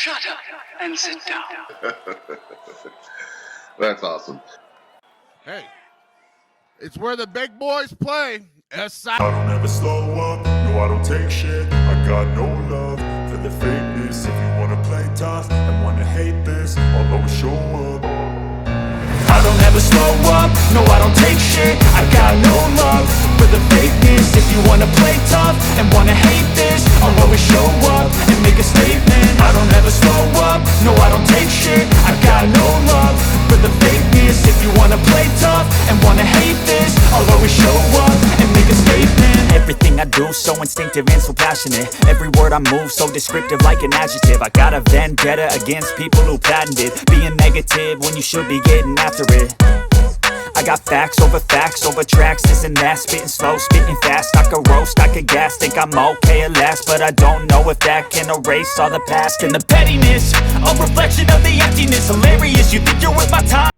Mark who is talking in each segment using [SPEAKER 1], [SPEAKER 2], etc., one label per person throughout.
[SPEAKER 1] Shut up and sit down.
[SPEAKER 2] That's awesome.
[SPEAKER 3] Hey, it's where the big boys play.
[SPEAKER 4] I don't ever slow up, no I don't take shit. I got no love for the fakeness. If you wanna play tough and wanna hate this, I'll always show up. I don't ever slow up, no I don't take shit. I got no love for the fakeness. If you wanna play tough and wanna hate this, I'll always show up and make a statement. I don't ever slow up, no I don't take shit. I got no love for the fakeness. If you wanna play tough and wanna hate this, I'll always show up and make a statement.
[SPEAKER 5] Everything I do so instinctive and so passionate. Every word I move so descriptive like an adjective. I got a vendetta against people who patented being negative when you should be getting after it. I got facts over tracks, this and that. Spitting slow, spitting fast. I could roast, I could gas. Think I'm okay at last, but I don't know if that can erase all the past. And the pettiness, a reflection of the emptiness. Hilarious, you think you're worth my time.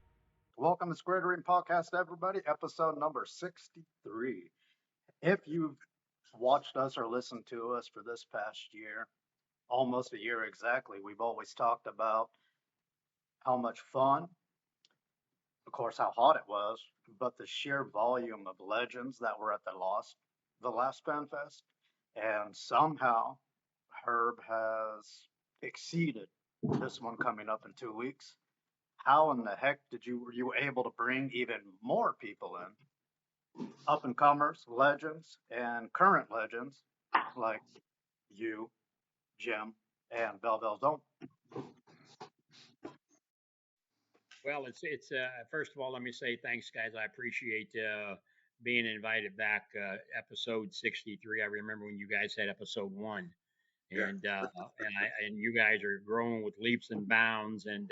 [SPEAKER 6] Welcome to Square Ring Podcast, everybody. Episode number 63. If you've watched us or listened to us for this past year, almost a year exactly, we've always talked about how much fun, of course, how hot it was, but the sheer volume of legends that were at the last Fan Fest. And somehow Herb has exceeded this one coming up in 2 weeks. How in the heck were you able to bring even more people in? Up and comers, legends, and current legends like you, Jim, and Belleville's own.
[SPEAKER 7] Well, it's first of all, let me say thanks, guys. I appreciate being invited back. Episode 63. I remember when you guys had episode 1, and and you guys are growing with leaps and bounds, and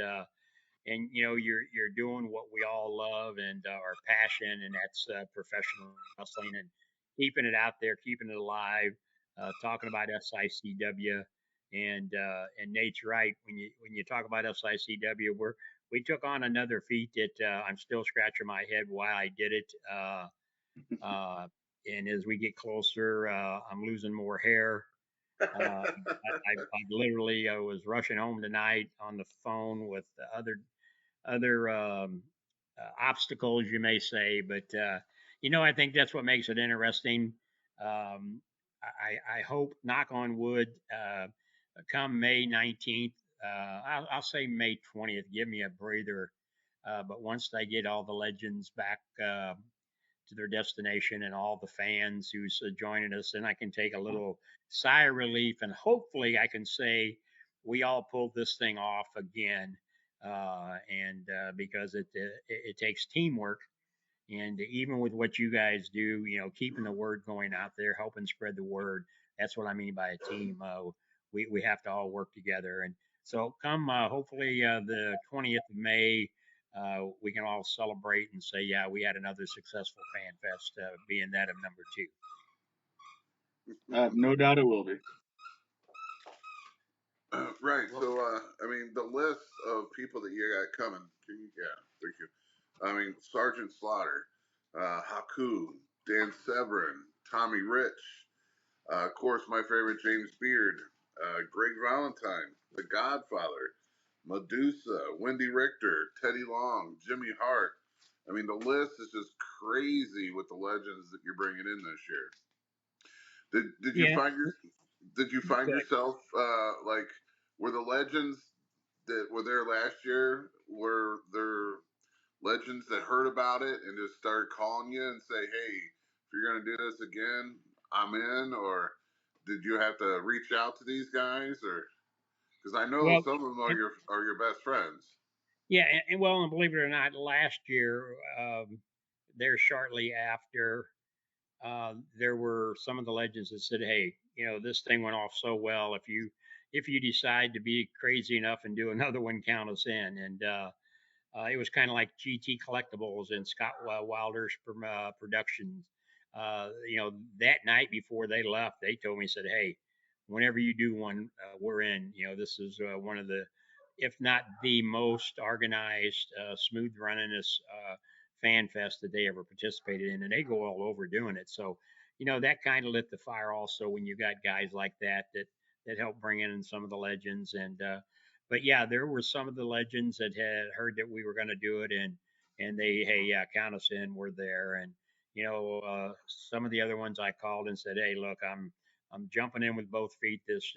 [SPEAKER 7] you know you're doing what we all love and our passion, and that's professional wrestling and keeping it out there, keeping it alive, talking about SICW. And Nate's right when you talk about SICW, we took on another feat that I'm still scratching my head why I did it. And as we get closer, I'm losing more hair. I literally was rushing home tonight on the phone with other obstacles, you may say, but I think that's what makes it interesting. I hope, knock on wood, come May 19th, I'll say May 20th, give me a breather. But once they get all the legends back to their destination and all the fans who's joining us, then I can take a little sigh of relief, and hopefully I can say we all pulled this thing off again. And because it takes teamwork, and even with what you guys do, keeping the word going out there, helping spread the word. That's what I mean by a team. We have to all work together. And so come hopefully the 20th of May, we can all celebrate and say, yeah, we had another successful Fan Fest, being that of number 2.
[SPEAKER 8] No doubt it will be.
[SPEAKER 2] Right. So, the list of people that you got coming. Thank you. Sergeant Slaughter, Haku, Dan Severin, Tommy Rich, of course, my favorite James Beard, Greg Valentine, The Godfather, Medusa, Wendy Richter, Teddy Long, Jimmy Hart. The list is just crazy with the legends that you're bringing in this year. Did you find yourself were the legends that were there last year, were there legends that heard about it and just started calling you and say, hey, if you're going to do this again, I'm in? Or did you have to reach out to these guys? Or because I know some of them are your best friends.
[SPEAKER 7] Yeah, and believe it or not, last year, there shortly after, there were some of the legends that said, hey, this thing went off so well. If you decide to be crazy enough and do another one, count us in. And it was kind of like GT Collectibles and Scott Wilder's productions. That night before they left, they told me, said, hey, whenever you do one, we're in. This is one of the, if not the most organized, smooth runningest Fan Fest that they ever participated in, and they go all over doing it. So, that kind of lit the fire also when you got guys like that help bring in some of the legends. And But yeah, there were some of the legends that had heard that we were going to do it, and they, hey, yeah, count us in. We're there. And some of the other ones I called and said, hey, look, I'm jumping in with both feet this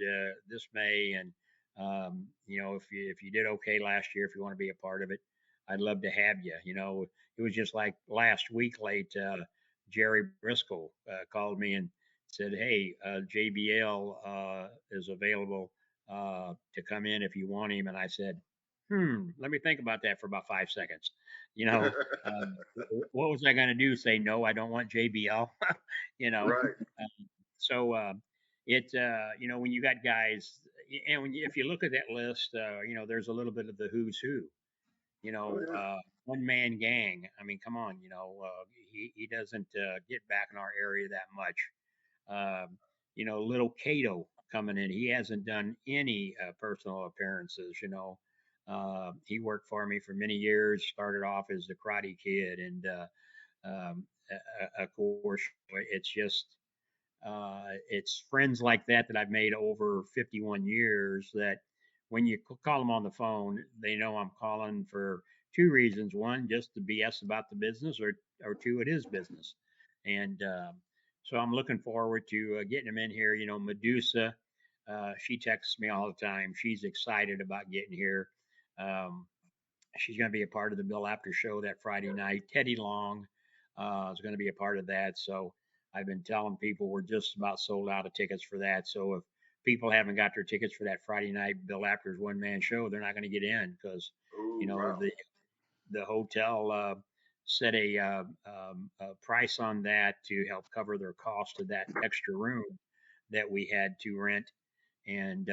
[SPEAKER 7] May, and if you did okay last year, if you want to be a part of it, I'd love to have you. It was just like last week late. Jerry Briscoe called me and said, hey, JBL is available to come in if you want him. And I said, let me think about that for about 5 seconds. What was I going to do? Say, no, I don't want JBL, you know?
[SPEAKER 2] Right.
[SPEAKER 7] So when you got guys, and if you look at that list, there's a little bit of the who's who,
[SPEAKER 2] Oh yeah.
[SPEAKER 7] one man gang. I mean, come on, he doesn't get back in our area that much. Little Cato coming in. He hasn't done any personal appearances. He worked for me for many years. Started off as the Karate Kid, and of course, it's friends like that I've made over 51 years. That when you call them on the phone, they know I'm calling for two reasons: one, just to BS about the business, or two, it is business, and so I'm looking forward to getting them in here. Medusa, she texts me all the time. She's excited about getting here. Um, she's going to be a part of the Bill After show that Friday night. Teddy Long is going to be a part of that. So I've been telling people we're just about sold out of tickets for that. So if people haven't got their tickets for that Friday night Bill After's one man show, they're not going to get in because
[SPEAKER 2] Oh wow.
[SPEAKER 7] the hotel set a price on that to help cover their cost of that extra room that we had to rent, and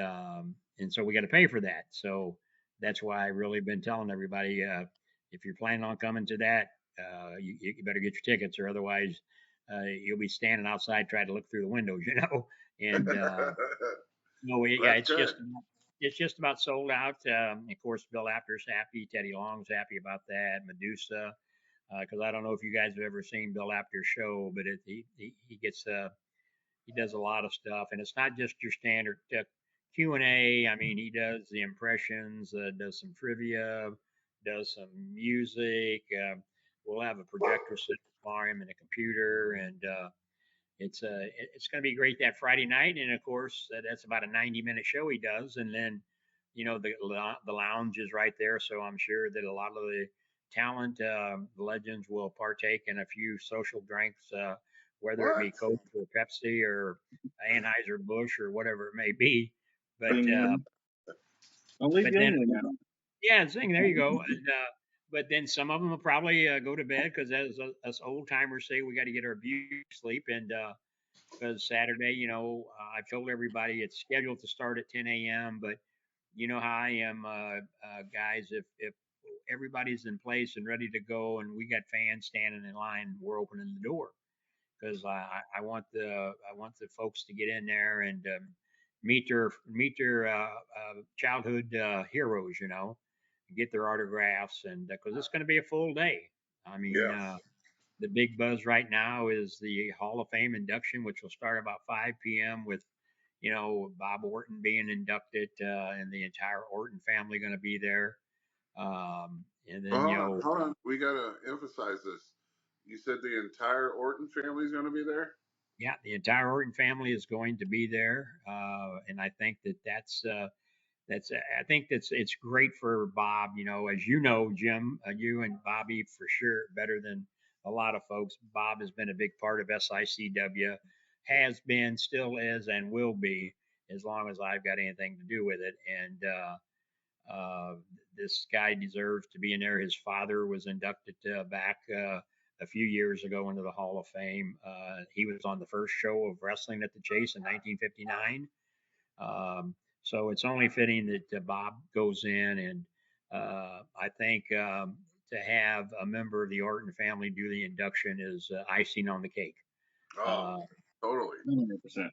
[SPEAKER 7] so we got to pay for that. So that's why I really been telling everybody, if you're planning on coming to that, you better get your tickets, or otherwise you'll be standing outside trying to look through the windows, And no, yeah,
[SPEAKER 2] That's good.
[SPEAKER 7] it's just about sold out. Of course, Bill Apter's happy, Teddy Long's happy about that, Medusa, because I don't know if you guys have ever seen Bill Apter's show, but he gets he does a lot of stuff, and it's not just your standard Q&A. I mean, he does the impressions, does some trivia, does some music. We'll have a projector sitting for him and a computer, and it's going to be great that Friday night. And of course, that's about a 90-minute show he does, and then the lounge is right there, so I'm sure that a lot of the talent legends will partake in a few social drinks, whether it
[SPEAKER 2] What?
[SPEAKER 7] be Coke or Pepsi or Anheuser Busch or whatever it may be. But
[SPEAKER 8] I'll leave
[SPEAKER 7] but
[SPEAKER 8] you
[SPEAKER 7] then
[SPEAKER 8] in there now.
[SPEAKER 7] yeah, Zing, there you go. And but then some of them will probably go to bed because as us old timers say, we got to get our beauty sleep. And because Saturday, I've told everybody it's scheduled to start at 10 a.m. But you know how I am, guys. If everybody's in place and ready to go, and we got fans standing in line, we're opening the door because I want the folks to get in there and meet their childhood heroes, get their autographs, and because it's going to be a full day. I mean,
[SPEAKER 2] Yes.
[SPEAKER 7] the big buzz right now is the Hall of Fame induction, which will start about 5 p.m. with Bob Orton being inducted, and the entire Orton family going to be there. And then
[SPEAKER 2] Hold on. We gotta emphasize this. You said the entire Orton family is gonna be there.
[SPEAKER 7] yeah, the entire Orton family is going to be there, and I think that's I think it's great for Bob. As you know, Jim, you and Bobby for sure better than a lot of folks. Bob has been a big part of SICW, has been, still is, and will be as long as I've got anything to do with it. And uh, this guy deserves to be in there. His father was inducted back a few years ago into the Hall of Fame. He was on the first show of Wrestling at the Chase in 1959. So it's only fitting that Bob goes in, and I think to have a member of the Orton family do the induction is icing on the cake.
[SPEAKER 2] Oh,
[SPEAKER 7] Uh,
[SPEAKER 2] totally.
[SPEAKER 8] 100%.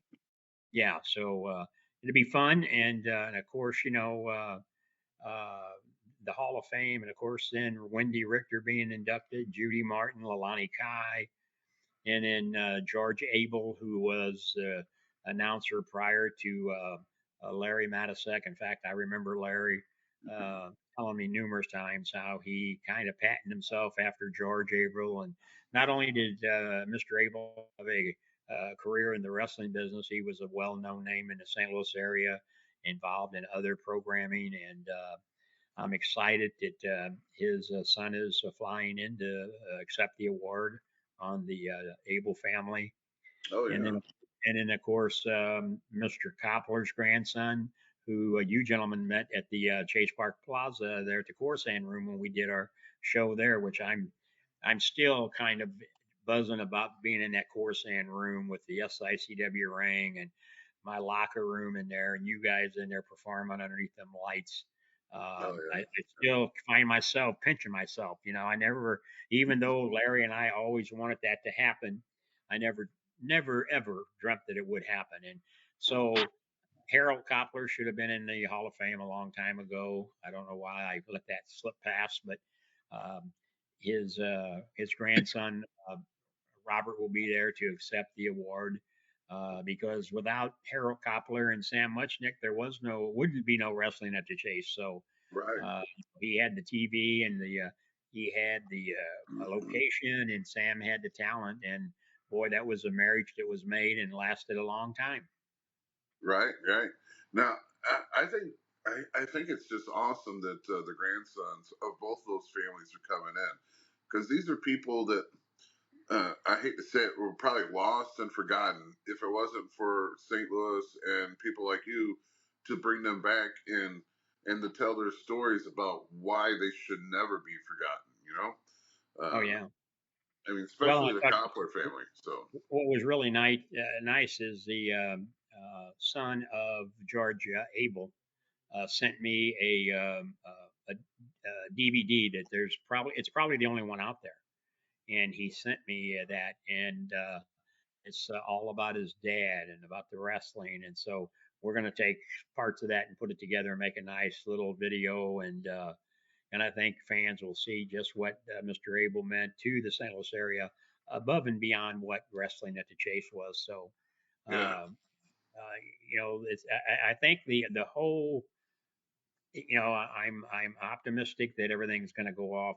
[SPEAKER 7] yeah, so it'll be fun, and of course, uh, the Hall of Fame, and of course, then Wendy Richter being inducted, Judy Martin, Lalani Kai, and then George Abel, who was announcer prior to Larry Matisek. In fact, I remember Larry telling me numerous times how he kind of patented himself after George Abel. And not only did Mr. Abel have a career in the wrestling business, he was a well known name in the St. Louis area, involved in other programming. And I'm excited that his son is flying in to accept the award on the Abel family.
[SPEAKER 2] Oh
[SPEAKER 7] And
[SPEAKER 2] yeah.
[SPEAKER 7] then of course Mr. Koppler's grandson, who you gentlemen met at the Chase Park Plaza there at the Corsan Room when we did our show there, which I'm still kind of buzzing about being in that Corsan Room with the SICW ring and my locker room in there, and you guys in there performing underneath them lights.
[SPEAKER 2] Oh
[SPEAKER 7] I
[SPEAKER 2] yeah.
[SPEAKER 7] still find myself pinching myself. I never, even though Larry and I always wanted that to happen, I never ever dreamt that it would happen. And so Harold Koppler should have been in the Hall of Fame a long time ago. I don't know why I let that slip past, but um, his grandson Robert will be there to accept the award. Because without Harold Koppler and Sam Muchnick, there wouldn't be no wrestling at the Chase. So
[SPEAKER 2] Right.
[SPEAKER 7] uh, he had the TV and he had the location, and Sam had the talent. And boy, that was a marriage that was made and lasted a long time.
[SPEAKER 2] Right. Right. Now, I think it's just awesome that the grandsons of both of those families are coming in, because these are people that I hate to say it, were probably lost and forgotten if it wasn't for St. Louis and people like you to bring them back and to tell their stories about why they should never be forgotten.
[SPEAKER 7] Oh
[SPEAKER 2] Uh,
[SPEAKER 7] yeah.
[SPEAKER 2] I mean,
[SPEAKER 7] Well,
[SPEAKER 2] especially the Koppler family. So
[SPEAKER 7] what was really nice is the son of George Abel sent me a DVD that it's probably the only one out there, and he sent me that, and it's all about his dad and about the wrestling, and so we're going to take parts of that and put it together and make a nice little video, and I think fans will see just what Mr. Abel meant to the St. Louis area above and beyond what wrestling at the Chase was. So,
[SPEAKER 2] yeah,
[SPEAKER 7] I think the whole, I'm optimistic that everything's going to go off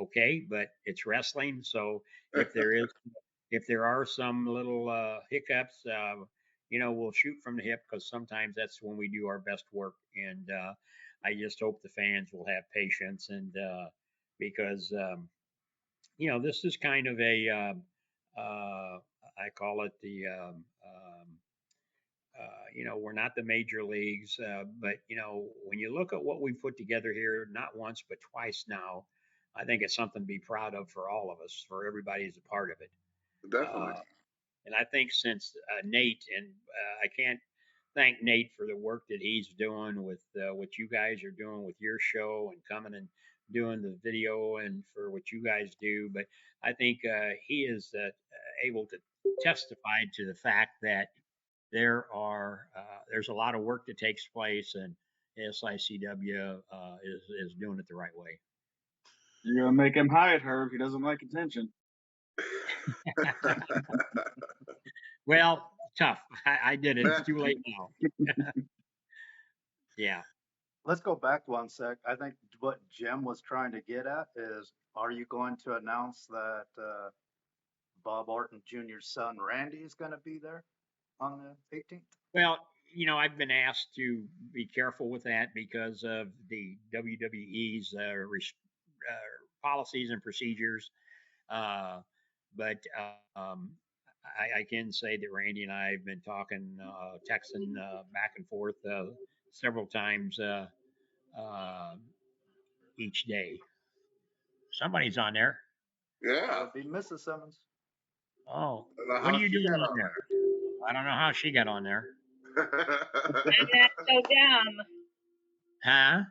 [SPEAKER 7] okay, but it's wrestling. So if there are some little hiccups, we'll shoot from the hip, because sometimes that's when we do our best work. And I just hope the fans will have patience, and because this is kind of I call it we're not the major leagues, but when you look at what we've put together here, not once but twice now, I think it's something to be proud of for all of us, for everybody who's a part of it.
[SPEAKER 2] definitely.
[SPEAKER 7] Uh, and I think since Nate, and I can't thank Nate for the work that he's doing with what you guys are doing with your show and coming and doing the video, and for what you guys do. But I think he is able to testify to the fact that there's a lot of work that takes place, and SICW is doing it the right way.
[SPEAKER 8] You're gonna make him hide, Herb. He doesn't like attention.
[SPEAKER 7] Well, tough. I did it. It's too late now. Yeah.
[SPEAKER 6] Let's go back 1 sec. I think what Jim was trying to get at is, are you going to announce that Bob Orton Jr.'s son Randy is going to be there on the 18th?
[SPEAKER 7] Well, I've been asked to be careful with that because of the WWE's policies and procedures. But I can say that Randy and I have been talking, texting back and forth several times uh, each day. Somebody's on there.
[SPEAKER 2] Yeah.
[SPEAKER 6] It'll be Mrs. Simmons.
[SPEAKER 7] Oh,
[SPEAKER 2] I don't know
[SPEAKER 7] what
[SPEAKER 2] how
[SPEAKER 7] are you
[SPEAKER 2] she
[SPEAKER 7] doing
[SPEAKER 2] got
[SPEAKER 7] on
[SPEAKER 2] on
[SPEAKER 7] there? I don't know how she got on there.
[SPEAKER 2] there.
[SPEAKER 9] I'm not so dumb.
[SPEAKER 7] Huh?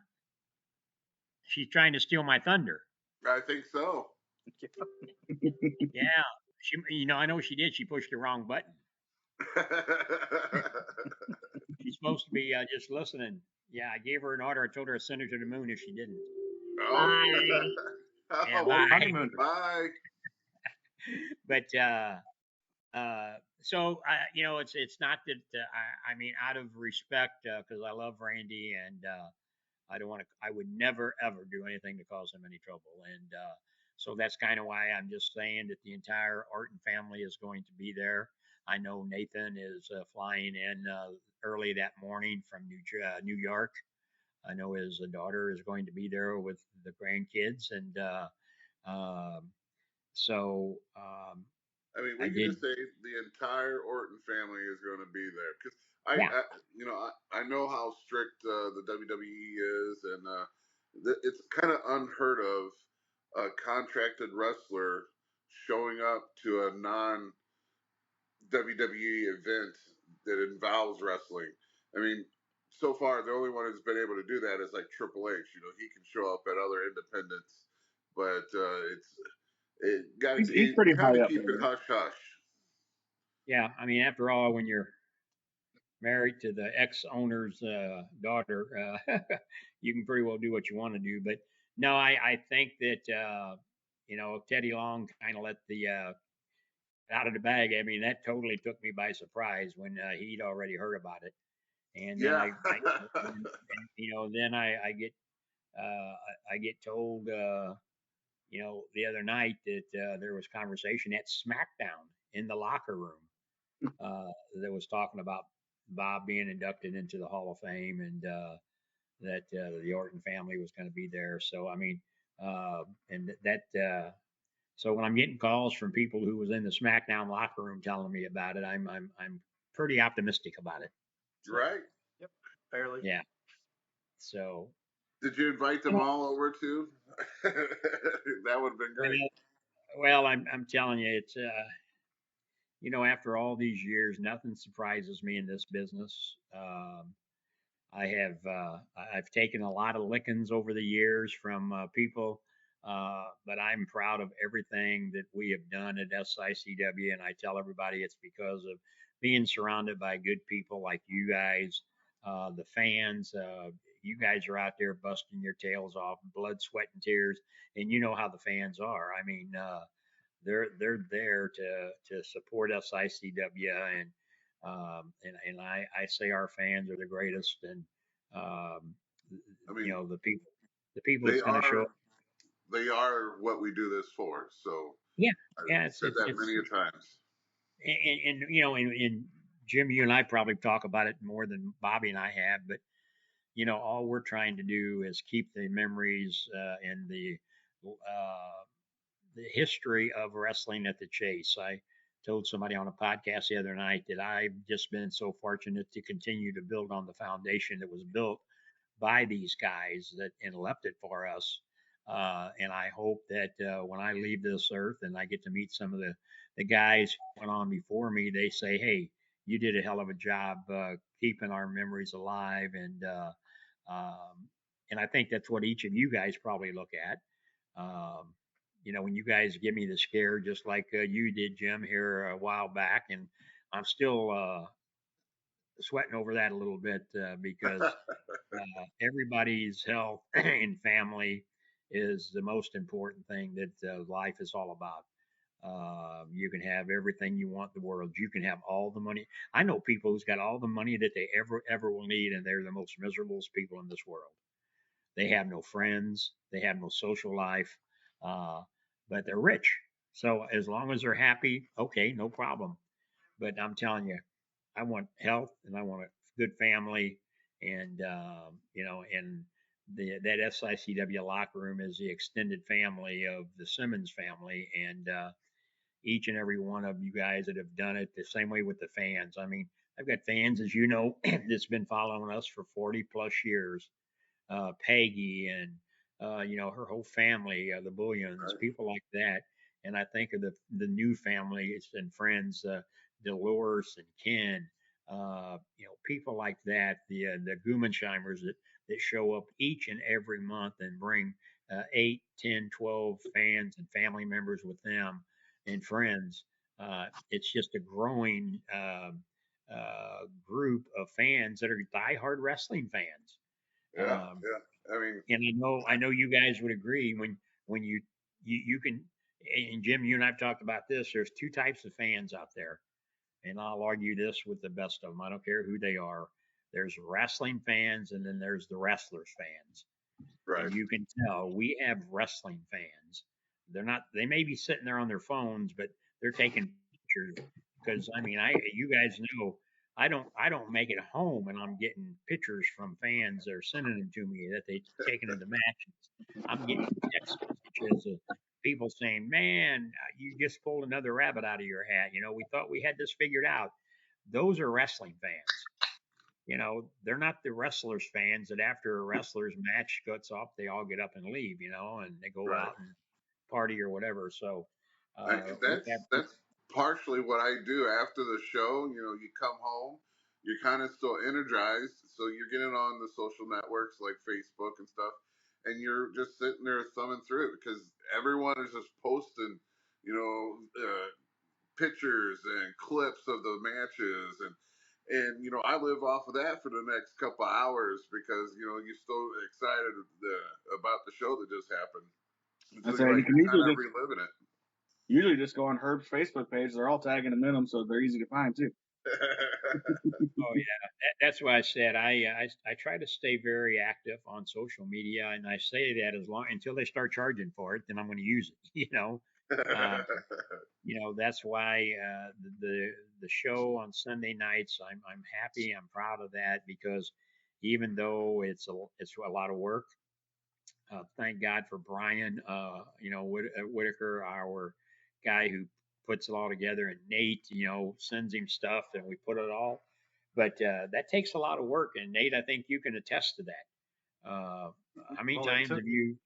[SPEAKER 7] She's trying to steal my thunder.
[SPEAKER 2] I think so.
[SPEAKER 7] Yeah. I know she did. She pushed the wrong button. She's supposed to be just listening. Yeah, I gave her an order. I told her to send her to the moon if she didn't.
[SPEAKER 2] Oh.
[SPEAKER 7] Yeah,
[SPEAKER 2] Oh,
[SPEAKER 7] bye.
[SPEAKER 6] Honeymoon.
[SPEAKER 2] bye.
[SPEAKER 7] But so it's not that I mean, out of respect, because I love Randy, and I would never ever do anything to cause him any trouble. And so that's kind of why I'm just saying that the entire Orton family is going to be there. I know Nathan is flying in early that morning from New York. I know his daughter is going to be there with the grandkids, and um, so
[SPEAKER 2] I mean,
[SPEAKER 7] I
[SPEAKER 2] we can
[SPEAKER 7] did.
[SPEAKER 2] just say the entire Orton family is going to be there because
[SPEAKER 7] Yeah,
[SPEAKER 2] I know how strict the WWE is, and it's kind of unheard of a contracted wrestler showing up to a non WWE event that involves wrestling. I mean, so far the only one who's been able to do that is like Triple H. You know, he can show up at other independents, but
[SPEAKER 8] He's pretty
[SPEAKER 2] kind
[SPEAKER 8] high
[SPEAKER 2] of
[SPEAKER 8] up
[SPEAKER 2] keep it
[SPEAKER 8] there.
[SPEAKER 2] hush hush.
[SPEAKER 7] yeah. I mean, after all, when you're married to the ex-owner's daughter, you can pretty well do what you want to do. But no, I think that Teddy Long kind of let the out of the bag. I mean, that totally took me by surprise when he'd already heard about it. And then
[SPEAKER 2] Yeah.
[SPEAKER 7] then I get I get told the other night that there was conversation at SmackDown in the locker room that was talking about Bob being inducted into the Hall of Fame, and that the Orton family was going to be there. So I mean, and so when I'm getting calls from people who was in the SmackDown locker room telling me about it, I'm pretty optimistic about it. So
[SPEAKER 2] Right.
[SPEAKER 6] Yep, fairly.
[SPEAKER 7] yeah. So
[SPEAKER 2] Did you invite them all over too? That would have been great.
[SPEAKER 7] well, I'm telling you, it's after all these years, nothing surprises me in this business. I've taken a lot of lickings over the years from people, but I'm proud of everything that we have done at SICW, and I tell everybody it's because of being surrounded by good people like you guys, the fans. You guys are out there busting your tails off, blood, sweat, and tears, and you know how the fans are. I mean, they're there to support SICW, and I say our fans are the greatest, and um,
[SPEAKER 2] I mean,
[SPEAKER 7] the people
[SPEAKER 2] they
[SPEAKER 7] that's going to show
[SPEAKER 2] are
[SPEAKER 7] up.
[SPEAKER 2] they are what we do this for. So
[SPEAKER 7] Yeah,
[SPEAKER 2] I've
[SPEAKER 7] yeah,
[SPEAKER 2] said that many a times.
[SPEAKER 7] and Jim, you and I probably talk about it more than Bobby and I have, but all we're trying to do is keep the memories and the history of wrestling at the Chase. I told somebody on a podcast the other night that I've just been so fortunate to continue to build on the foundation that was built by these guys that and left it for us. And I hope that when I leave this earth and I get to meet some of the guys who went on before me, they say, "Hey, you did a hell of a job keeping our memories alive." And I think that's what each of you guys probably look at. Um, when you guys give me the scare, just like you did, Jim, here a while back, and I'm still sweating over that a little bit because everybody's health and family is the most important thing that life is all about. You can have everything you want in the world. You can have all the money. I know people who's got all the money that they ever will need, and they're the most miserable people in this world. They have no friends. They have no social life, uh, but they're rich. So as long as they're happy, okay, no problem. But I'm telling you, I want health and I want a good family, and and that SICW locker room is the extended family of the Simmons family, and each and every one of you guys that have done it the same way with the fans. I mean, I've got fans, as you know, that's been following us for 40 plus years. Peggy and her whole family, the Bullions,
[SPEAKER 2] Right.
[SPEAKER 7] people like that. And I think of the new families and friends, Dolores and Ken, people like that, the Gumenscheimers that show up each and every month and bring 8, 10, 12 fans and family members with them and friends. It's just a growing group of fans that are diehard wrestling fans.
[SPEAKER 2] Yeah.
[SPEAKER 7] Um,
[SPEAKER 2] Yeah. I mean,
[SPEAKER 7] and I know you guys would agree when you can, and Jim, you and I've talked about this. There's two types of fans out there, and I'll argue this with the best of them. I don't care who they are. There's wrestling fans, and then there's the wrestlers fans.
[SPEAKER 2] Right.
[SPEAKER 7] And you can tell we have wrestling fans. They may be sitting there on their phones, but they're taking pictures because you guys know, I don't make it home and I'm getting pictures from fans that are sending them to me that they've taken into matches. I'm getting text messages of people saying, "Man, you just pulled another rabbit out of your hat. We thought we had this figured out." Those are wrestling fans. They're not the wrestlers fans that after a wrestler's match cuts off, they all get up and leave, and they go
[SPEAKER 2] Right.
[SPEAKER 7] out and party or whatever. So we
[SPEAKER 2] That's
[SPEAKER 7] have,
[SPEAKER 2] partially what I do after the show. You come home, you're kind of still energized, so you're getting on the social networks like Facebook and stuff, and you're just sitting there thumbing through it because everyone is just posting, pictures and clips of the matches, and I live off of that for the next couple hours because you're still excited about the show that just happened. And
[SPEAKER 8] I
[SPEAKER 2] so
[SPEAKER 8] say
[SPEAKER 2] you're
[SPEAKER 8] you
[SPEAKER 2] like
[SPEAKER 8] can
[SPEAKER 2] you're kind
[SPEAKER 8] usually
[SPEAKER 2] of
[SPEAKER 8] just
[SPEAKER 2] reliving it.
[SPEAKER 8] go on Herb's Facebook page. They're all tagging him in them, so they're easy to find too.
[SPEAKER 7] oh yeah, that's why I said I try to stay very active on social media, and I say that as long until they start charging for it, then I'm going to use it. Uh, that's why the show on Sunday nights, I'm happy, I'm proud of that because even though it's a lot of work, thank God for Brian, Whitaker, our guy who puts it all together, and Nate, sends him stuff, and we put it all. But that takes a lot of work, and Nate, I think you can attest to that. How many
[SPEAKER 6] Well,
[SPEAKER 7] times have you?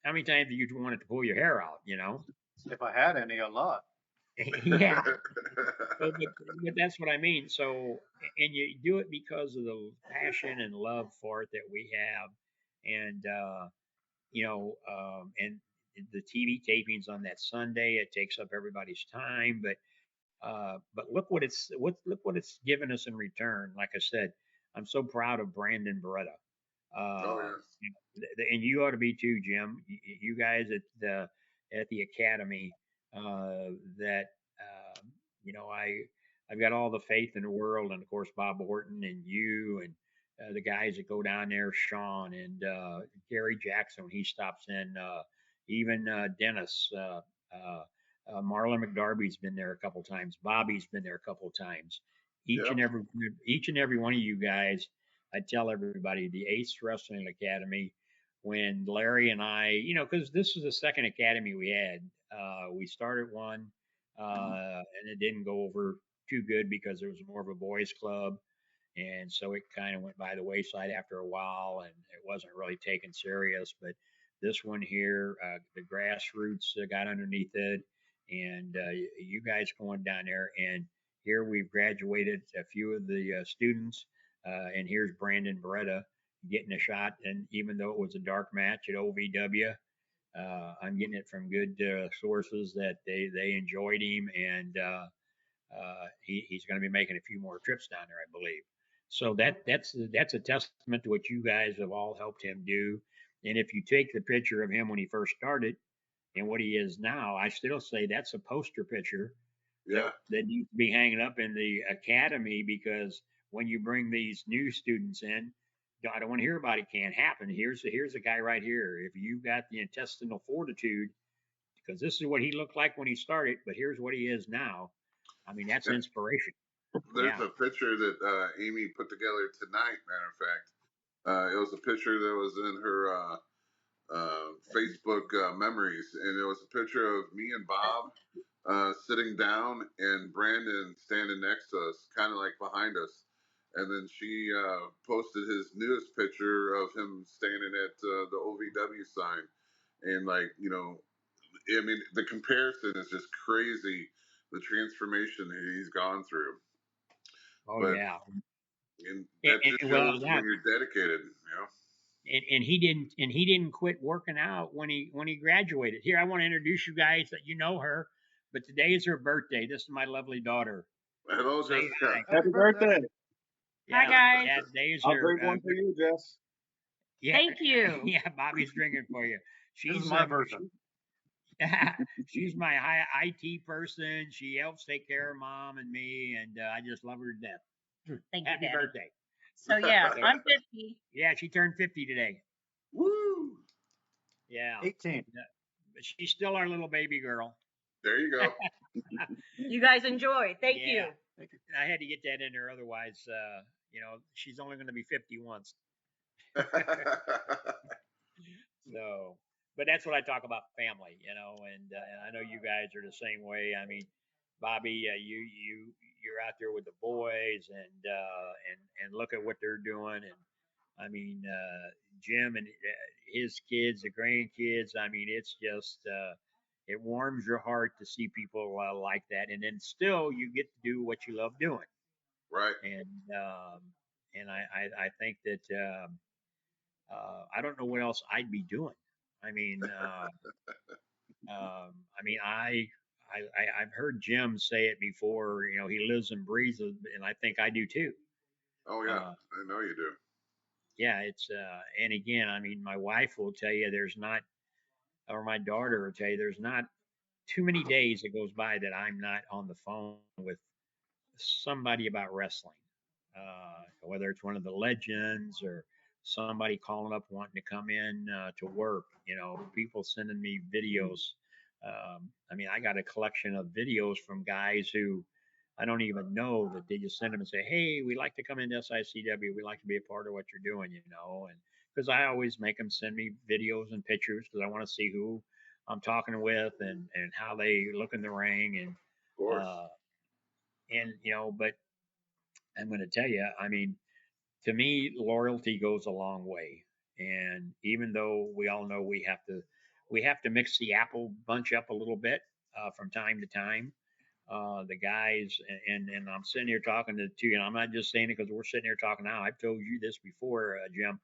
[SPEAKER 7] How many times have you wanted to pull your hair out?
[SPEAKER 6] if I had any, a lot.
[SPEAKER 7] Yeah. But that's what I mean. So, and you do it because of the passion and love for it that we have, and and the TV tapings on that Sunday, it takes up everybody's time. But look what it's given us in return. Like I said, I'm so proud of Brandon Beretta.
[SPEAKER 2] Oh
[SPEAKER 7] Uh,
[SPEAKER 2] yes.
[SPEAKER 7] and you ought to be too, Jim. You guys at the academy, that I've got all the faith in the world, and of course Bob Orton and you and the guys that go down there, Sean and Gary Jackson when he stops in, even Dennis. Marlon McDarby's been there a couple times. Bobby's been there a couple times. Each
[SPEAKER 2] Yep.
[SPEAKER 7] and every one of you guys, I tell everybody the Ace Wrestling Academy. When Larry and I, because this is the second academy we had. We started one, and it didn't go over too good because it was more of a boys' club, and so it kind of went by the wayside after a while, and it wasn't really taken serious. But this one here, the grassroots got underneath it, and you guys going down there, and here we've graduated a few of the students, and here's Brandon Beretta getting a shot, and even though it was a dark match at OVW, I'm getting it from good sources that they enjoyed him, and he's going to be making a few more trips down there, I believe. So that's a testament to what you guys have all helped him do. And if you take the picture of him when he first started and what he is now, I still say that's a poster picture
[SPEAKER 2] Yeah.
[SPEAKER 7] that needs to be hanging up in the academy because when you bring these new students in, I don't want to hear about it can't happen. Here's a guy right here. If you've got the intestinal fortitude, because this is what he looked like when he started, but here's what he is now. I mean, that's
[SPEAKER 2] Yeah.
[SPEAKER 7] inspiration.
[SPEAKER 2] There's
[SPEAKER 7] Yeah.
[SPEAKER 2] a picture that Amy put together tonight. Matter of fact, it was a picture that was in her Facebook memories, and it was a picture of me and Bob sitting down and Brandon standing next to us, kind of like behind us. And then she posted his newest picture of him standing at the OVW sign, and I mean, the comparison is just crazy. The transformation he's gone through,
[SPEAKER 7] Oh
[SPEAKER 2] but
[SPEAKER 7] yeah.
[SPEAKER 2] that just
[SPEAKER 7] Well,
[SPEAKER 2] shows when you're dedicated.
[SPEAKER 7] and he didn't quit working out when he graduated. Here, I want to introduce you guys that you know her, but today is her birthday. This is my lovely daughter.
[SPEAKER 2] Hello,
[SPEAKER 7] Say
[SPEAKER 2] Jessica.
[SPEAKER 7] hi.
[SPEAKER 8] Happy birthday!
[SPEAKER 7] Yeah,
[SPEAKER 9] Hi, guys.
[SPEAKER 7] yeah, today is
[SPEAKER 8] I'll
[SPEAKER 7] her.
[SPEAKER 8] drink one for you, Jess.
[SPEAKER 7] Yeah,
[SPEAKER 9] Thank you.
[SPEAKER 7] yeah, Bobby's drinking for you.
[SPEAKER 6] This is
[SPEAKER 7] She's
[SPEAKER 6] my version.
[SPEAKER 7] she's my IT person. She helps take care of mom and me, and I just love her to death.
[SPEAKER 9] Thank you,
[SPEAKER 7] Happy
[SPEAKER 9] Daddy.
[SPEAKER 7] birthday.
[SPEAKER 9] So yeah, I'm 50.
[SPEAKER 7] Yeah, she turned 50 today.
[SPEAKER 2] Woo!
[SPEAKER 7] Yeah.
[SPEAKER 6] 18.
[SPEAKER 7] Yeah. But she's still our little baby girl.
[SPEAKER 2] There you go.
[SPEAKER 9] You guys enjoy. Thank
[SPEAKER 7] Yeah.
[SPEAKER 9] you.
[SPEAKER 7] I had to get that in there, otherwise, she's only going to be 50 once. So, but that's what I talk about, family, and I know you guys are the same way. I mean, Bobby, you're out there with the boys, and look at what they're doing, and I mean, Jim and his kids, the grandkids. I mean, it's just it warms your heart to see people like that, and then still you get to do what you love doing,
[SPEAKER 2] Right.
[SPEAKER 7] and I think that. I don't know what else I'd be doing. I mean, I mean, I've heard Jim say it before. He lives and breathes it, and I think I do too.
[SPEAKER 2] Oh yeah,
[SPEAKER 7] Uh,
[SPEAKER 2] I know you do.
[SPEAKER 7] yeah, it's and again, I mean, my wife will tell you there's not, or my daughter will tell you there's not too many days that goes by that I'm not on the phone with somebody about wrestling, whether it's one of the legends or somebody calling up wanting to come in to work. People sending me videos. I mean, I got a collection of videos from guys who I don't even know, that they just send them and say, "Hey, we'd like to come into SICW. We'd like to be a part of what you're doing." And because I always make them send me videos and pictures because I want to see who I'm talking with and how they look in the ring
[SPEAKER 2] Of course.
[SPEAKER 7] but I'm going to tell you, I mean, to me, loyalty goes a long way. And even though we all know we have to mix the apple bunch up a little bit from time to time. The guys and I'm sitting here talking to you, and I'm not just saying it because we're sitting here talking now. I've told you this before, Jim.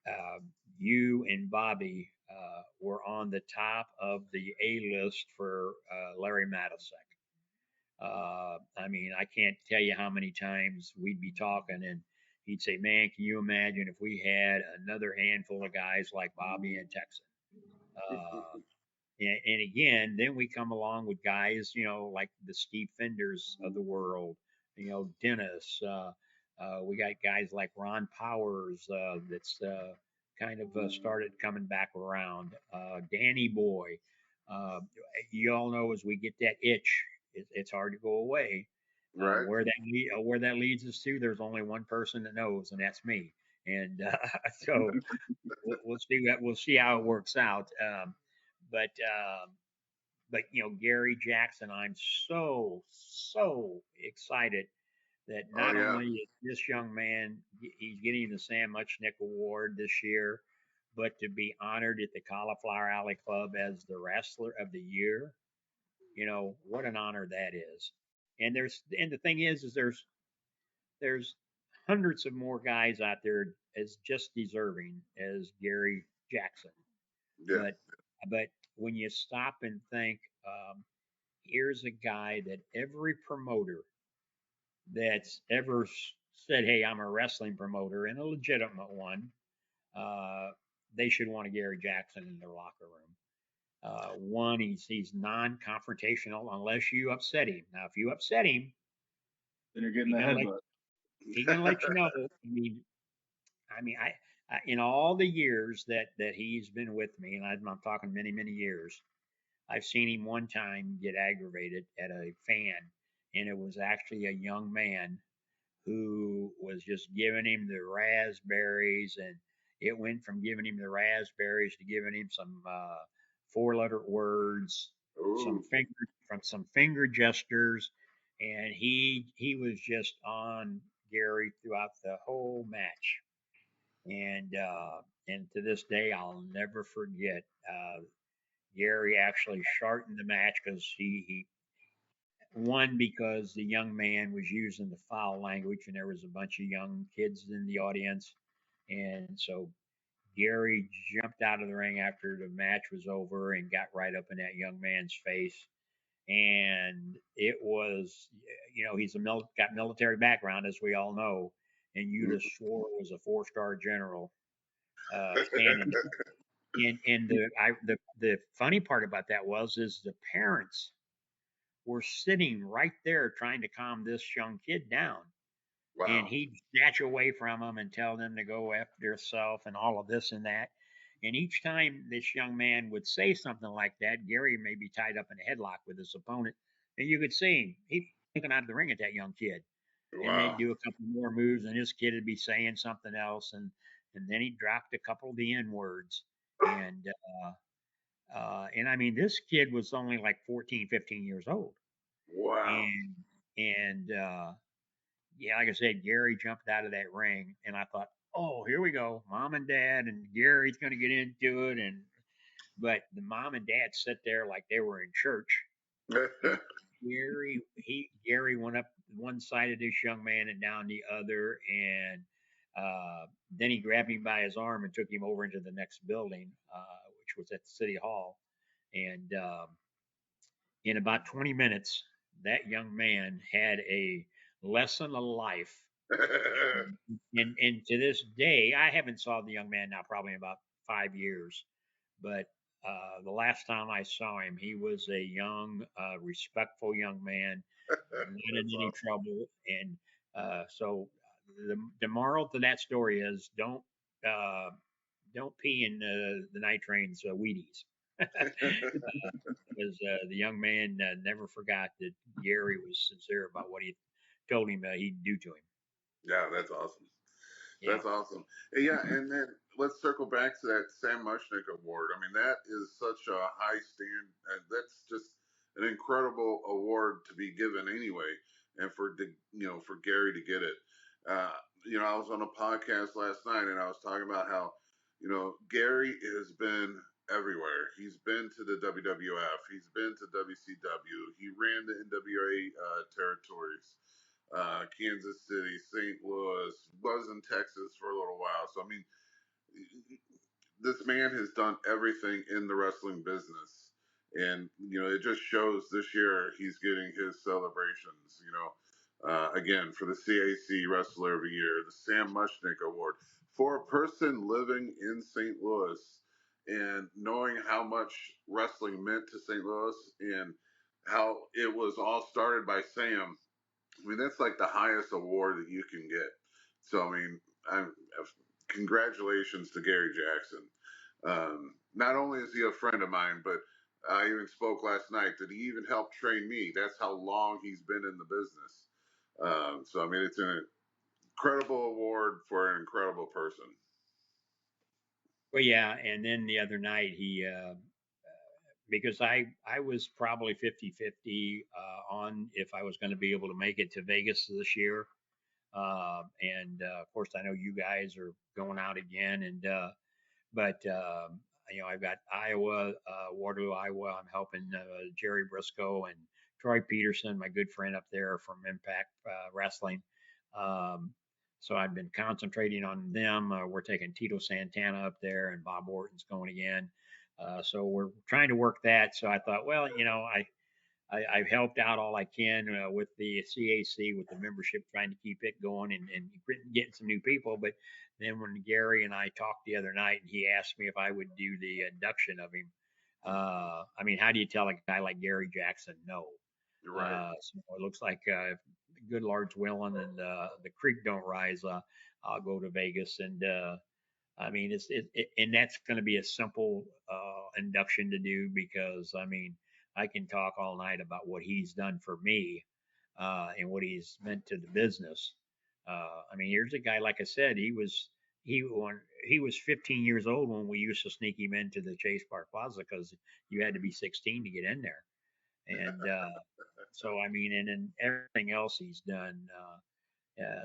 [SPEAKER 7] Uh, you and Bobby were on the top of the A list for Larry Mattisek. I mean, I can't tell you how many times we'd be talking and he'd say, "Man, can you imagine if we had another handful of guys like Bobby and Texan?" Uh, and again, then we come along with guys, like the Steve Fenders of the world, Dennis. We got guys like Ron Powers that's kind of started coming back around. Danny Boy. Uh, you all know as we get that itch, it's hard to go away.
[SPEAKER 2] Right.
[SPEAKER 7] Where that leads us to, there's only one person that knows, and that's me. And so we'll see how it works out. But Gary Jackson, I'm so excited that
[SPEAKER 2] Oh
[SPEAKER 7] not
[SPEAKER 2] yeah.
[SPEAKER 7] only is this young man, he's getting the Sam Muchnick Award this year, but to be honored at the Cauliflower Alley Club as the Wrestler of the Year. What an honor that is. And the thing is there's hundreds of more guys out there as just deserving as Gary Jackson.
[SPEAKER 2] Yeah.
[SPEAKER 7] But when you stop and think, here's a guy that every promoter that's ever said, "Hey, I'm a wrestling promoter," and a legitimate one, they should want a Gary Jackson in their locker room. One, he's non-confrontational unless you upset him. Now, if you upset him,
[SPEAKER 8] Then you're getting
[SPEAKER 7] he's
[SPEAKER 8] the
[SPEAKER 7] gonna let
[SPEAKER 8] headbutt.
[SPEAKER 7] he's gonna let you know. I in all the years that he's been with me, and I'm talking many years, I've seen him one time get aggravated at a fan, and it was actually a young man who was just giving him the raspberries, and it went from giving him the raspberries to giving him some four-letter words,
[SPEAKER 2] Ooh.
[SPEAKER 7] some finger gestures, and he was just on Gary throughout the whole match, and to this day I'll never forget. Gary actually shortened the match because he one, because the young man was using the foul language and there was a bunch of young kids in the audience, and so Gary jumped out of the ring after the match was over and got right up in that young man's face. And it was, he's got military background, as we all know, and you'd have swore it was a four-star general standing there. And the funny part about that is the parents were sitting right there trying to calm this young kid down.
[SPEAKER 2] Wow.
[SPEAKER 7] And he'd snatch away from them and tell them to go after themselves and all of this and that. And each time this young man would say something like that, Gary may be tied up in a headlock with his opponent, and you could see him. He'd be looking out of the ring at that young kid. And they'd
[SPEAKER 2] Wow.
[SPEAKER 7] do a couple more moves, and this kid would be saying something else, and then he dropped a couple of the N words, and and I mean, this kid was only like 14, 15 years old,
[SPEAKER 2] Wow.
[SPEAKER 7] and yeah, like I said, Gary jumped out of that ring, and I thought, oh, here we go, mom and dad, and Gary's going to get into it, but the mom and dad sit there like they were in church, and Gary went up one side of this young man and down the other, and then he grabbed me by his arm and took him over into the next building, which was at City Hall, and in about 20 minutes, that young man had a lesson of life. And to this day, I haven't saw the young man now probably in about 5 years, but the last time I saw him, he was a young, respectful young man, not in any trouble. And so the moral to that story is uh, don't pee in the night train's Wheaties. Because the young man never forgot that Gary was sincere about what he told him he'd do to him.
[SPEAKER 2] Yeah, that's awesome.
[SPEAKER 7] Yeah.
[SPEAKER 2] That's awesome. Yeah, and then let's circle back to that Sam Mushnick Award. I mean, that is such a high stand. That's just an incredible award to be given anyway, and for for Gary to get it. I was on a podcast last night and I was talking about how Gary has been everywhere. He's been to the WWF. He's been to WCW. He ran the NWA territories. Kansas City, St. Louis, was in Texas for a little while. So, I mean, this man has done everything in the wrestling business. And, it just shows this year he's getting his celebrations, again, for the CAC Wrestler of the Year, the Sam Mushnick Award. For a person living in St. Louis and knowing how much wrestling meant to St. Louis and how it was all started by Sam, I mean, that's like the highest award that you can get. So, I mean, congratulations to Gary Jackson. Not only is he a friend of mine, but I even spoke last night that he even helped train me. That's how long he's been in the business. So, I mean, it's an incredible award for an incredible person.
[SPEAKER 7] Well, yeah. And then the other night, he, because I was probably 50-50 on if I was going to be able to make it to Vegas this year. And of course, I know you guys are going out again, but I've got Iowa, Waterloo, Iowa. I'm helping Jerry Briscoe and Troy Peterson, my good friend up there from Impact Wrestling. So I've been concentrating on them. We're taking Tito Santana up there, and Bob Orton's going again. So we're trying to work that. So I thought, well, I've helped out all I can with the CAC, with the membership, trying to keep it going and getting some new people. But then when Gary and I talked the other night, and he asked me if I would do the induction of him, I mean, how do you tell a guy like Gary Jackson no?
[SPEAKER 2] You're right.
[SPEAKER 7] So it looks like good Lord's willing, and the creek don't rise. I'll go to Vegas, and I mean, and that's going to be a simple induction to do, because I mean, I can talk all night about what he's done for me and what he's meant to the business. I mean, here's a guy, like I said, he was 15 years old when we used to sneak him into the Chase Park Plaza because you had to be 16 to get in there. And so, I mean, and then everything else he's done.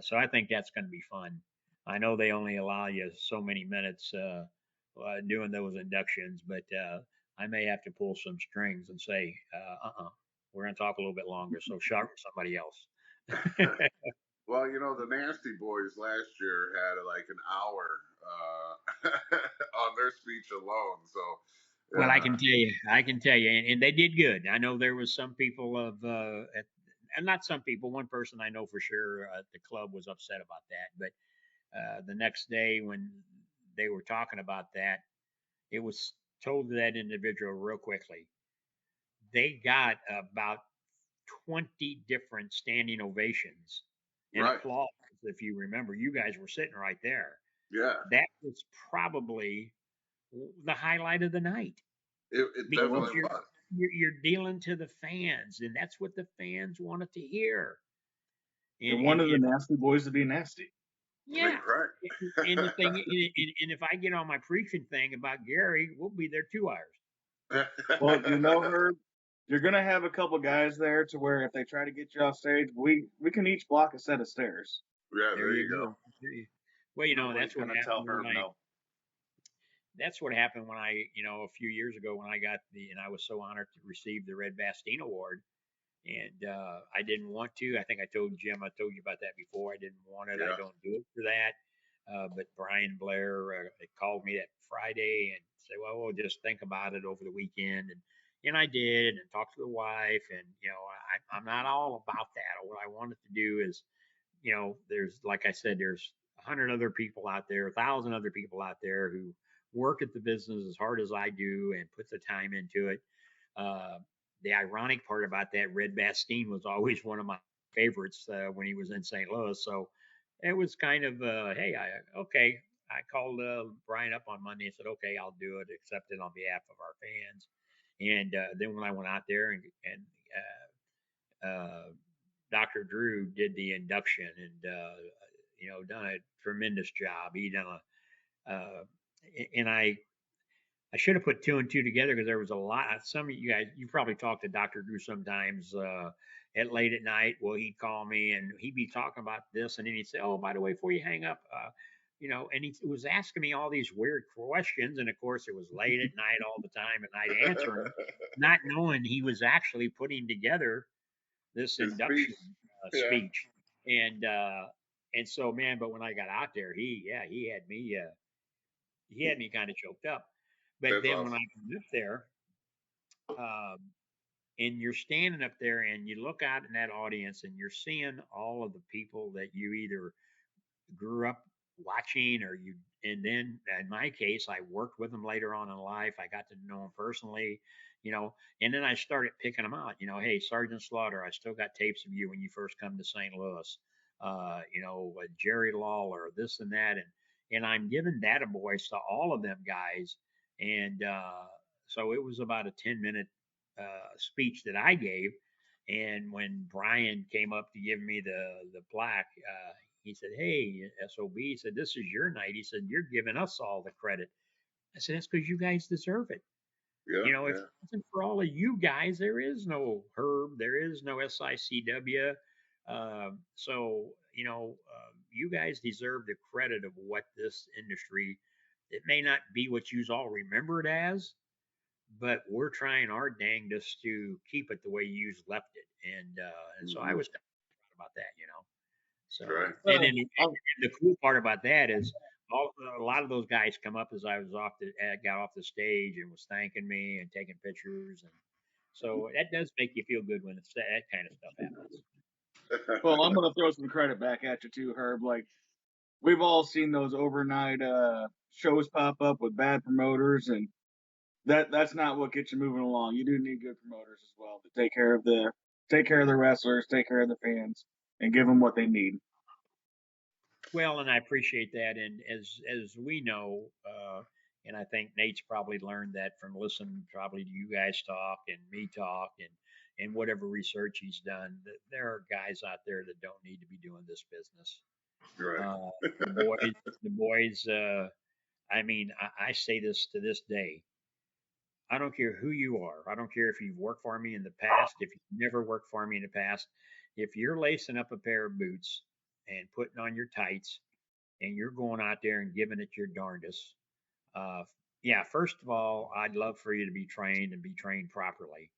[SPEAKER 7] So I think that's going to be fun. I know they only allow you so many minutes doing those inductions, but I may have to pull some strings and say, we're going to talk a little bit longer. So sharpen somebody else.
[SPEAKER 2] Well, the Nasty Boys last year had like an hour on their speech alone. So,
[SPEAKER 7] well, I can tell you, and they did good. I know there was some people and not some people, one person I know for sure at the club was upset about that. But the next day when they were talking about that, it was told to that individual real quickly. They got about 20 different standing ovations and
[SPEAKER 2] right.
[SPEAKER 7] applause. If you remember, you guys were sitting right there.
[SPEAKER 2] Yeah.
[SPEAKER 7] That was probably the highlight of the night.
[SPEAKER 2] It
[SPEAKER 7] Because
[SPEAKER 2] definitely was.
[SPEAKER 7] you're dealing to the fans, and that's what the fans wanted to hear.
[SPEAKER 8] And one of the
[SPEAKER 7] And
[SPEAKER 8] nasty boys to be nasty.
[SPEAKER 7] yeah,
[SPEAKER 2] Correct.
[SPEAKER 7] and the thing, and if I get on my preaching thing about Gary, we'll be there 2 hours.
[SPEAKER 8] Well, Herb, you're gonna have a couple guys there to where if they try to get you off stage, we can each block a set of stairs.
[SPEAKER 2] Yeah, there you go.
[SPEAKER 7] Well,
[SPEAKER 6] Nobody's
[SPEAKER 7] that's what
[SPEAKER 6] gonna tell
[SPEAKER 7] happened
[SPEAKER 6] Herb no.
[SPEAKER 7] that's what happened when I, a few years ago when I got and I was so honored to receive the Red Bastine Award. And I didn't want to. I think I told Jim, I told you about that before. I didn't want it.
[SPEAKER 2] Yeah.
[SPEAKER 7] I don't do it for that. But Brian Blair called me that Friday and said, well, we'll just think about it over the weekend. And I did and talked to the wife. And, I'm not all about that. What I wanted to do is, there's, like I said, there's 100 other people out there, 1,000 other people out there who work at the business as hard as I do and put the time into it. The ironic part about that, Red Bastine was always one of my favorites when he was in St. Louis. So it was kind of, hey, okay. I called Brian up on Monday and said, okay, I'll do it, accept it on behalf of our fans. And then when I went out there and Dr. Drew did the induction and, done a tremendous job. He done and I should have put 2 and 2 together because there was a lot. Some of you guys, you probably talk to Dr. Drew sometimes at late at night. Well, he'd call me and he'd be talking about this, and then he'd say, "Oh, by the way, before you hang up, and he was asking me all these weird questions, and of course, it was late at night all the time, and I'd answer him, not knowing he was actually putting together this induction speech, and so, man. But when I got out there, he had me kind of choked up. But
[SPEAKER 2] That's
[SPEAKER 7] then
[SPEAKER 2] awesome.
[SPEAKER 7] when I got up there, and you're standing up there and you look out in that audience and you're seeing all of the people that you either grew up watching and then in my case, I worked with them later on in life. I got to know them personally, and then I started picking them out, hey, Sergeant Slaughter, I still got tapes of you when you first come to St. Louis, Jerry Lawler, this and that. And I'm giving that a voice to all of them guys. And so it was about a 10-minute speech that I gave. And when Brian came up to give me the plaque, he said, "Hey, SOB," he said, "this is your night." He said, "You're giving us all the credit." I said, "That's because you guys deserve it."
[SPEAKER 2] Yeah,
[SPEAKER 7] If it wasn't for all of you guys, there is no Herb, there is no SICW. You guys deserve the credit of what this industry. It may not be what you all remember it as, but we're trying our dangest to keep it the way you left it. And so I was proud about that, So
[SPEAKER 2] Right.
[SPEAKER 7] and then the cool part about that is a lot of those guys come up as I was got off the stage and was thanking me and taking pictures, and so that does make you feel good when that kind of stuff happens.
[SPEAKER 8] Well, I'm gonna throw some credit back at you too, Herb. Like we've all seen those overnight shows pop up with bad promoters, and that's not what gets you moving along. You do need good promoters as well to take care of the wrestlers, take care of the fans, and give them what they need.
[SPEAKER 7] Well, and I appreciate that, and as we know, and I think Nate's probably learned that from listening probably to you guys talk and me talk and whatever research he's done. That there are guys out there that don't need to be doing this business.
[SPEAKER 2] Right.
[SPEAKER 7] The boys. I mean, I say this to this day. I don't care who you are. I don't care if you've worked for me in the past, if you've never worked for me in the past. If you're lacing up a pair of boots and putting on your tights and you're going out there and giving it your darndest, first of all, I'd love for you to be trained and be trained properly.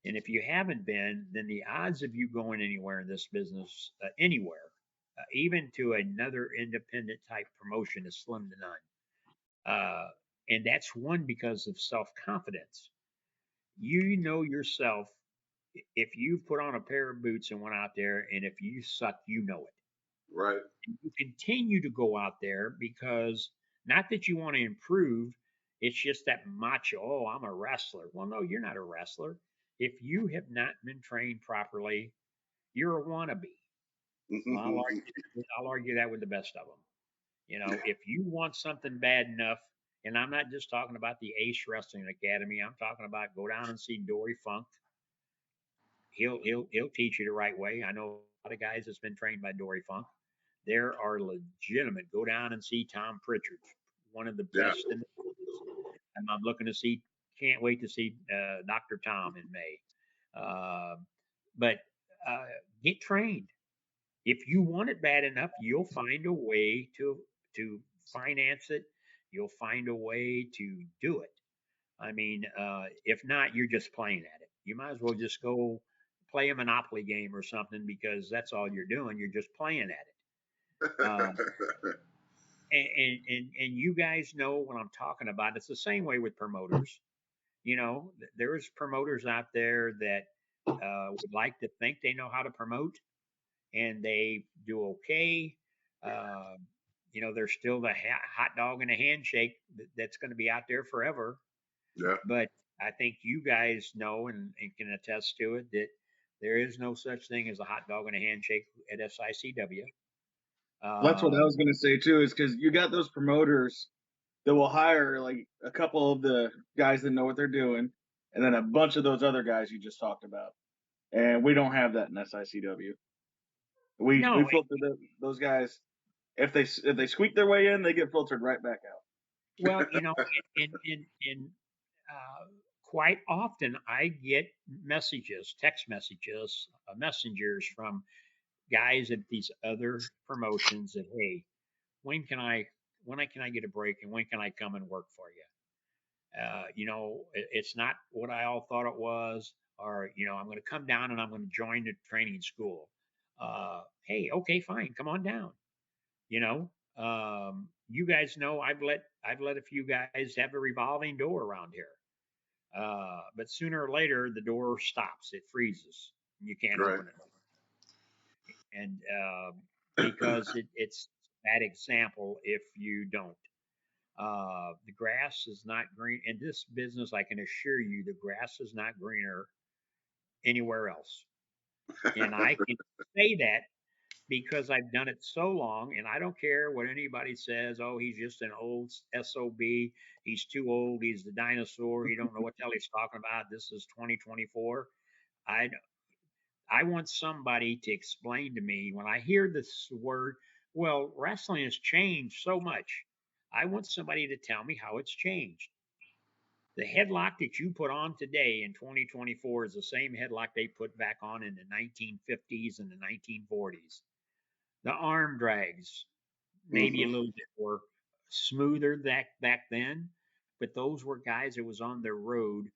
[SPEAKER 7] And if you haven't been, then the odds of you going anywhere in this business, anywhere, even to another independent type promotion, is slim to none. And that's one because of self confidence. You know yourself. If you put on a pair of boots and went out there, and if you suck, you know it.
[SPEAKER 2] Right.
[SPEAKER 7] And you continue to go out there because not that you want to improve, it's just that macho, oh, I'm a wrestler. Well, no, you're not a wrestler. If you have not been trained properly, you're a wannabe. Well, I'll argue that with the best of them. If you want something bad enough, And I'm not just talking about the Ace Wrestling Academy. I'm talking about go down and see Dory Funk. He'll teach you the right way. I know a lot of guys that's been trained by Dory Funk. There are legitimate. Go down and see Tom Pritchard, one of the
[SPEAKER 2] Yeah.
[SPEAKER 7] best in the business. And I'm looking to see. Can't wait to see Dr. Tom in May. Uh, but get trained. If you want it bad enough, you'll find a way to finance it. You'll find a way to do it. I mean, if not, you're just playing at it. You might as well just go play a Monopoly game or something because that's all you're doing. You're just playing at it. Uh, and you guys know what I'm talking about. It's the same way with promoters. You know, there's promoters out there that would like to think they know how to promote, and they do okay. Uh, you know, there's still the hot dog and a handshake that's going to be out there forever.
[SPEAKER 2] Yeah.
[SPEAKER 7] But I think you guys know and can attest to it that there is no such thing as a hot dog and a handshake at SICW.
[SPEAKER 8] That's what I was gonna say too, is because you got those promoters that will hire like a couple of the guys that know what they're doing, and then a bunch of those other guys you just talked about. And we don't have that in SICW. We
[SPEAKER 7] No,
[SPEAKER 8] filter those guys. If they squeak their way in, they get filtered right back out.
[SPEAKER 7] well, you know, in quite often I get messages, text messages, messengers from guys at these other promotions that, hey, when can I get a break and when can I come and work for you? You know, it's not what I all thought it was, or you know, I'm going to come down and I'm going to join the training school. Hey, okay, fine, come on down. You know, you guys know I've let a few guys have a revolving door around here. But sooner or later, the door stops. It freezes. You can't
[SPEAKER 2] Right.
[SPEAKER 7] open it. And because it's a bad example if you don't. The grass is not green. In this business, I can assure you the grass is not greener anywhere else. And I can say that because I've done it so long, and I don't care what anybody says. Oh, he's just an old SOB. He's too old. He's the dinosaur. He don't know what the hell he's talking about. This is 2024. I I want somebody to explain to me when I hear this word. Well, wrestling has changed so much. I want somebody to tell me how it's changed. The headlock that you put on today in 2024 is the same headlock they put back on in the 1950s and the 1940s. The arm drags, maybe a little bit more smoother back then, but those were guys that was on their road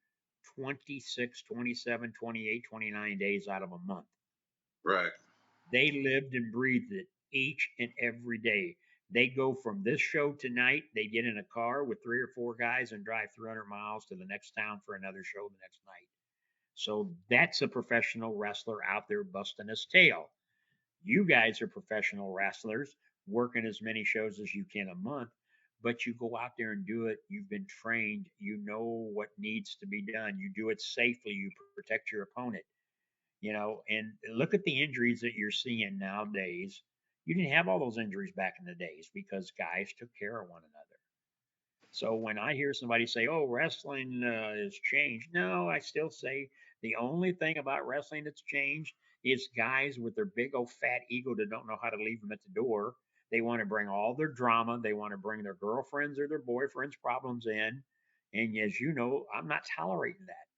[SPEAKER 7] 26, 27, 28, 29 days out of a month.
[SPEAKER 2] Right.
[SPEAKER 7] They lived and breathed it each and every day. They go from this show tonight, they get in a car with 3 or 4 guys and drive 300 miles to the next town for another show the next night. So that's a professional wrestler out there busting his tail. You guys are professional wrestlers working as many shows as you can a month, but you go out there and do it. You've been trained. You know what needs to be done. You do it safely. You protect your opponent. You know, and look at the injuries that you're seeing nowadays. You didn't have all those injuries back in the days because guys took care of one another. So when I hear somebody say, "Oh, wrestling has changed," no, I still say the only thing about wrestling that's changed is guys with their big old fat ego that don't know how to leave them at the door. They want to bring all their drama. They want to bring their girlfriends or their boyfriends' problems in. And as you know, I'm not tolerating that.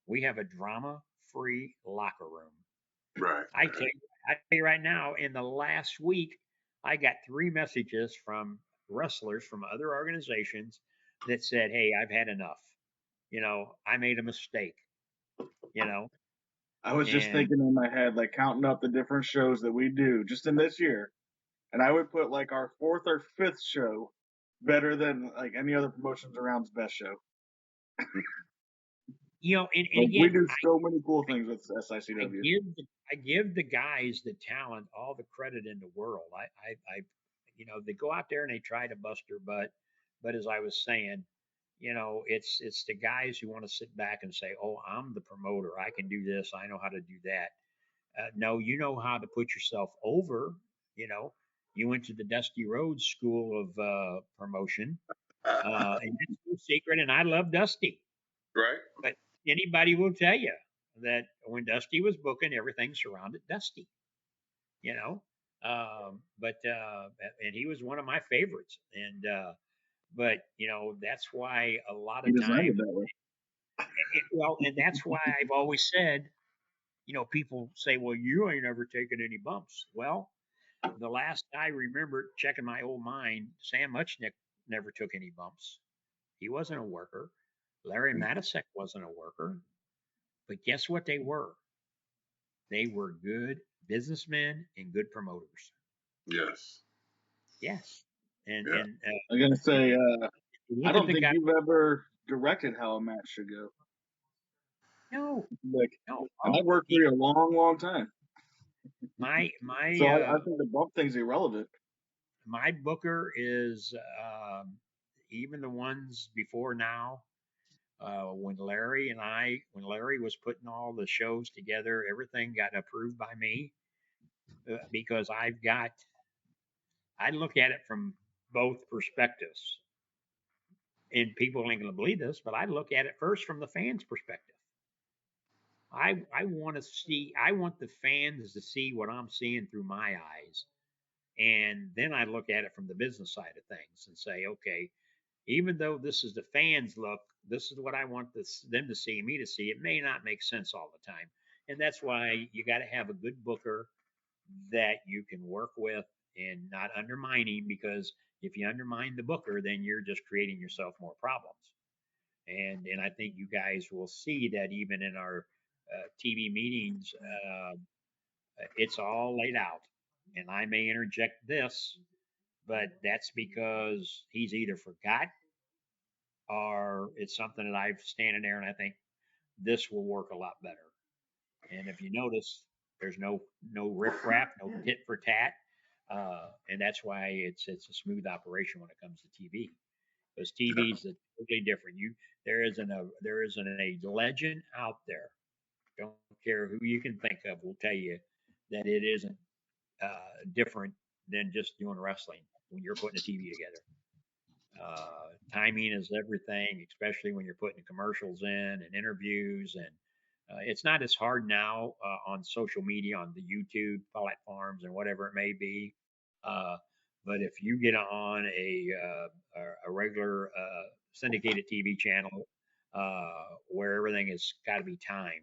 [SPEAKER 7] We have a drama-free locker room.
[SPEAKER 2] Right.
[SPEAKER 7] I tell you right now, in the last week, I got 3 messages from wrestlers from other organizations that said, "Hey, I've had enough. You know, I made a mistake. You know,
[SPEAKER 8] I was just
[SPEAKER 7] and
[SPEAKER 8] thinking in my head, like counting up the different shows that we do just in this year, and I would put like our 4th or 5th show better than like any other promotions around's best show.
[SPEAKER 7] you know, and
[SPEAKER 8] Like we
[SPEAKER 7] again,
[SPEAKER 8] do so many cool things with
[SPEAKER 7] I
[SPEAKER 8] SICW.
[SPEAKER 7] give the guys the talent all the credit in the world. You know, they go out there and they try to bust their butt, but as I was saying, you know, it's the guys who want to sit back and say, "Oh, I'm the promoter. I can do this. I know how to do that." No, you know how to put yourself over. You know, you went to the Dusty Rhodes School of Promotion. And that's no secret. And I love Dusty,
[SPEAKER 2] Right?
[SPEAKER 7] but anybody will tell you that when Dusty was booking, everything surrounded Dusty. You know, and he was one of my favorites. And but that's why a lot
[SPEAKER 8] He
[SPEAKER 7] of
[SPEAKER 8] designed it
[SPEAKER 7] times,
[SPEAKER 8] that way.
[SPEAKER 7] and that's why I've always said, people say, well, you ain't ever taken any bumps. Well, the last I remember checking my old mind, Sam Muchnick never took any bumps. He wasn't a worker. Larry Matisek wasn't a worker. But guess what they were? They were good businessmen and good promoters.
[SPEAKER 2] Yes.
[SPEAKER 7] Yes. And
[SPEAKER 2] Yeah.
[SPEAKER 7] and
[SPEAKER 8] I'm gonna say,
[SPEAKER 7] you
[SPEAKER 8] I
[SPEAKER 7] look at
[SPEAKER 8] don't
[SPEAKER 7] the
[SPEAKER 8] think
[SPEAKER 7] guy.
[SPEAKER 8] you've ever directed how a match should go.
[SPEAKER 7] No,
[SPEAKER 8] Like,
[SPEAKER 7] no.
[SPEAKER 8] and I've worked for you a long, long time,
[SPEAKER 7] My
[SPEAKER 8] so
[SPEAKER 7] my
[SPEAKER 8] I think the bump thing's irrelevant.
[SPEAKER 7] my booker is even the ones before now. When Larry was putting all the shows together, everything got approved by me because I look at it from both perspectives. And people ain't going to believe this, but I look at it first from the fans' perspective. I want to see, I want the fans to see what I'm seeing through my eyes. And then I look at it from the business side of things and say, okay, even though this is the fans' look, this is what I want them to see, me to see. It may not make sense all the time. And that's why you got to have a good booker that you can work with and not undermining, because if you undermine the booker, then you're just creating yourself more problems. And I think you guys will see that even in our TV meetings, it's all laid out. And I may interject this, but that's because he's either forgot or it's something that I've standing there and I think this will work a lot better. And if you notice, there's no riffraff, no tit for tat, and that's why it's a smooth operation when it comes to TV. Because TV is totally different. There isn't a legend out there. Don't care who you can think of will tell you that it isn't different than just doing wrestling when you're putting a TV together. Timing is everything, especially when you're putting commercials in and interviews. And it's not as hard now on social media, on the YouTube platforms and whatever it may be. Uh, but if you get on a regular syndicated TV channel where everything has got to be timed,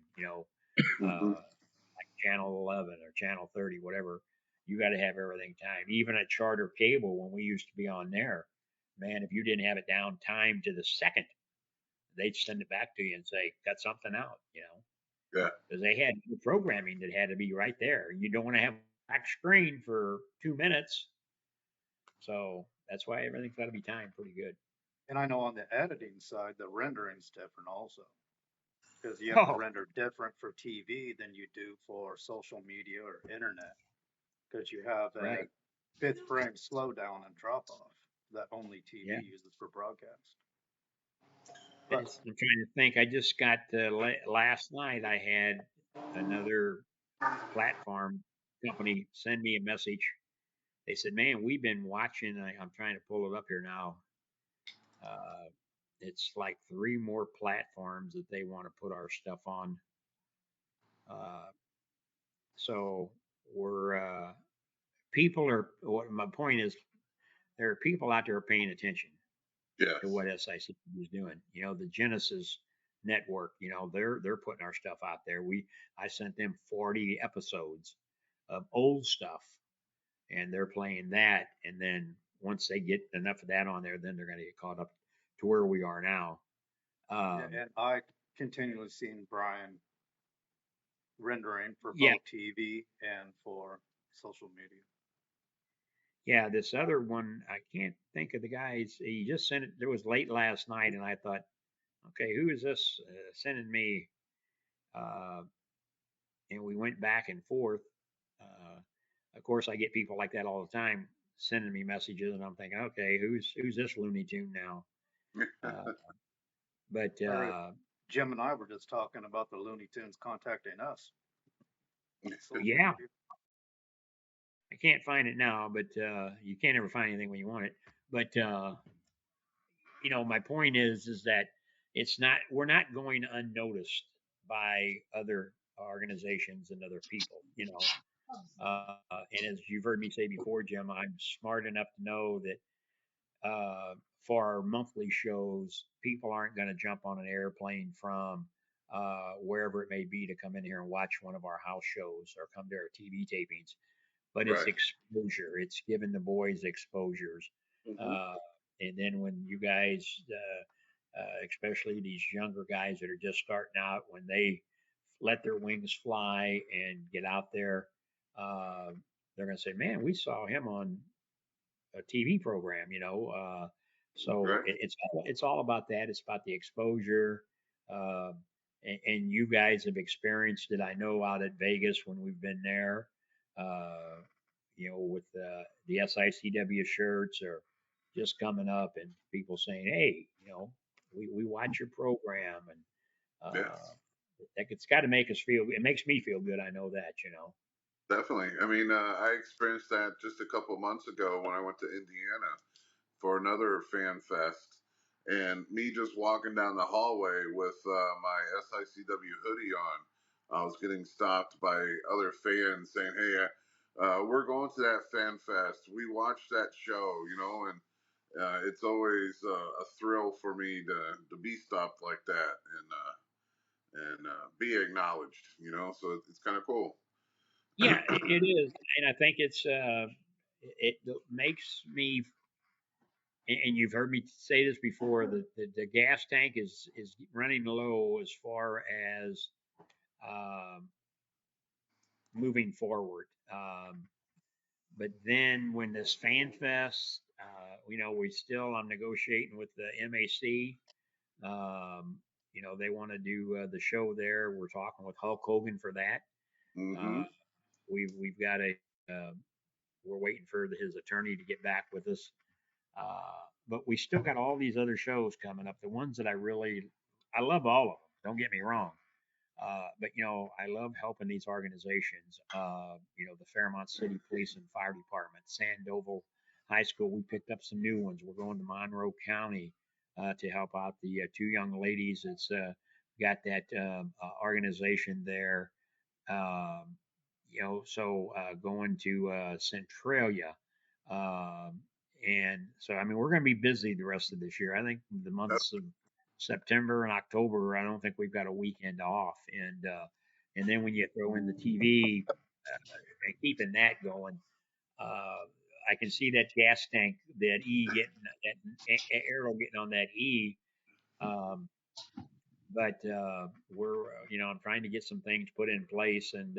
[SPEAKER 2] Mm-hmm.
[SPEAKER 7] like channel 11 or channel 30, whatever, you got to have everything timed. Even at Charter Cable, when we used to be on there, man, if you didn't have it down timed to the second, they'd send it back to you and say, cut something out.
[SPEAKER 2] Yeah.
[SPEAKER 7] Because they had programming that had to be right there. You don't want to have a black screen for 2 minutes. So that's why everything's got to be timed pretty good.
[SPEAKER 6] And I know on the editing side, the rendering's different also. Because you have to render different for TV than you do for social media or internet. Because you have a
[SPEAKER 7] Right.
[SPEAKER 6] fifth frame slowdown and drop off that only TV
[SPEAKER 7] Yeah.
[SPEAKER 6] uses for broadcast.
[SPEAKER 7] I'm trying to think. I just got last night. I had another platform company send me a message. They said, "Man, we've been watching." I'm trying to pull it up here now. Uh, it's like 3 more platforms that they want to put our stuff on. Uh, so we're people are. What my point is, there are people out there paying attention
[SPEAKER 2] Yes.
[SPEAKER 7] to what SIC is doing. The Genesis network. They're putting our stuff out there. I sent them 40 episodes of old stuff, and they're playing that. And then once they get enough of that on there, then they're going to get caught up to where we are now.
[SPEAKER 6] And I continually seen Brian rendering for
[SPEAKER 7] Yeah.
[SPEAKER 6] both TV and for social media.
[SPEAKER 7] Yeah, this other one, I can't think of the guys. He just sent it. It was late last night, and I thought, okay, who is this sending me? And we went back and forth. Of course, I get people like that all the time sending me messages, and I'm thinking, okay, who's this Looney Tune now? But
[SPEAKER 6] Jim and I were just talking about the Looney Tunes contacting us.
[SPEAKER 7] yeah, I can't find it now, but you can't ever find anything when you want it. But my point is that we're not going unnoticed by other organizations and other people. And as you've heard me say before, Jim, I'm smart enough to know that for our monthly shows, people aren't going to jump on an airplane from wherever it may be to come in here and watch one of our house shows or come to our TV tapings. But it's
[SPEAKER 2] Right.
[SPEAKER 7] exposure. It's giving the boys exposures.
[SPEAKER 2] Mm-hmm.
[SPEAKER 7] Uh, and then when you guys, especially these younger guys that are just starting out, when they let their wings fly and get out there, uh, they're going to say, "Man, we saw him on a TV program." So
[SPEAKER 2] Right.
[SPEAKER 7] it's all about that. It's about the exposure, uh, and you guys have experienced it. I know out at Vegas when we've been there, with the SICW shirts or just coming up and people saying, "Hey, we watch your program," and
[SPEAKER 2] Yes.
[SPEAKER 7] it's got to make us feel. It makes me feel good. I know that.
[SPEAKER 2] Definitely. I mean, I experienced that just a couple months ago when I went to Indiana for another fan fest, and me just walking down the hallway with my SICW hoodie on, I was getting stopped by other fans saying, "Hey, we're going to that fan fest. We watched that show," and it's always a thrill for me to be stopped like that and be acknowledged. So it's kind of cool.
[SPEAKER 7] Yeah, it is, and I think it makes me. And you've heard me say this before. The gas tank is running low as far as um, moving forward. But then when this fan fest, I'm negotiating with the MAC. Um, they want to do the show there. We're talking with Hulk Hogan for that.
[SPEAKER 2] Mm-hmm.
[SPEAKER 7] Uh, we've got uh, we're waiting for his attorney to get back with us. But we still got all these other shows coming up. The ones that I love all of them. Don't get me wrong. But I love helping these organizations. The Fairmont City Police and Fire Department, Sandoval High School. We picked up some new ones. We're going to Monroe County to help out the two young ladies. It's got that organization there. Um, so going to Centralia. And so, I mean, we're going to be busy the rest of this year. I think the months of September and October, I don't think we've got a weekend off. And then when you throw in the TV and keeping that going, uh, I can see that gas tank, that arrow getting on that E. Um, but I'm trying to get some things put in place, and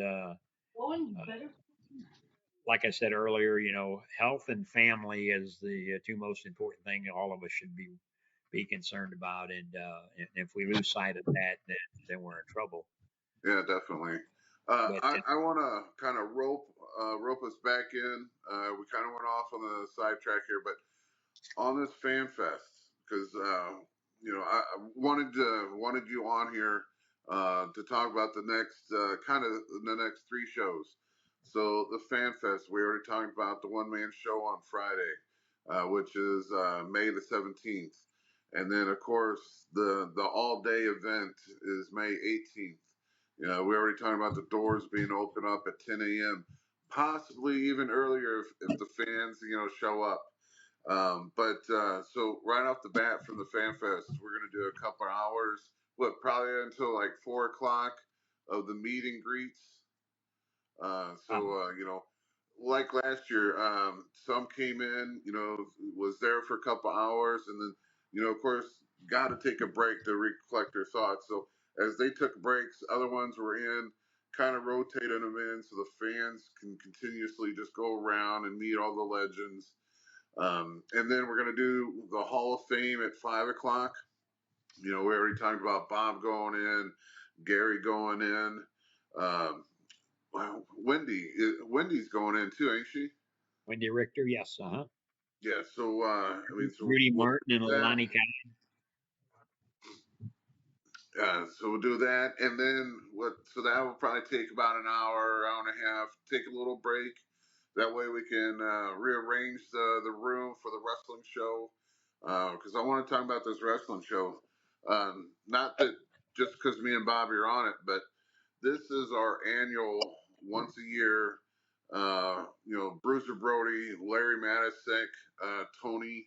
[SPEAKER 7] like I said earlier, health and family is the two most important thing all of us should be concerned about, and if we lose sight of that, then we're in trouble.
[SPEAKER 2] Yeah, definitely.
[SPEAKER 7] But
[SPEAKER 2] I want to kind of rope us back in. We kind of went off on the sidetrack here, but on this fan fest, because I wanted you on here to talk about the next kind of the next three shows. So the fan fest, we already talked about the one man show on Friday, which is May the 17th, and then of course the all day event is May 18th. We already talked about the doors being open up at 10 a.m. Possibly even earlier if the fans show up. But so right off the bat from the Fan Fest, we're gonna do a couple of hours. What, probably until like 4 o'clock of the meet and greets. Like last year, some came in, was there for a couple hours, and then, of course, got to take a break to recollect their thoughts. So as they took breaks, other ones were in, kind of rotated them in, so the fans can continuously just go around and meet all the legends. And then we're going to do the Hall of Fame at 5 o'clock. We already talked about Bob going in, Gary going in. Um, well, Wendy's going in too, ain't she?
[SPEAKER 7] Wendy Richter, yes,
[SPEAKER 2] Yeah. So so
[SPEAKER 7] Rudy
[SPEAKER 2] we'll
[SPEAKER 7] Martin and
[SPEAKER 2] do that.
[SPEAKER 7] Lonnie
[SPEAKER 2] So we'll do that, and then what? So that will probably take about an hour, hour and a half. Take a little break. That way we can rearrange the room for the wrestling show. because I want to talk about this wrestling show. Not that just because me and Bobby are on it, but this is our annual once a year. Bruiser Brody, Larry Matisick, Tony.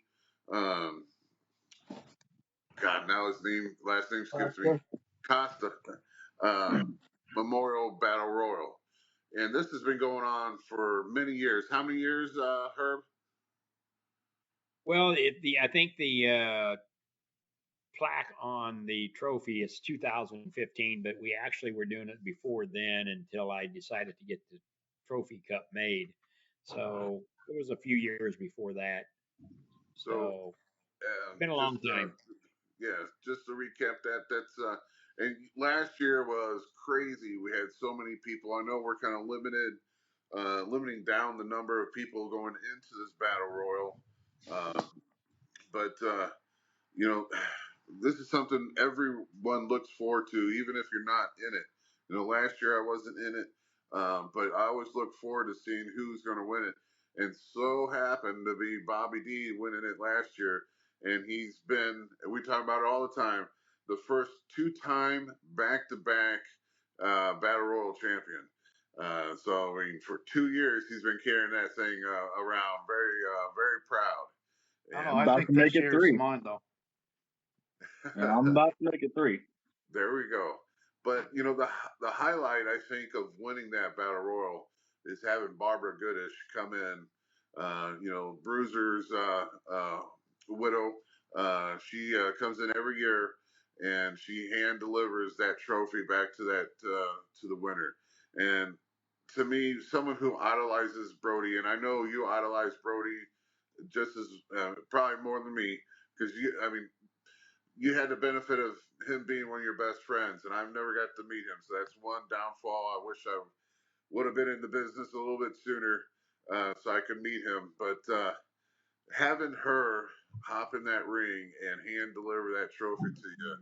[SPEAKER 2] God, now his last name skips me. Costa Memorial Battle Royal, and this has been going on for many years. How many years, Herb?
[SPEAKER 7] Well, I think the plaque on the trophy is 2015, but we actually were doing it before then until I decided to get the trophy cup made. So it was a few years before that. So it's been a long time.
[SPEAKER 2] Just to recap that's and last year was crazy. We had so many people. I know we're kind of limiting down the number of people going into this battle royal, but this is something everyone looks forward to, even if you're not in it. Last year I wasn't in it, but I always look forward to seeing who's going to win it. And so happened to be Bobby D winning it last year. And he's been, we talk about it all the time, the first two-time back-to-back Battle Royal champion. So, I mean, for 2 years, he's been carrying that thing around, very proud.
[SPEAKER 6] I think this year's mine, though.
[SPEAKER 8] And I'm about to make it 3.
[SPEAKER 2] There we go. But the highlight I think of winning that battle royal is having Barbara Goodish come in. Bruiser's widow. She comes in every year and she hand delivers that trophy back to the winner. And to me, someone who idolizes Brody, and I know you idolize Brody just as probably more than me, because you had the benefit of him being one of your best friends, and I've never got to meet him. So that's one downfall. I wish I would have been in the business a little bit sooner so I could meet him. But having her hop in that ring and hand deliver that trophy to you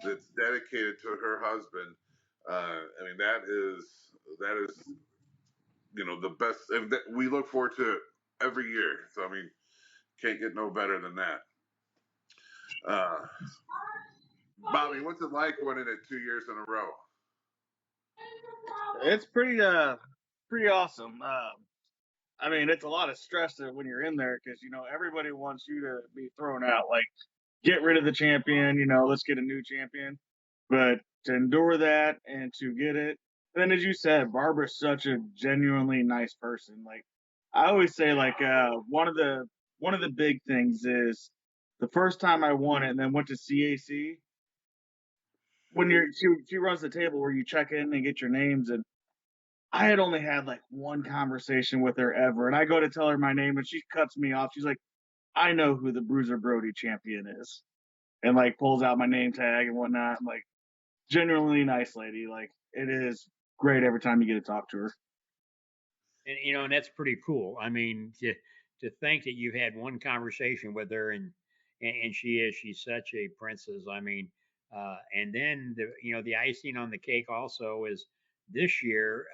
[SPEAKER 2] that's dedicated to her husband, that is the best. And we look forward to it every year. So, can't get no better than that. Bobby, what's it like winning it 2 years in a row?
[SPEAKER 8] It's pretty awesome. It's a lot of stress when you're in there because everybody wants you to be thrown out. Like, get rid of the champion. Let's get a new champion. But to endure that and to get it, and then as you said, Barbara's such a genuinely nice person. Like, I always say, like, one of the big things is the first time I won it and then went to CAC. When she runs the table where you check in and get your names, and I had only had like one conversation with her ever, and I go to tell her my name and she cuts me off. She's like, I know who the Bruiser Brody champion is, and like pulls out my name tag and whatnot. I'm like, genuinely nice lady. Like, it is great every time you get to talk to her.
[SPEAKER 7] And and that's pretty cool. To think that you've had one conversation with her, and she's such a princess. And then the icing on the cake also is this year,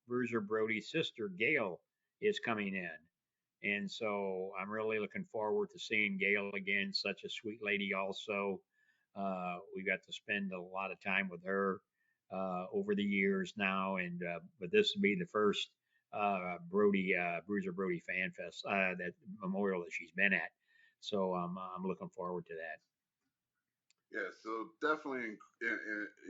[SPEAKER 7] Bruiser Brody's sister Gail is coming in, and so I'm really looking forward to seeing Gail again. Such a sweet lady. Also, we got to spend a lot of time with her over the years now, and but this will be the first Bruiser Brody Fan Fest, that memorial that she's been at. So I'm looking forward to that.
[SPEAKER 2] Yeah, so definitely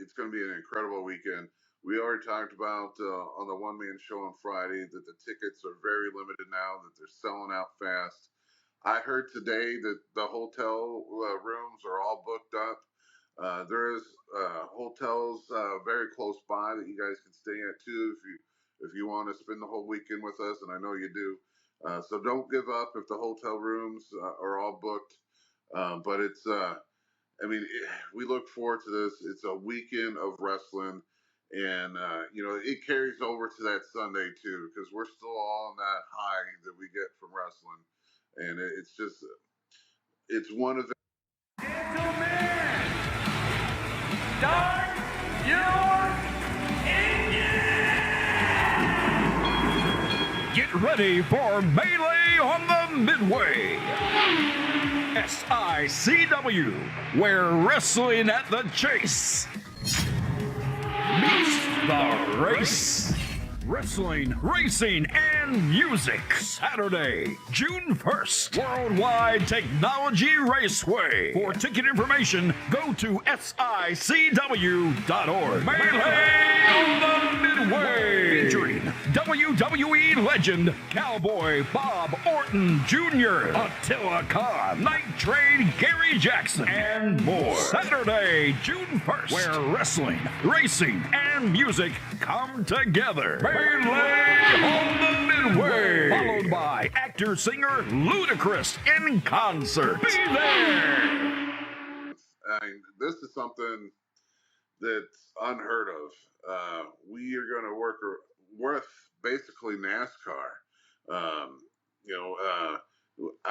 [SPEAKER 2] it's going to be an incredible weekend. We already talked about on the One Man Show on Friday that the tickets are very limited now, that they're selling out fast. I heard today that the hotel rooms are all booked up. There is hotels very close by that you guys can stay at too if you want to spend the whole weekend with us, and I know you do. So don't give up if the hotel rooms are all booked. But it's we look forward to this. It's a weekend of wrestling, and it carries over to that Sunday too, because we're still all on that high that we get from wrestling, and it's one of the.
[SPEAKER 1] Gentlemen, start your engine!
[SPEAKER 10] Get ready for Melee on the Midway. SICW, where wrestling at the chase meets the race. Wrestling, racing, and music. Saturday, June 1st, Worldwide Technology Raceway. For ticket information, go to SICW.org. Melee on the Midway. Featuring WWE legend Cowboy Bob Orton Jr., Attila Khan, Night Train Gary Jackson, and more. Saturday, June 1st, where wrestling, racing, and music come together. Melee on the Midway. Followed by actor-singer Ludacris in concert. Be there!
[SPEAKER 2] I mean, this is something that's unheard of. We are going to work with basically NASCAR. I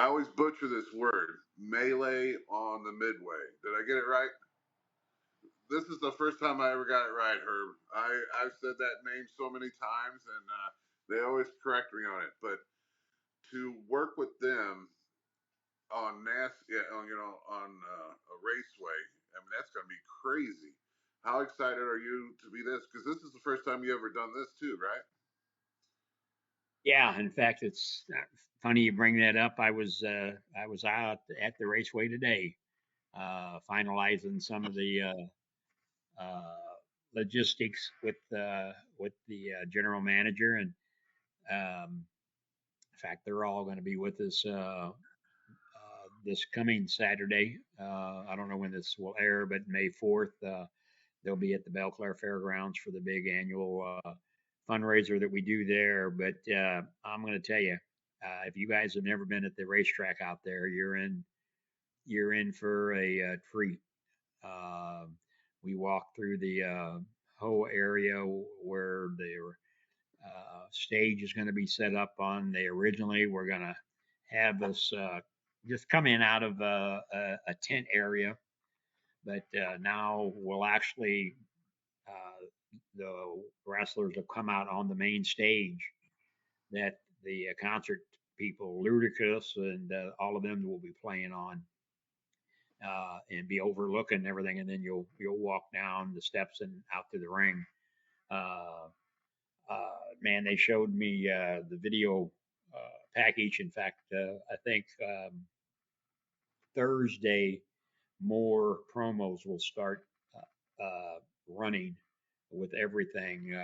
[SPEAKER 2] always butcher this word, melee on the Midway. Did I get it right? This is the first time I ever got it right, Herb. I've said that name so many times, and they always correct me on it. But to work with them on a raceway, I mean, that's going to be crazy. How excited are you to be this? Because this is the first time you ever done this too, right?
[SPEAKER 7] Yeah, in fact, it's funny you bring that up. I was out at the raceway today, finalizing some of the logistics with the general manager, and in fact, they're all going to be with us this coming Saturday. I don't know when this will air, but May 4th, they'll be at the Belclair Fairgrounds for the big annual fundraiser that we do there. But I'm going to tell you, if you guys have never been at the racetrack out there, you're in for a treat. We walked through the whole area where the stage is going to be set up on. They originally were going to have us just come in out of a tent area, but now we'll actually the wrestlers will come out on the main stage that the concert people, Ludacris and all of them will be playing on. And be overlooking everything, and then you'll walk down the steps and out to the ring. Man, they showed me the video package. In fact, I think Thursday more promos will start running with everything.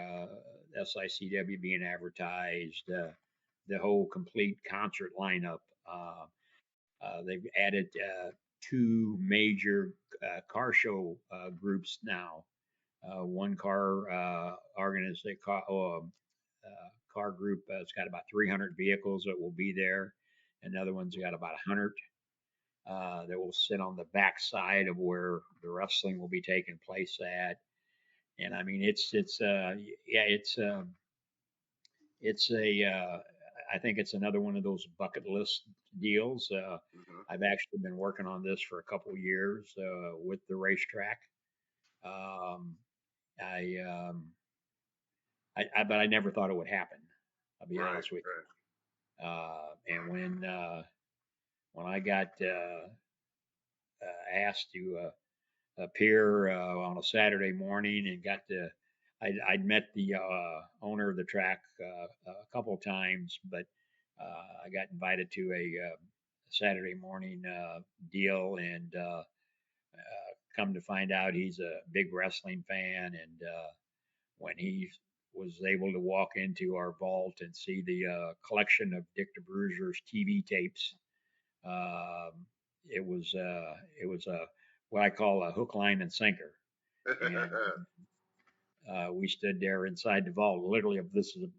[SPEAKER 7] SICW being advertised, the whole complete concert lineup. They've added two major car show groups now. One car organization, car group has got about 300 vehicles that will be there. Another one's got about 100 that will sit on the back side of where the wrestling will be taking place at. And I mean, I think it's another one of those bucket list deals. I've actually been working on this for a couple of years with the racetrack. But I never thought it would happen. I'll be honest with you. And when I got asked to appear on a Saturday morning and I'd met the owner of the track a couple of times, but I got invited to a Saturday morning deal, and come to find out he's a big wrestling fan. And when he was able to walk into our vault and see the collection of Dick DeBruiser's TV tapes, it was what I call a hook, line, and sinker. And we stood there inside the vault. Literally, this is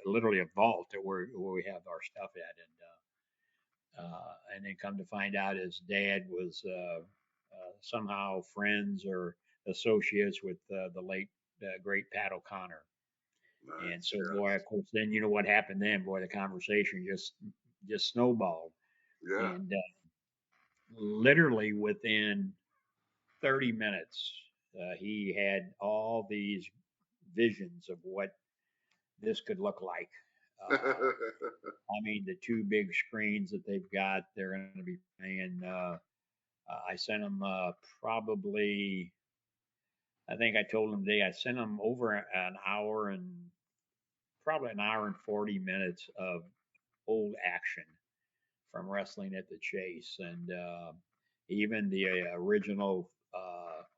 [SPEAKER 7] literally a vault where we have our stuff at, and then come to find out his dad was somehow friends or associates with the late great Pat O'Connor. Nice. And so, boy, of course, then you know what happened then. Boy, the conversation just snowballed. Yeah. And literally within 30 minutes, he had all these visions of what this could look like. I mean, the two big screens that they've got, they're going to be playing. I sent them probably, I think I told them today, I sent them over an hour and probably an hour and 40 minutes of old action from Wrestling at the Chase. And even the original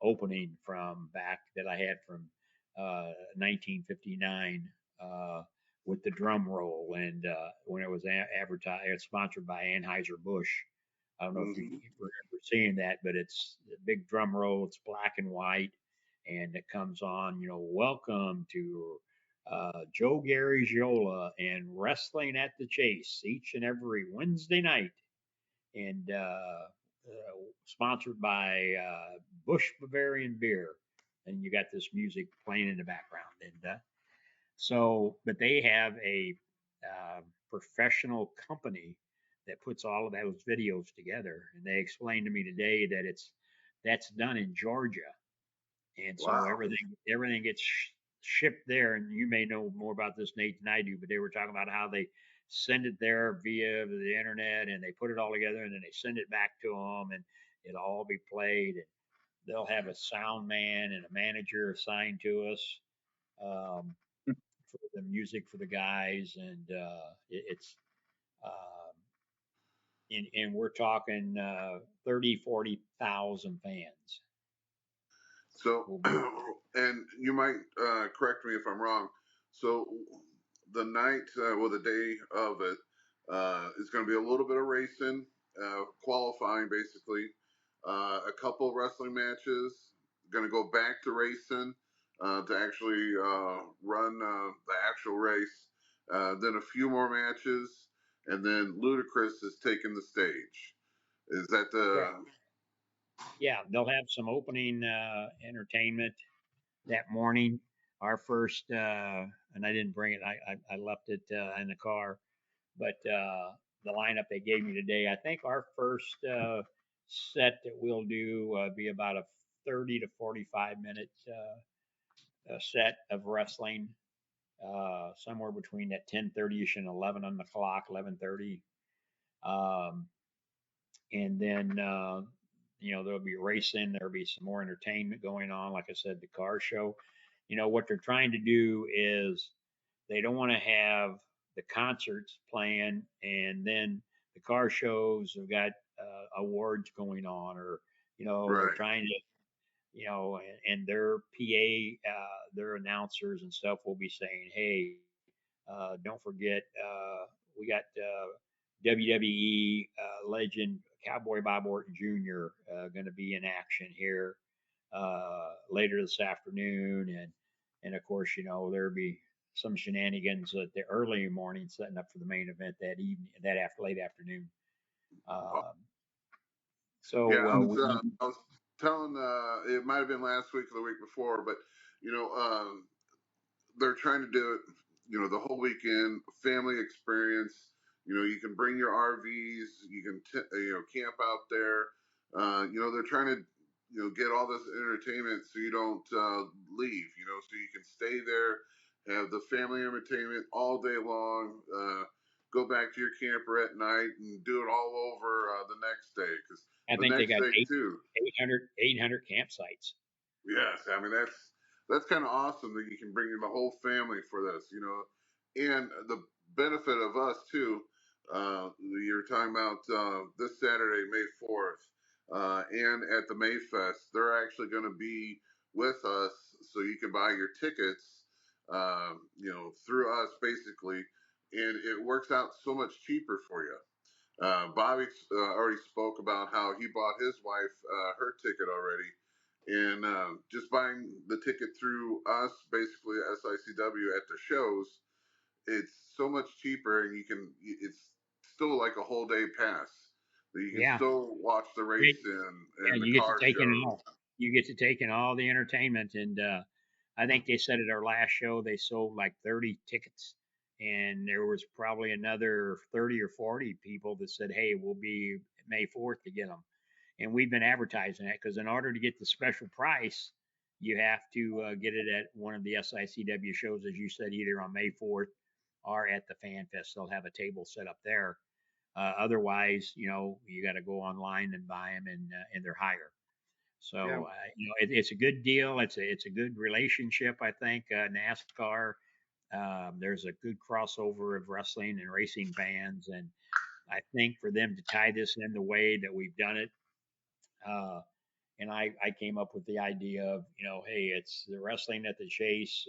[SPEAKER 7] opening from back that I had from 1959 with the drum roll, and when it was advertised, sponsored by Anheuser-Busch. I don't know if you remember seeing that, but it's a big drum roll. It's black and white, and it comes on, welcome to Joe Garagiola and Wrestling at the Chase each and every Wednesday night, and sponsored by Busch Bavarian Beer. And you got this music playing in the background, and but they have a professional company that puts all of those videos together, and they explained to me today that that's done in Georgia, and so
[SPEAKER 2] Wow.
[SPEAKER 7] everything gets shipped there. And you may know more about this, Nate, than I do, but they were talking about how they send it there via the internet, and they put it all together, and then they send it back to them, and it'll all be played. And they'll have a sound man and a manager assigned to us for the music for the guys, and it's and we're talking 30, 40,000 fans.
[SPEAKER 2] So, and you might correct me if I'm wrong. So, the night, the day of it, is going to be a little bit of racing, qualifying basically, a couple wrestling matches, going to go back to racing to actually run the actual race, then a few more matches, and then Ludacris is taking the stage. Is that the.
[SPEAKER 7] Yeah, they'll have some opening entertainment that morning. Our first, and I didn't bring it. I left it in the car, but the lineup they gave me today, I think our first set that we'll do be about a 30 to 45 minute set of wrestling, somewhere between that 10:30ish and 11 on the clock, 11:30. And then there'll be racing, there'll be some more entertainment going on, like I said, the car show. What they're trying to do is they don't want to have the concerts playing and then the car shows have got awards going on, or they're
[SPEAKER 2] Right.
[SPEAKER 7] trying to and their PA, their announcers and stuff will be saying, hey, don't forget, we got WWE legend Cowboy Bob Orton Jr. Going to be in action here later this afternoon, and of course, there'll be some shenanigans at the early morning setting up for the main event that evening, late afternoon.
[SPEAKER 2] Yeah, I was telling, it might have been last week or the week before, but they're trying to do it, the whole weekend, family experience. You can bring your RVs, you can camp out there. They're trying to get all this entertainment so you don't leave. So you can stay there, have the family entertainment all day long. Go back to your camper at night and do it all over the next day, because
[SPEAKER 7] I
[SPEAKER 2] the
[SPEAKER 7] think they
[SPEAKER 2] next
[SPEAKER 7] got
[SPEAKER 2] day too.
[SPEAKER 7] 800 campsites.
[SPEAKER 2] Yes, I mean that's kind of awesome that you can bring the whole family for this, and the benefit of us too. You're talking about this Saturday, May 4th, and at the Mayfest, they're actually going to be with us, so you can buy your tickets, through us basically, and it works out so much cheaper for you. Bobby already spoke about how he bought his wife her ticket already, and just buying the ticket through us, basically SICW at the shows, it's so much cheaper, and it's still like a whole day pass. You can
[SPEAKER 7] Yeah.
[SPEAKER 2] still watch the race and the
[SPEAKER 7] You get to
[SPEAKER 2] car
[SPEAKER 7] take in
[SPEAKER 2] shows.
[SPEAKER 7] all. You get to take in all the entertainment, and I think they said at our last show they sold like 30 tickets, and there was probably another 30 or 40 people that said, "Hey, we'll be May 4th to get them." And we've been advertising that because in order to get the special price, you have to get it at one of the SICW shows, as you said, either on May 4th are at the Fan Fest. They'll have a table set up there. Otherwise, you got to go online and buy them, and they're higher. So
[SPEAKER 6] Yeah.
[SPEAKER 7] it's a good deal. It's a good relationship. I think NASCAR. There's a good crossover of wrestling and racing fans, and I think for them to tie this in the way that we've done it, and I came up with the idea of, hey, it's the wrestling at the Chase,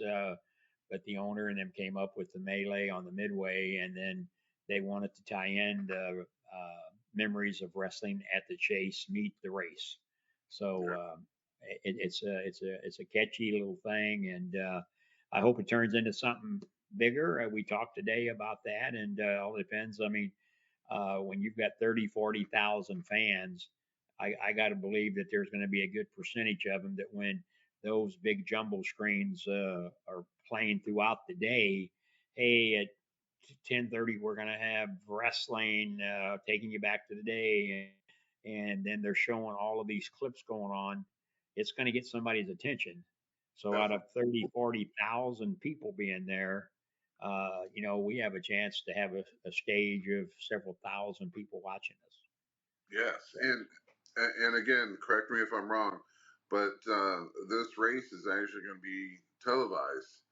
[SPEAKER 7] but the owner and them came up with the melee on the Midway, and then they wanted to tie in the memories of wrestling at the Chase meet the race. So it's a catchy little thing, and I hope it turns into something bigger. We talked today about that, and all depends. I mean, when you've got 30, 40,000 fans, I got to believe that there's going to be a good percentage of them that when those big jumbo screens are playing throughout the day, hey, at 10:30 we're going to have wrestling, taking you back to the day, and then they're showing all of these clips going on. It's going to get somebody's attention. So out of 30, 40,000 people being there, we have a chance to have a stage of several thousand people watching us.
[SPEAKER 2] Yes, and again, correct me if I'm wrong, but this race is actually going to be televised.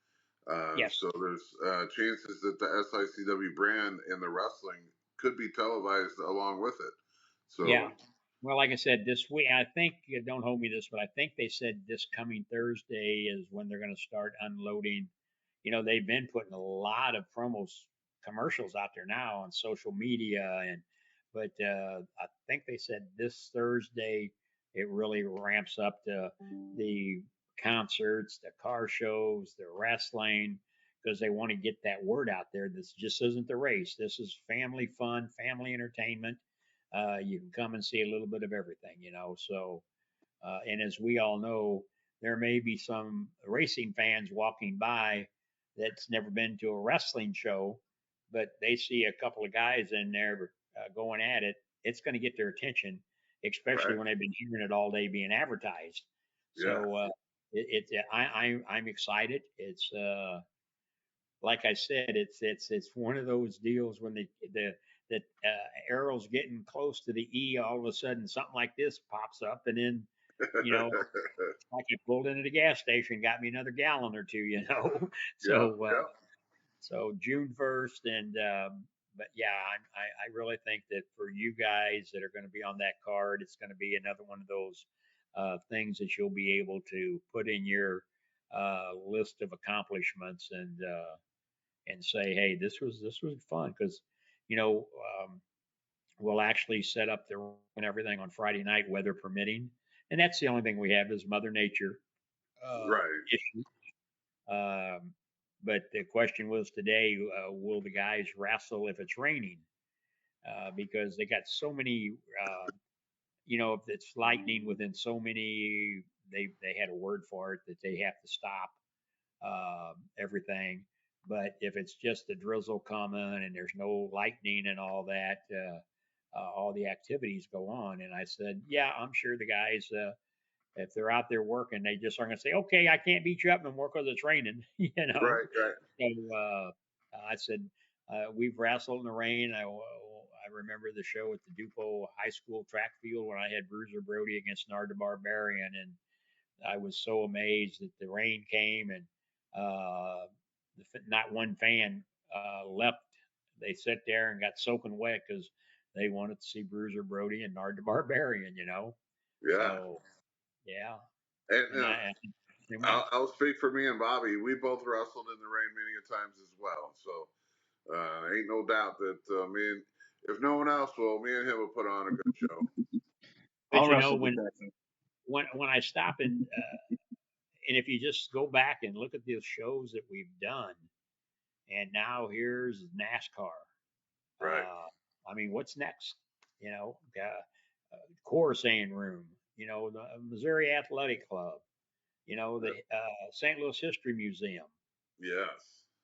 [SPEAKER 7] Yes.
[SPEAKER 2] So there's chances that the SICW brand and the wrestling could be televised along with it. So
[SPEAKER 7] Yeah. Well, like I said, this week, I think, don't hold me this, but I think they said this coming Thursday is when they're going to start unloading. They've been putting a lot of commercials out there now on social media, but I think they said this Thursday it really ramps up to the concerts, the car shows, the wrestling, because they want to get that word out there. This just isn't the race. This is family fun, family entertainment. You can come and see a little bit of everything, So, and as we all know, there may be some racing fans walking by that's never been to a wrestling show, but they see a couple of guys in there going at it. It's going to get their attention, especially when they've been hearing it all day being advertised. So I'm excited. It's like I said, it's one of those deals when the arrow's getting close to the E, all of a sudden something like this pops up, and then like I pulled into the gas station, got me another gallon or two, So so June 1st, and but yeah, I really think that for you guys that are going to be on that card, it's going to be another one of those things that you'll be able to put in your list of accomplishments and say, hey, this was fun because we'll actually set up the and everything on Friday night, weather permitting, and that's the only thing we have is Mother Nature issue. But the question was today, will the guys wrestle if it's raining? Because they got so many, if it's lightning within so many, they had a word for it that they have to stop everything. But if it's just a drizzle coming and there's no lightning and all that, all the activities go on. And I said, yeah, I'm sure the guys, if they're out there working, they just aren't going to say, okay, I can't beat you up no more because it's raining,
[SPEAKER 2] Right.
[SPEAKER 7] So I said, we've wrestled in the rain. I remember the show at the Dupo High School track field when I had Bruiser Brody against Nard the Barbarian, and I was so amazed that the rain came and not one fan left. They sat there and got soaking wet because they wanted to see Bruiser Brody and Nard the Barbarian,
[SPEAKER 2] Yeah.
[SPEAKER 7] So, yeah.
[SPEAKER 2] And I'll speak for me and Bobby. We both wrestled in the rain many a times as well. So ain't no doubt that if no one else will, me and him will put on a good show.
[SPEAKER 7] But when I stop and if you just go back and look at the shows that we've done, and now here's NASCAR.
[SPEAKER 2] Right.
[SPEAKER 7] I mean, what's next? Corsailing Room. The Missouri Athletic Club. The St. Louis History Museum.
[SPEAKER 2] Yes.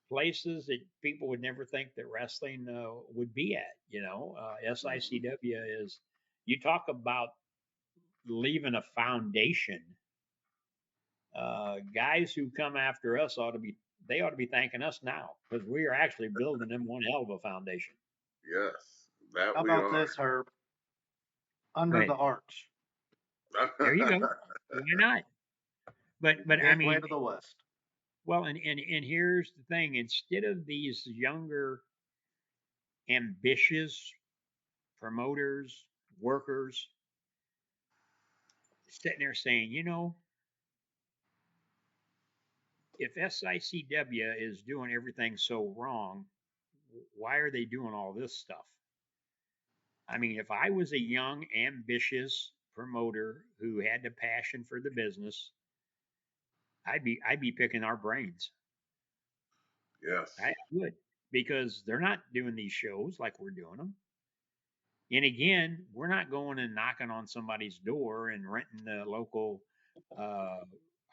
[SPEAKER 7] Places that people would never think that wrestling would be at. SICW is. You talk about leaving a foundation. Guys who come after us ought to be they ought to be thanking us now because we are actually building them one hell of a foundation.
[SPEAKER 2] Yes, that
[SPEAKER 6] How
[SPEAKER 2] we
[SPEAKER 6] about
[SPEAKER 2] are.
[SPEAKER 6] this, Herb?
[SPEAKER 7] Go
[SPEAKER 6] Under
[SPEAKER 7] ahead.
[SPEAKER 6] the arch,
[SPEAKER 7] There you go. Why not? But I
[SPEAKER 6] gateway
[SPEAKER 7] mean,
[SPEAKER 6] to the west.
[SPEAKER 7] well, and here's the thing: instead of these younger, ambitious promoters, workers sitting there saying, if SICW is doing everything so wrong, why are they doing all this stuff? I mean, if I was a young, ambitious promoter who had the passion for the business, I'd be picking our brains.
[SPEAKER 2] Yes.
[SPEAKER 7] I would, because they're not doing these shows like we're doing them. And again, we're not going and knocking on somebody's door and renting the local uh,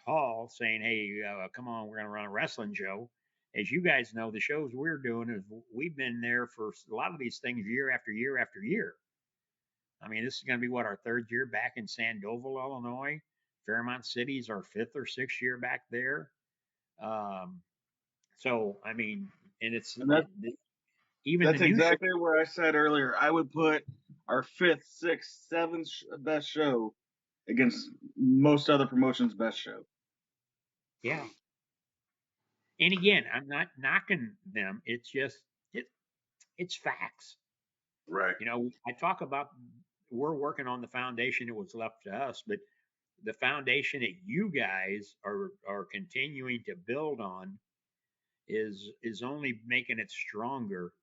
[SPEAKER 7] hall saying, "Hey, come on, we're going to run a wrestling show." As you guys know, the shows we're doing is we've been there for a lot of these things year after year after year. I mean, this is going to be what, our third year back in Sandoval, Illinois. Fairmont City's our fifth or sixth year back there. So I mean, and it's
[SPEAKER 8] And
[SPEAKER 7] even the
[SPEAKER 8] that's
[SPEAKER 7] new show.
[SPEAKER 8] exactly where I said earlier. I would put our fifth, sixth, seventh best show against most other promotions' best show.
[SPEAKER 7] Yeah. And again, I'm not knocking them. It's just it's facts.
[SPEAKER 2] Right.
[SPEAKER 7] I talk about we're working on the foundation that was left to us, but the foundation that you guys are continuing to build on is only making it stronger.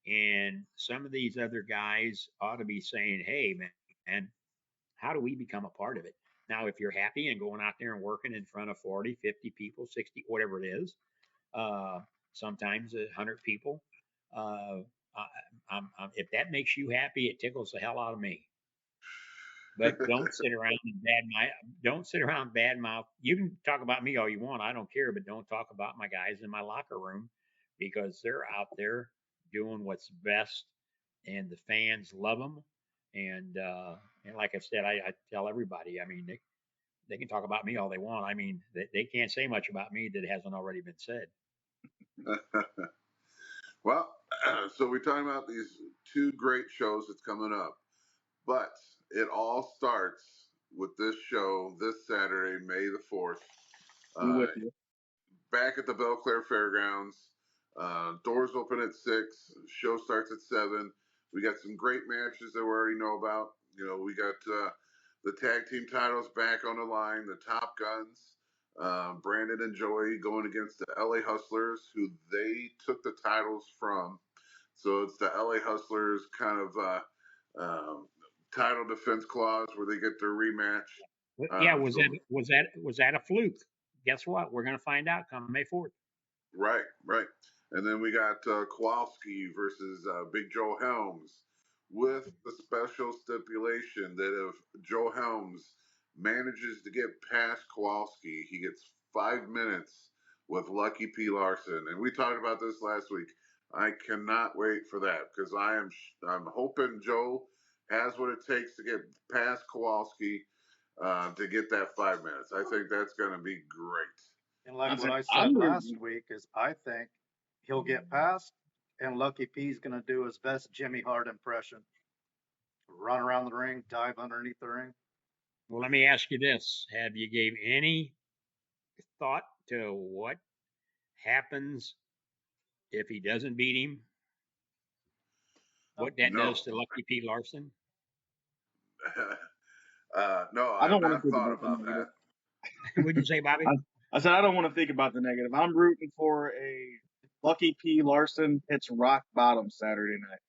[SPEAKER 7] And some of these other guys ought to be saying, "Hey, man, how do we become a part of it?" Now, if you're happy and going out there and working in front of 40, 50 people, 60, whatever it is, uh, sometimes 100 people, uh, if that makes you happy, it tickles the hell out of me. But don't sit around and badmouth. You can talk about me all you want. I don't care, but don't talk about my guys in my locker room because they're out there doing what's best, and the fans love them. And like I said, I tell everybody. I mean, they can talk about me all they want. I mean, they can't say much about me that hasn't already been said.
[SPEAKER 2] Well, so we're talking about these two great shows that's coming up, but it all starts with this show this Saturday, May the 4th,
[SPEAKER 8] We with you.
[SPEAKER 2] back at the Belle Claire Fairgrounds. Doors open at 6. Show starts at 7. We got some great matches that we already know about. We got the tag team titles back on the line. The Top Guns, Brandon and Joey going against the LA Hustlers, who they took the titles from. So it's the LA Hustlers kind of title defense clause where they get their rematch.
[SPEAKER 7] Yeah, was
[SPEAKER 2] So
[SPEAKER 7] that a fluke? Guess what? We're going to find out come May 4th.
[SPEAKER 2] Right. And then we got Kowalski versus Big Joe Helms with the special stipulation that if Joe Helms manages to get past Kowalski, he gets 5 minutes with Lucky P. Larson. And we talked about this last week. I cannot wait for that because I'm hoping Joe has what it takes to get past Kowalski to get that 5 minutes. I think that's going to be great.
[SPEAKER 6] And like
[SPEAKER 8] I'm
[SPEAKER 6] what I
[SPEAKER 8] I'm
[SPEAKER 6] said last week is I think he'll get past, and Lucky P's going to do his best Jimmy Hart impression. Run around the ring, dive underneath the ring.
[SPEAKER 7] Well, let me ask you this. Have you gave any thought to what happens if he doesn't beat him? What that
[SPEAKER 2] No.
[SPEAKER 7] does to Lucky P. Larson?
[SPEAKER 2] No,
[SPEAKER 8] I
[SPEAKER 2] I have
[SPEAKER 8] don't want to
[SPEAKER 2] not
[SPEAKER 8] think
[SPEAKER 2] thought
[SPEAKER 8] about the
[SPEAKER 2] about
[SPEAKER 8] negative.
[SPEAKER 2] that.
[SPEAKER 7] What'd you say, Bobby?
[SPEAKER 8] I said I don't want to think about the negative. I'm rooting for a Lucky P. Larson hits rock bottom Saturday night.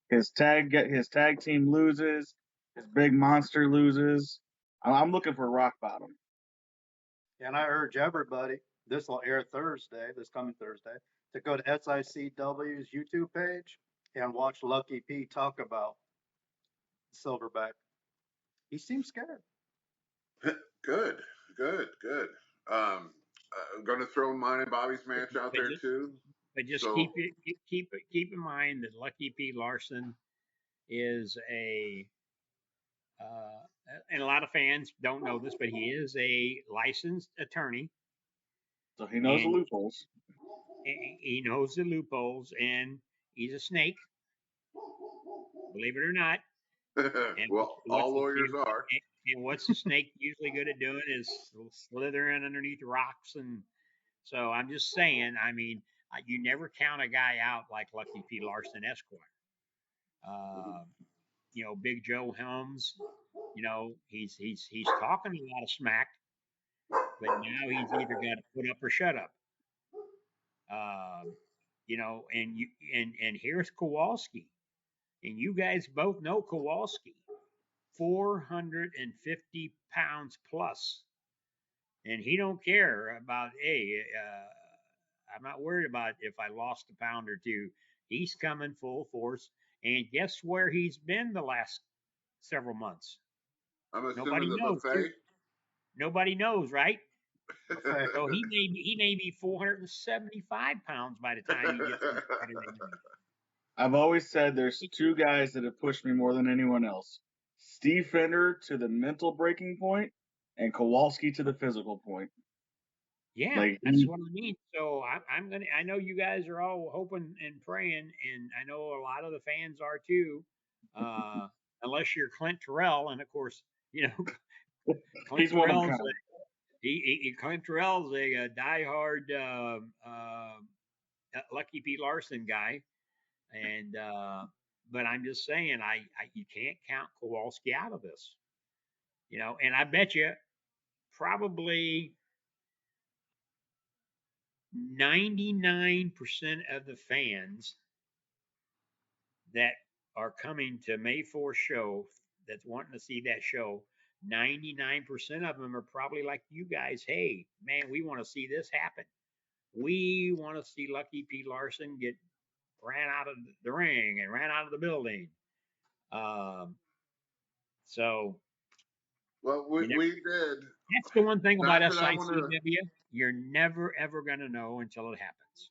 [SPEAKER 8] His tag team loses. His big monster loses. I'm looking for rock bottom.
[SPEAKER 6] And I urge everybody, this will air this coming Thursday, to go to SICW's YouTube page and watch Lucky P talk about Silverback. He seems scared.
[SPEAKER 2] Good. I'm going to throw mine and Bobby's match out there too.
[SPEAKER 7] But just
[SPEAKER 2] So,
[SPEAKER 7] keep in mind that Lucky P. Larson is and a lot of fans don't know this, but he is a licensed attorney.
[SPEAKER 8] So he knows the
[SPEAKER 7] And
[SPEAKER 8] loopholes.
[SPEAKER 7] He knows the loopholes, and he's a snake, believe it or not. And
[SPEAKER 2] Well,
[SPEAKER 7] what's
[SPEAKER 2] all lawyers are.
[SPEAKER 7] and what's the snake usually good at doing is slithering underneath rocks. And so I'm just saying, I mean, you never count a guy out like Lucky P. Larson Esquire. Uh, Big Joe Helms. He's talking a lot of smack, but now he's either got to put up or shut up. And here's Kowalski, and you guys both know Kowalski, 450 pounds plus, and he don't care about. Hey, I'm not worried about if I lost a pound or two. He's coming full force, and guess where he's been the last several months?
[SPEAKER 2] I'm assuming
[SPEAKER 7] Nobody
[SPEAKER 2] the
[SPEAKER 7] knows.
[SPEAKER 2] buffet.
[SPEAKER 7] Nobody knows, right?
[SPEAKER 6] Buffet.
[SPEAKER 7] So he may be 475 pounds by the time he gets in Saturday night.
[SPEAKER 8] I've always said there's two guys that have pushed me more than anyone else. Steve Fender to the mental breaking point, and Kowalski to the physical point.
[SPEAKER 7] Yeah,
[SPEAKER 8] Like
[SPEAKER 7] that's what I mean. So I'm gonna. I know you guys are all hoping and praying, and I know a lot of the fans are too. Unless you're Clint Terrell, and of course, Clint
[SPEAKER 8] he's one of a
[SPEAKER 7] Terrell's
[SPEAKER 8] kind.
[SPEAKER 7] Clint Terrell's a diehard Lucky P. Larson guy, and but I'm just saying, you can't count Kowalski out of this, And I bet you probably 99% of the fans that are coming to May 4th show that's wanting to see that show, 99% of them are probably like you guys. Hey, man, we want to see this happen. We want to see Lucky P. Larson get ran out of the ring and ran out of the building. Um, so,
[SPEAKER 2] Well,
[SPEAKER 7] you know,
[SPEAKER 2] we did.
[SPEAKER 7] that's the one thing about
[SPEAKER 2] Not that I want to.
[SPEAKER 7] SICW. You're never, ever going to know until it happens.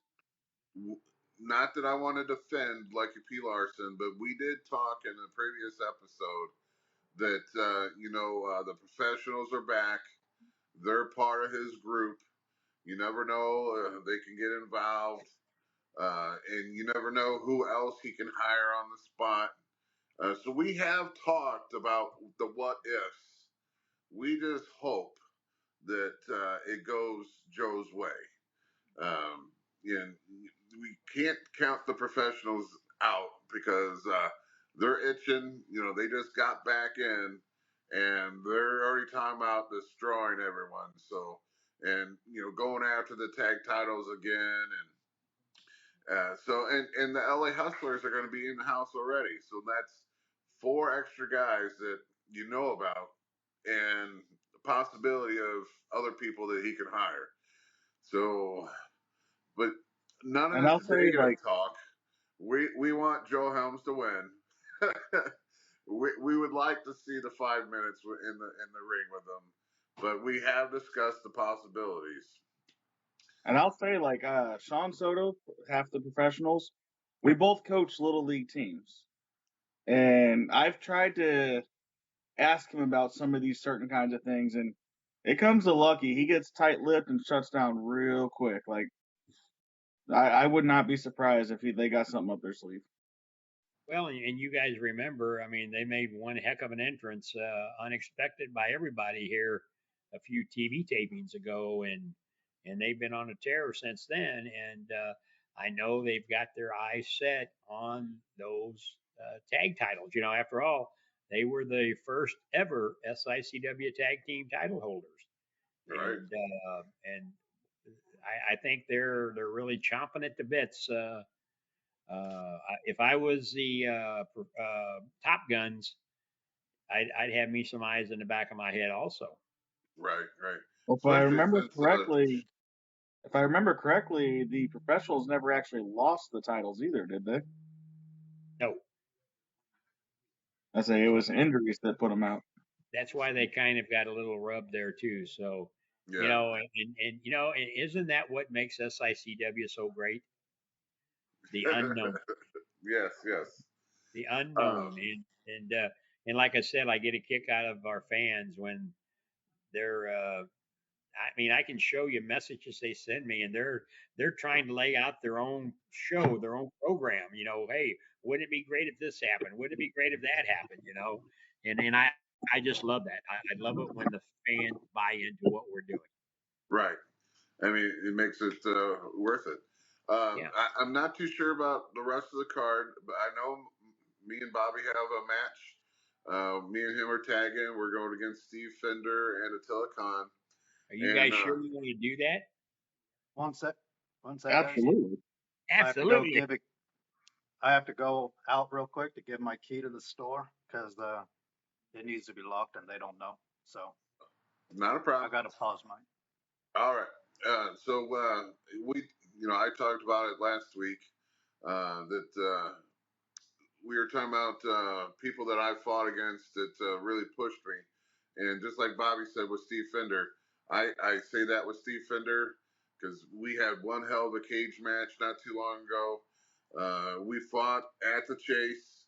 [SPEAKER 2] Not that I want to defend Lucky P. Larson, but we did talk in a previous episode that the professionals are back. They're part of his group. You never know; they can get involved, and you never know who else he can hire on the spot. So we have talked about the what ifs. We just hope that it goes Joe's way. And we can't count the professionals out because they're itching. They just got back in, and they're already talking about destroying everyone. So, and going after the tag titles again, and the LA Hustlers are going to be in the house already. So that's 4 extra guys that you know about, and the possibility of other people that he can hire. So, but none
[SPEAKER 8] And
[SPEAKER 2] of
[SPEAKER 8] I'll
[SPEAKER 2] this
[SPEAKER 8] say,
[SPEAKER 2] negative
[SPEAKER 8] like,
[SPEAKER 2] talk. We want Joe Helms to win. we would like to see the 5 minutes in the ring with him, but we have discussed the possibilities.
[SPEAKER 8] and I'll say, like, Sean Soto, half the professionals, we both coach little league teams, and I've tried to ask him about some of these certain kinds of things, and it comes to Lucky, he gets tight-lipped and shuts down real quick. Like, I would not be surprised if they got something up their sleeve.
[SPEAKER 7] Well, and you guys remember, I mean, they made one heck of an entrance, unexpected by everybody here a few TV tapings ago, and they've been on a tear since then. And I know they've got their eyes set on those tag titles. After all, they were the first ever SICW tag team title holders,
[SPEAKER 2] Right.
[SPEAKER 7] and I think they're really chomping at the bits. If I was the Top Guns, I'd have me some eyes in the back of my head also.
[SPEAKER 2] Right.
[SPEAKER 8] Well, if I remember correctly, the professionals never actually lost the titles either, did they?
[SPEAKER 7] No.
[SPEAKER 8] I say it was injuries that put them out.
[SPEAKER 7] That's why they kind of got a little rub there too. So,
[SPEAKER 2] Yeah.
[SPEAKER 7] and isn't that what makes SICW so great? The unknown.
[SPEAKER 2] Yes.
[SPEAKER 7] The unknown, and like I said, I get a kick out of our fans when they're I mean, I can show you messages they send me, and they're trying to lay out their own show, their own program. You know, hey, wouldn't it be great if this happened? Wouldn't it be great if that happened? You know, and I just love that. I love it when the fans buy into what we're doing.
[SPEAKER 2] Right. I mean, it makes it worth it.
[SPEAKER 7] Yeah.
[SPEAKER 2] I'm not too sure about the rest of the card, but I know me and Bobby have a match. Me and him are tagging. We're going against Steve Fender and Attila Khan.
[SPEAKER 7] Are you
[SPEAKER 2] And
[SPEAKER 7] guys sure you want to do that?
[SPEAKER 6] One sec, guys.
[SPEAKER 8] Absolutely.
[SPEAKER 7] Absolutely.
[SPEAKER 6] I have to go out real quick to give my key to the store because it needs to be locked and they don't know. So
[SPEAKER 2] not a problem.
[SPEAKER 6] I got to pause mine.
[SPEAKER 2] All right. So we, I talked about it last week that we were talking about people that I fought against that really pushed me, and just like Bobby said with Steve Fender, I say that with Steve Fender because we had one hell of a cage match not too long ago. We fought at the Chase,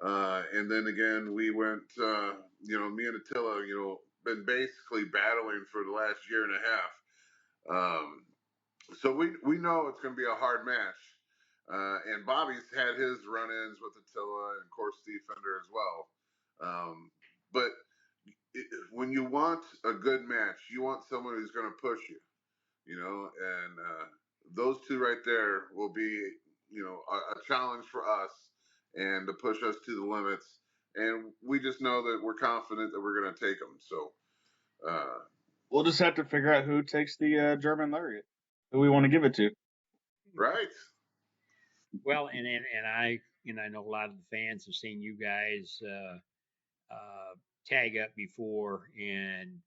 [SPEAKER 2] and then again we went. Me and Attila, been basically battling for the last year and a half. So we know it's going to be a hard match. And Bobby's had his run-ins with Attila and, of course, Steve Fender as well. But when you want a good match, you want someone who's going to push you, and those two right there will be, a challenge for us and to push us to the limits. And we just know that we're confident that we're going to take them. So
[SPEAKER 8] we'll just have to figure out who takes the German lariat, who we want to give it to.
[SPEAKER 2] Right.
[SPEAKER 7] Well, and I know a lot of the fans have seen you guys tag up before, and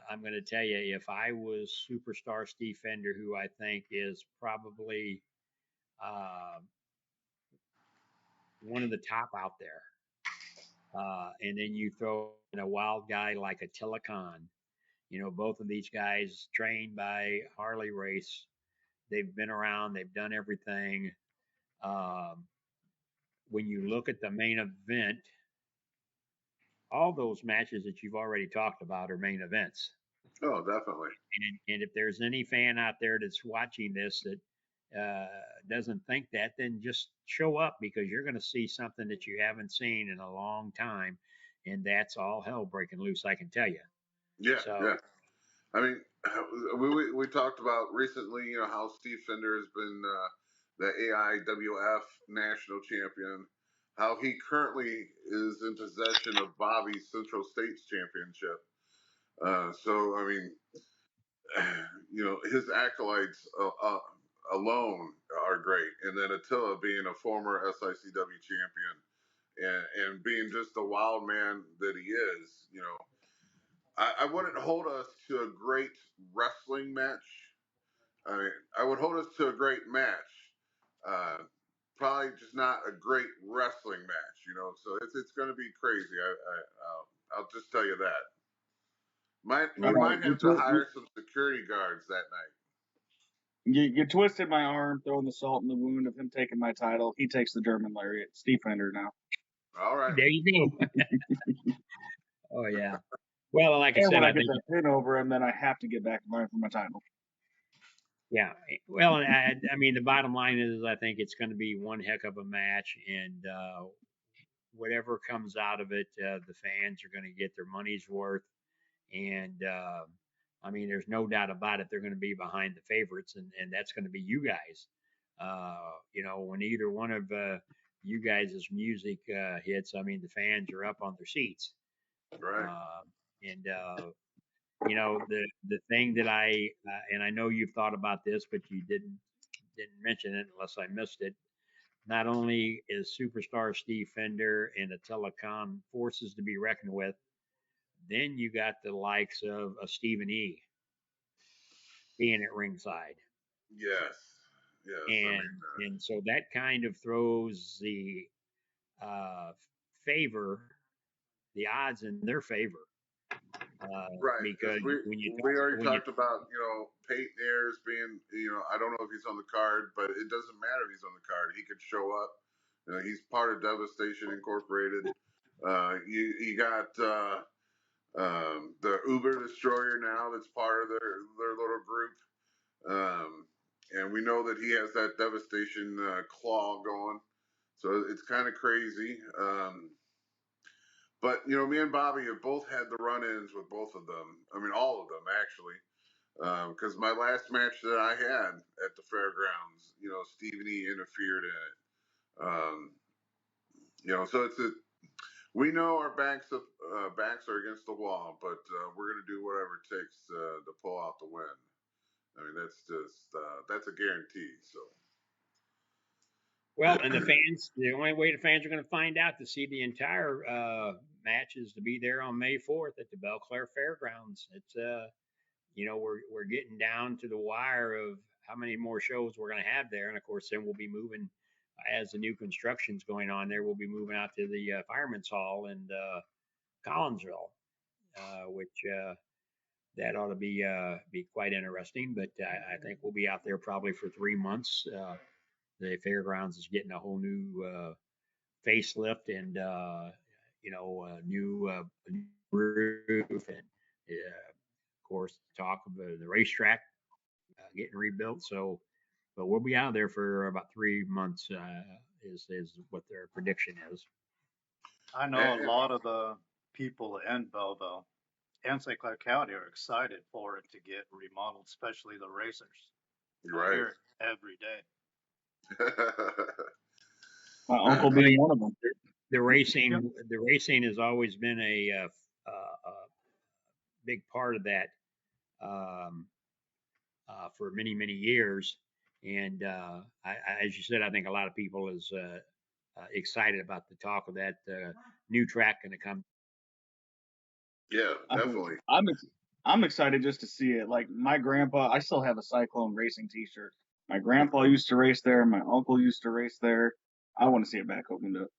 [SPEAKER 7] I'm going to tell you, if I was Superstar Steve Fender, who I think is probably one of the top out there, and then you throw in a wild guy like Attila Khan, both of these guys trained by Harley Race. They've been around, they've done everything. When you look at the main event, all those matches that you've already talked about are main events.
[SPEAKER 2] Oh, definitely.
[SPEAKER 7] And if there's any fan out there that's watching this that doesn't think that, then just show up because you're going to see something that you haven't seen in a long time. And that's all hell breaking loose, I can tell you.
[SPEAKER 2] Yeah, yeah. I mean, we talked about recently, how Steve Fender has been the AIWF national champion, how he currently is in possession of Bobby's Central States championship. So, I mean, his acolytes alone are great. And then Attila being a former SICW champion and being just the wild man that he is, I wouldn't hold us to a great wrestling match. I mean, I would hold us to a great match. Probably just not a great wrestling match, So it's going to be crazy. I'll just tell you that. We might have to hire some security guards that night.
[SPEAKER 8] You twisted my arm, throwing the salt in the wound of him taking my title. He takes the German lariat. Steve Fender now.
[SPEAKER 2] All right.
[SPEAKER 7] There you go. Oh yeah. Well, like I said,
[SPEAKER 8] when I get
[SPEAKER 7] think
[SPEAKER 8] that pin over him, then I have to get back in line for my title.
[SPEAKER 7] Yeah. Well, I mean, the bottom line is, I think it's going to be one heck of a match, and whatever comes out of it, the fans are going to get their money's worth. And I mean, there's no doubt about it. They're going to be behind the favorites, and that's going to be you guys. When either one of you guys' music hits, I mean, the fans are up on their seats.
[SPEAKER 2] Right.
[SPEAKER 7] The thing that and I know you've thought about this, but you didn't mention it unless I missed it. Not only is Superstar Steve Fender and Attila Khan forces to be reckoned with, then you got the likes of a Stephen E. being at ringside.
[SPEAKER 2] Yes. Yes.
[SPEAKER 7] And so that kind of throws the odds in their favor.
[SPEAKER 2] Right.
[SPEAKER 7] Because
[SPEAKER 2] we already talked about, Peyton Ayers being, I don't know if he's on the card, but it doesn't matter if he's on the card. He could show up. He's part of Devastation Incorporated. You got The Uber Destroyer now that's part of their little group. And we know that he has that devastation claw going. So it's kind of crazy. But, you know, me and Bobby have both had the run-ins with both of them. I mean, all of them, actually. Because my last match that I had at the fairgrounds, you know, Stephen E. interfered in it. You know, so we know our backs are against the wall, but we're going to do whatever it takes to pull out the win. I mean, that's a guarantee. So.
[SPEAKER 7] Well, and the only way the fans are going to find out to see the entire match is to be there on May 4th at the Belle Claire Fairgrounds. It's you know, we're getting down to the wire of how many more shows we're going to have there, and of course, then we'll be moving as the new construction's going on there. We'll be moving out to the Fireman's Hall in Collinsville, which that ought to be quite interesting. But I think we'll be out there probably for 3 months. The fairgrounds is getting a whole new facelift and you know, a new roof and of course talk of the racetrack getting rebuilt. So, but we'll be out there for about 3 months. Is what their prediction is.
[SPEAKER 6] I know a lot of the people in Belleville and St. Clair County are excited for it to get remodeled, especially the racers. I hear it every day.
[SPEAKER 8] My uncle being one of them.
[SPEAKER 7] The racing has always been a big part of that for many years. And as you said, I think a lot of people is excited about the talk of that new track going to come.
[SPEAKER 2] Yeah, definitely.
[SPEAKER 8] I'm excited just to see it. Like my grandpa, I still have a Cyclone Racing T-shirt. My grandpa used to race there. My uncle used to race there. I want to see it back opened up.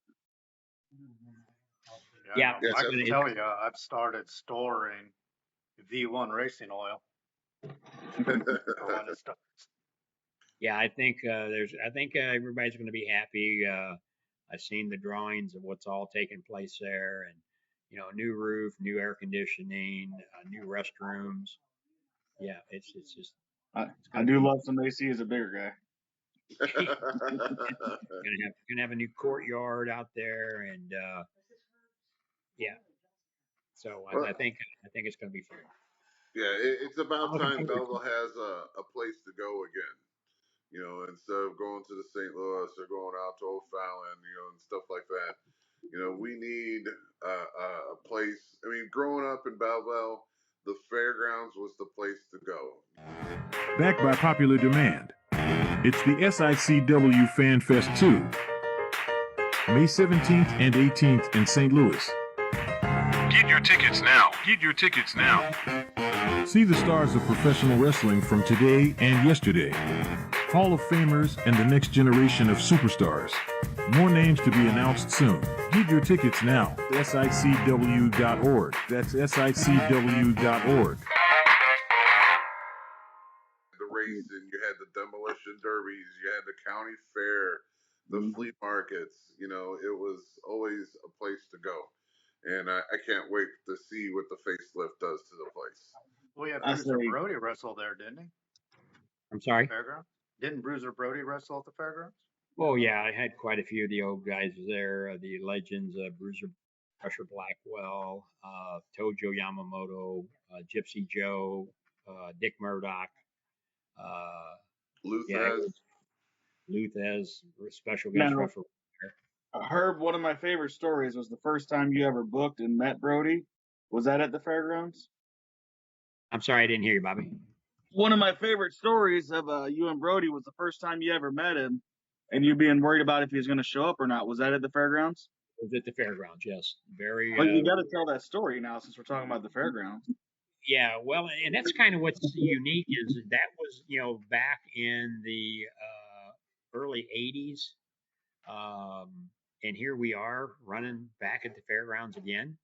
[SPEAKER 7] Yeah,
[SPEAKER 6] I can tell you, I've started storing V1 racing oil.
[SPEAKER 7] Yeah, I think everybody's going to be happy. I've seen the drawings of what's all taking place there, and you know, new roof, new air conditioning, new restrooms. Yeah, it's just.
[SPEAKER 8] I do love somebody to see as a bigger guy.
[SPEAKER 7] gonna have a new courtyard out there, and yeah. So I think it's gonna be fun.
[SPEAKER 2] Yeah, it's about time Belleville has a place to go again. You know, instead of going to the St. Louis or going out to O'Fallon, you know, and stuff like that. You know, we need a place. I mean, growing up in Belleville, the fairgrounds was the place to go.
[SPEAKER 11] Backed by popular demand, it's the SICW Fan Fest 2, May 17th and 18th in St. Louis.
[SPEAKER 12] Get your tickets now. Get your tickets now.
[SPEAKER 11] See the stars of professional wrestling from today and yesterday. Hall of Famers and the next generation of superstars. More names to be announced soon. Get your tickets now. SICW.org. That's SICW.org.
[SPEAKER 2] The racing, you had the demolition derbies, you had the county fair, the flea markets. You know, it was always a place to go. And I can't wait to see what the facelift does to the place.
[SPEAKER 6] We had Bruiser Brody wrestle there, didn't he?
[SPEAKER 7] I'm sorry?
[SPEAKER 6] Fairground? Didn't Bruiser Brody wrestle at the fairgrounds?
[SPEAKER 7] Oh, yeah. I had quite a few of the old guys there, the legends, Bruiser Pressure Blackwell, Tojo Yamamoto, Gypsy Joe, Dick Murdoch,
[SPEAKER 2] Luthez,
[SPEAKER 7] special guest referee.
[SPEAKER 8] Herb, one of my favorite stories was the first time you ever booked and met Brody. Was that at the fairgrounds?
[SPEAKER 7] I'm sorry, I didn't hear you, Bobby.
[SPEAKER 8] One of my favorite stories of you and Brody was the first time you ever met him, and you being worried about if he was going to show up or not. Was that at the fairgrounds?
[SPEAKER 7] It was at the fairgrounds, yes. Very.
[SPEAKER 8] Well, you got to tell that story now since we're talking about the fairgrounds.
[SPEAKER 7] Yeah, well, and that's kind of what's unique is that was, you know, back in the early 80s. And here we are running back at the fairgrounds again.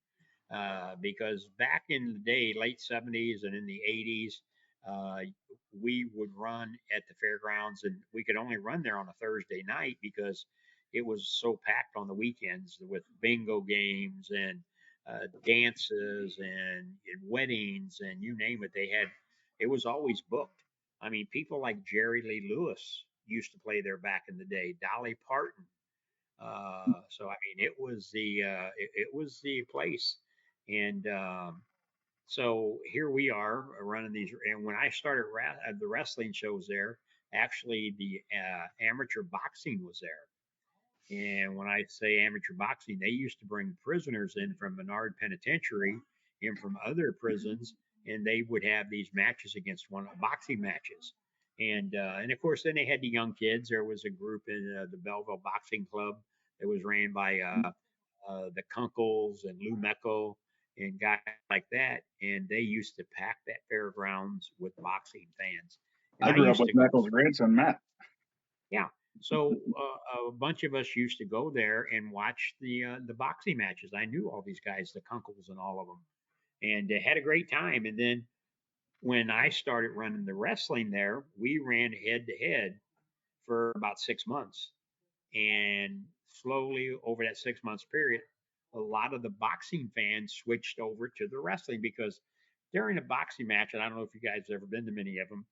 [SPEAKER 7] Because back in the day, late 70s and in the 80s, we would run at the fairgrounds, and we could only run there on a Thursday night because it was so packed on the weekends with bingo games and dances and weddings and you name it. It was always booked. I mean, people like Jerry Lee Lewis used to play there back in the day. Dolly Parton. So I mean, it was the place, and so here we are running these. And when I started the wrestling shows there, actually the amateur boxing was there. And when I say amateur boxing, they used to bring prisoners in from Menard Penitentiary and from other prisons, and they would have these matches against boxing matches. And of course, then they had the young kids. There was a group in the Belleville Boxing Club that was ran by the Kunkles and Lou Mecco and guys like that, and they used to pack that fairgrounds with boxing fans. And
[SPEAKER 8] I grew up
[SPEAKER 7] used
[SPEAKER 8] with
[SPEAKER 7] to go.
[SPEAKER 8] Michael's grandson, Matt.
[SPEAKER 7] Yeah. So a bunch of us used to go there and watch the boxing matches. I knew all these guys, the Kunkles and all of them, and had a great time. And then when I started running the wrestling there, we ran head to head for about 6 months, and slowly over that 6 months period, a lot of the boxing fans switched over to the wrestling because during a boxing match, and I don't know if you guys have ever been to many of them,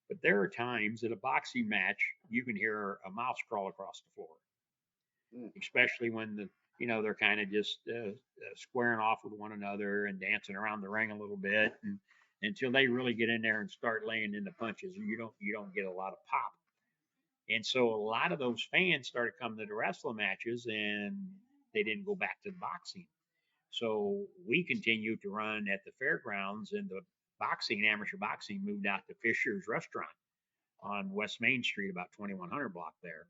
[SPEAKER 7] but there are times at a boxing match you can hear a mouse crawl across the floor, especially when they're kind of just squaring off with one another and dancing around the ring a little bit, and until they really get in there and start laying in the punches, you don't get a lot of pop. And so a lot of those fans started coming to the wrestling matches, and they didn't go back to the boxing. So we continued to run at the fairgrounds, and the amateur boxing, moved out to Fisher's Restaurant on West Main Street, about 2100 block there.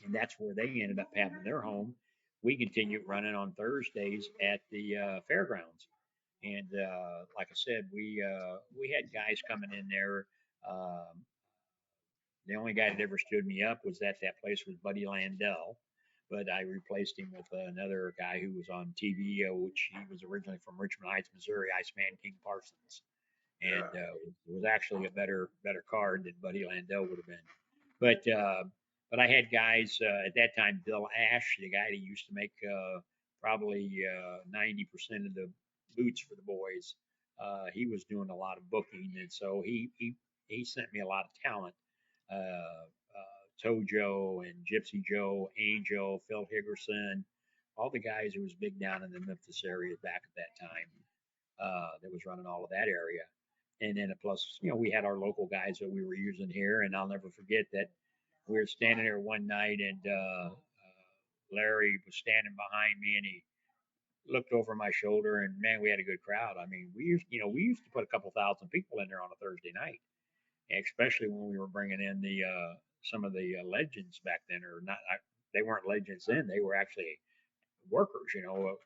[SPEAKER 7] And that's where they ended up having their home. We continued running on Thursdays at the fairgrounds. And like I said, we had guys coming in there. Um, the only guy that ever stood me up was at that place was Buddy Landell, but I replaced him with another guy who was on TV, which he was originally from Richmond Heights, Missouri, Iceman King Parsons, and it was actually a better card than Buddy Landell would have been. But I had guys at that time. Bill Ash, the guy that used to make probably 90% of the boots for the boys, he was doing a lot of booking, and so he sent me a lot of talent. Tojo and Gypsy Joe, Angel, Phil Higgerson, all the guys who was big down in the Memphis area back at that time, that was running all of that area. And then plus, we had our local guys that we were using here, and I'll never forget that we were standing there one night, and Larry was standing behind me, and he looked over my shoulder, and man, we had a good crowd. I mean, we used to put a couple thousand people in there on a Thursday night, especially when we were bringing in the some of the legends back then, or not. They weren't legends then; they were actually workers,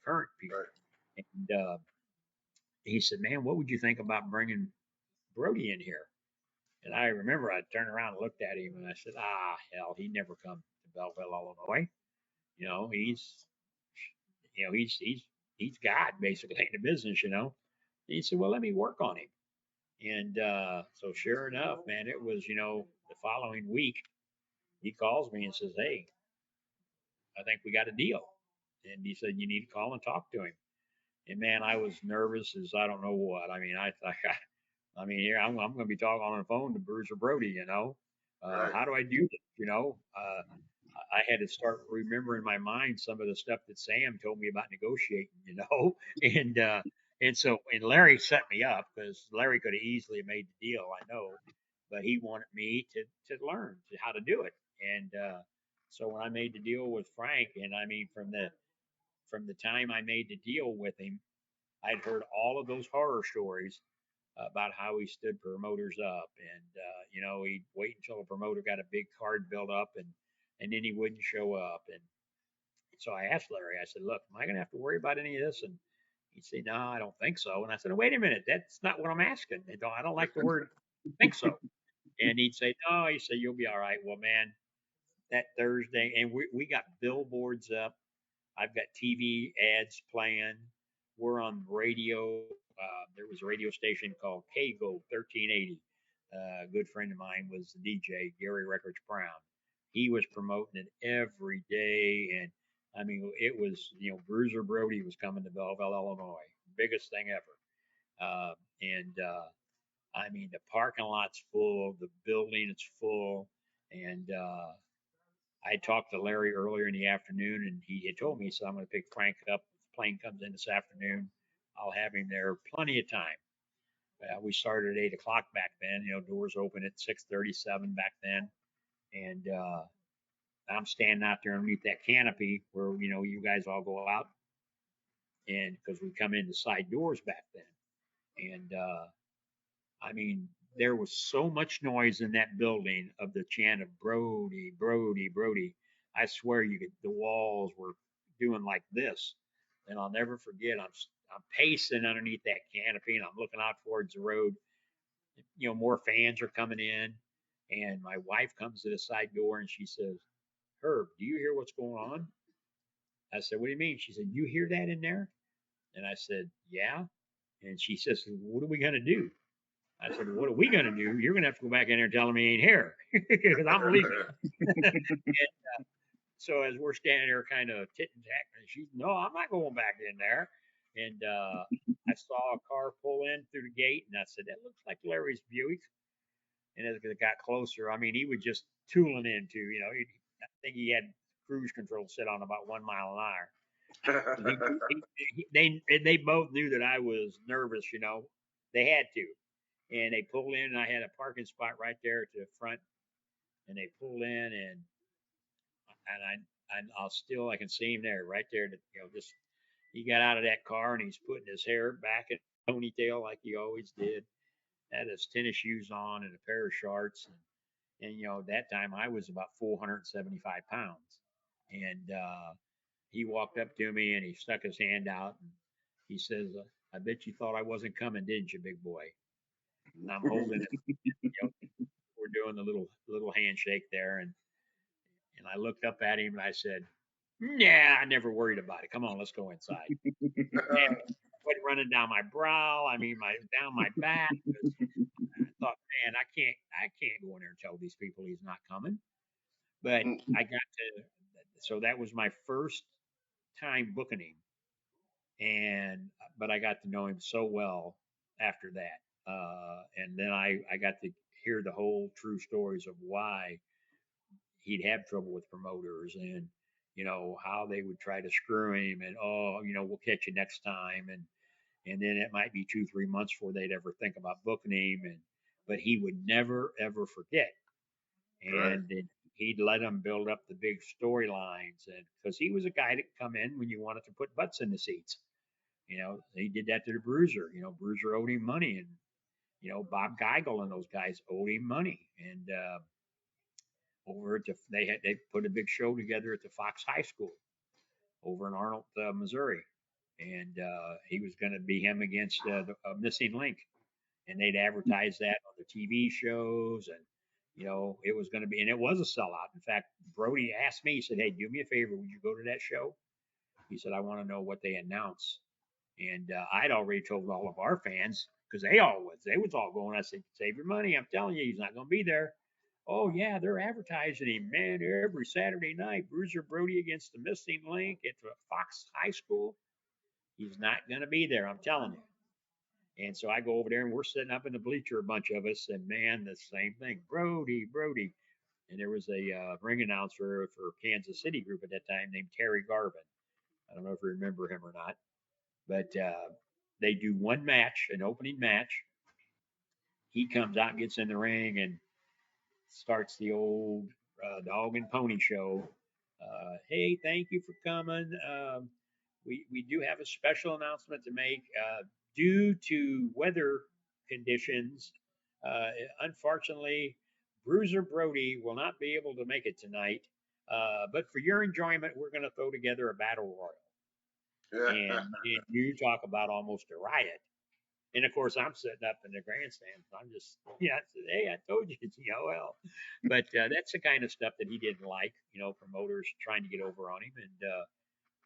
[SPEAKER 7] current people. Right. And he said, "Man, what would you think about bringing Brody in here?" And I remember I turned around and looked at him, and I said, hell, he never come to Belleville, Illinois. He's God basically in the business, And he said, well, let me work on him. And so sure enough, man, it was, the following week, he calls me and says, hey, I think we got a deal. And he said, you need to call and talk to him. And man, I was nervous as I don't know what. I mean, here I'm going to be talking on the phone to Bruiser Brody,
[SPEAKER 2] Right.
[SPEAKER 7] How do I do this? I had to start remembering in my mind some of the stuff that Sam told me about negotiating, and Larry set me up because Larry could have easily made the deal, I know, but he wanted me to learn how to do it. And so when I made the deal with Frank, and I mean from the time I made the deal with him, I'd heard all of those horror stories about how he stood promoters up, and he'd wait until a promoter got a big card built up, and then he wouldn't show up. And so I asked Larry, I said, look, am I going to have to worry about any of this? And he'd say, no, I don't think so. And I said, oh, wait a minute, that's not what I'm asking. I don't like the word think so. And he'd say, no, he said, you'll be all right. Well, man, that Thursday, and we got billboards up. I've got TV ads playing. We're on radio. There was a radio station called KGO 1380. A good friend of mine was the DJ, Gary Records Brown. He was promoting it every day. And I mean, it was, Bruiser Brody was coming to Belleville, Illinois, biggest thing ever. And I mean, the parking lot's full, the building is full, and I talked to Larry earlier in the afternoon, and he had told me, so I'm going to pick Frank up. If the plane comes in this afternoon, I'll have him there plenty of time. We started at 8 o'clock back then. Doors open at 6:37 back then, and I'm standing out there underneath that canopy where you guys all go out, and because we come in the side doors back then, and I mean there was so much noise in that building of the chant of Brody, Brody, Brody. I swear the walls were doing like this, and I'll never forget. I'm pacing underneath that canopy, and I'm looking out towards the road. More fans are coming in, and my wife comes to the side door and she says, "Herb, do you hear what's going on?" I said, "What do you mean?" She said, "You hear that in there?" And I said, "Yeah." And she says, "What are we going to do?" I said, "What are we going to do? You're going to have to go back in there and tell him he ain't here because I'm leaving." And so as we're standing there kind of tit and tatting, she's, "No, I'm not going back in there." And I saw a car pull in through the gate, and I said, "That looks like Larry's Buick." And as it got closer, I mean, he was just tooling into, I think he had cruise control set on about 1 mile an hour. They both knew that I was nervous, They had to. And they pulled in, and I had a parking spot right there to the front. And they pulled in, and I can see him there, right there. Just he got out of that car, and he's putting his hair back in a ponytail like he always did. Had his tennis shoes on and a pair of shorts, and that time I was about 475 pounds, and he walked up to me and he stuck his hand out and he says, "I bet you thought I wasn't coming, didn't you, big boy?" And I'm holding it. We're doing the little handshake there, and I looked up at him and I said, "Nah, I never worried about it. Come on, let's go inside." And sweat running down my brow. I mean, down my back. I thought, man, I can't go in there and tell these people he's not coming. But I got to, so that was my first time booking him, but I got to know him so well after that, and then I got to hear the whole true stories of why he'd have trouble with promoters and how they would try to screw him and we'll catch you next time and then it might be 2-3 months before they'd ever think about booking him but he would never ever forget and he'd let them build up the big storylines and because he was a guy that come in when you wanted to put butts in the seats. He did that to the Bruiser. Bruiser owed him money and Bob Geigel and those guys owed him money and they put a big show together at the Fox High School over in Arnold, Missouri, and he was going to be him against the Missing Link, and they'd advertise that on the TV shows, and it was going to be, and it was a sellout. In fact, Brody asked me, he said, "Hey, do me a favor, would you go to that show?" He said, "I want to know what they announce," and I'd already told all of our fans because they was all going. I said, "Save your money, I'm telling you, he's not going to be there." "Oh yeah, they're advertising him, man, every Saturday night. Bruiser Brody against the Missing Link at the Fox High School. He's not going to be there, I'm telling you." And so I go over there and we're sitting up in the bleacher, a bunch of us, and man, the same thing, Brody, Brody. And there was a ring announcer for Kansas City Group at that time named Terry Garvin. I don't know if you remember him or not, but they do one match, an opening match. He comes out and gets in the ring and starts the old dog and pony show. Hey, thank you for coming. We do have a special announcement to make. Due to weather conditions, unfortunately, Bruiser Brody will not be able to make it tonight. But for your enjoyment, we're going to throw together a battle royal. And you talk about almost a riot. And of course, I'm sitting up in the grandstand. I'm just, I said, "Hey, I told you it's well." But that's the kind of stuff that he didn't like, promoters trying to get over on him. And,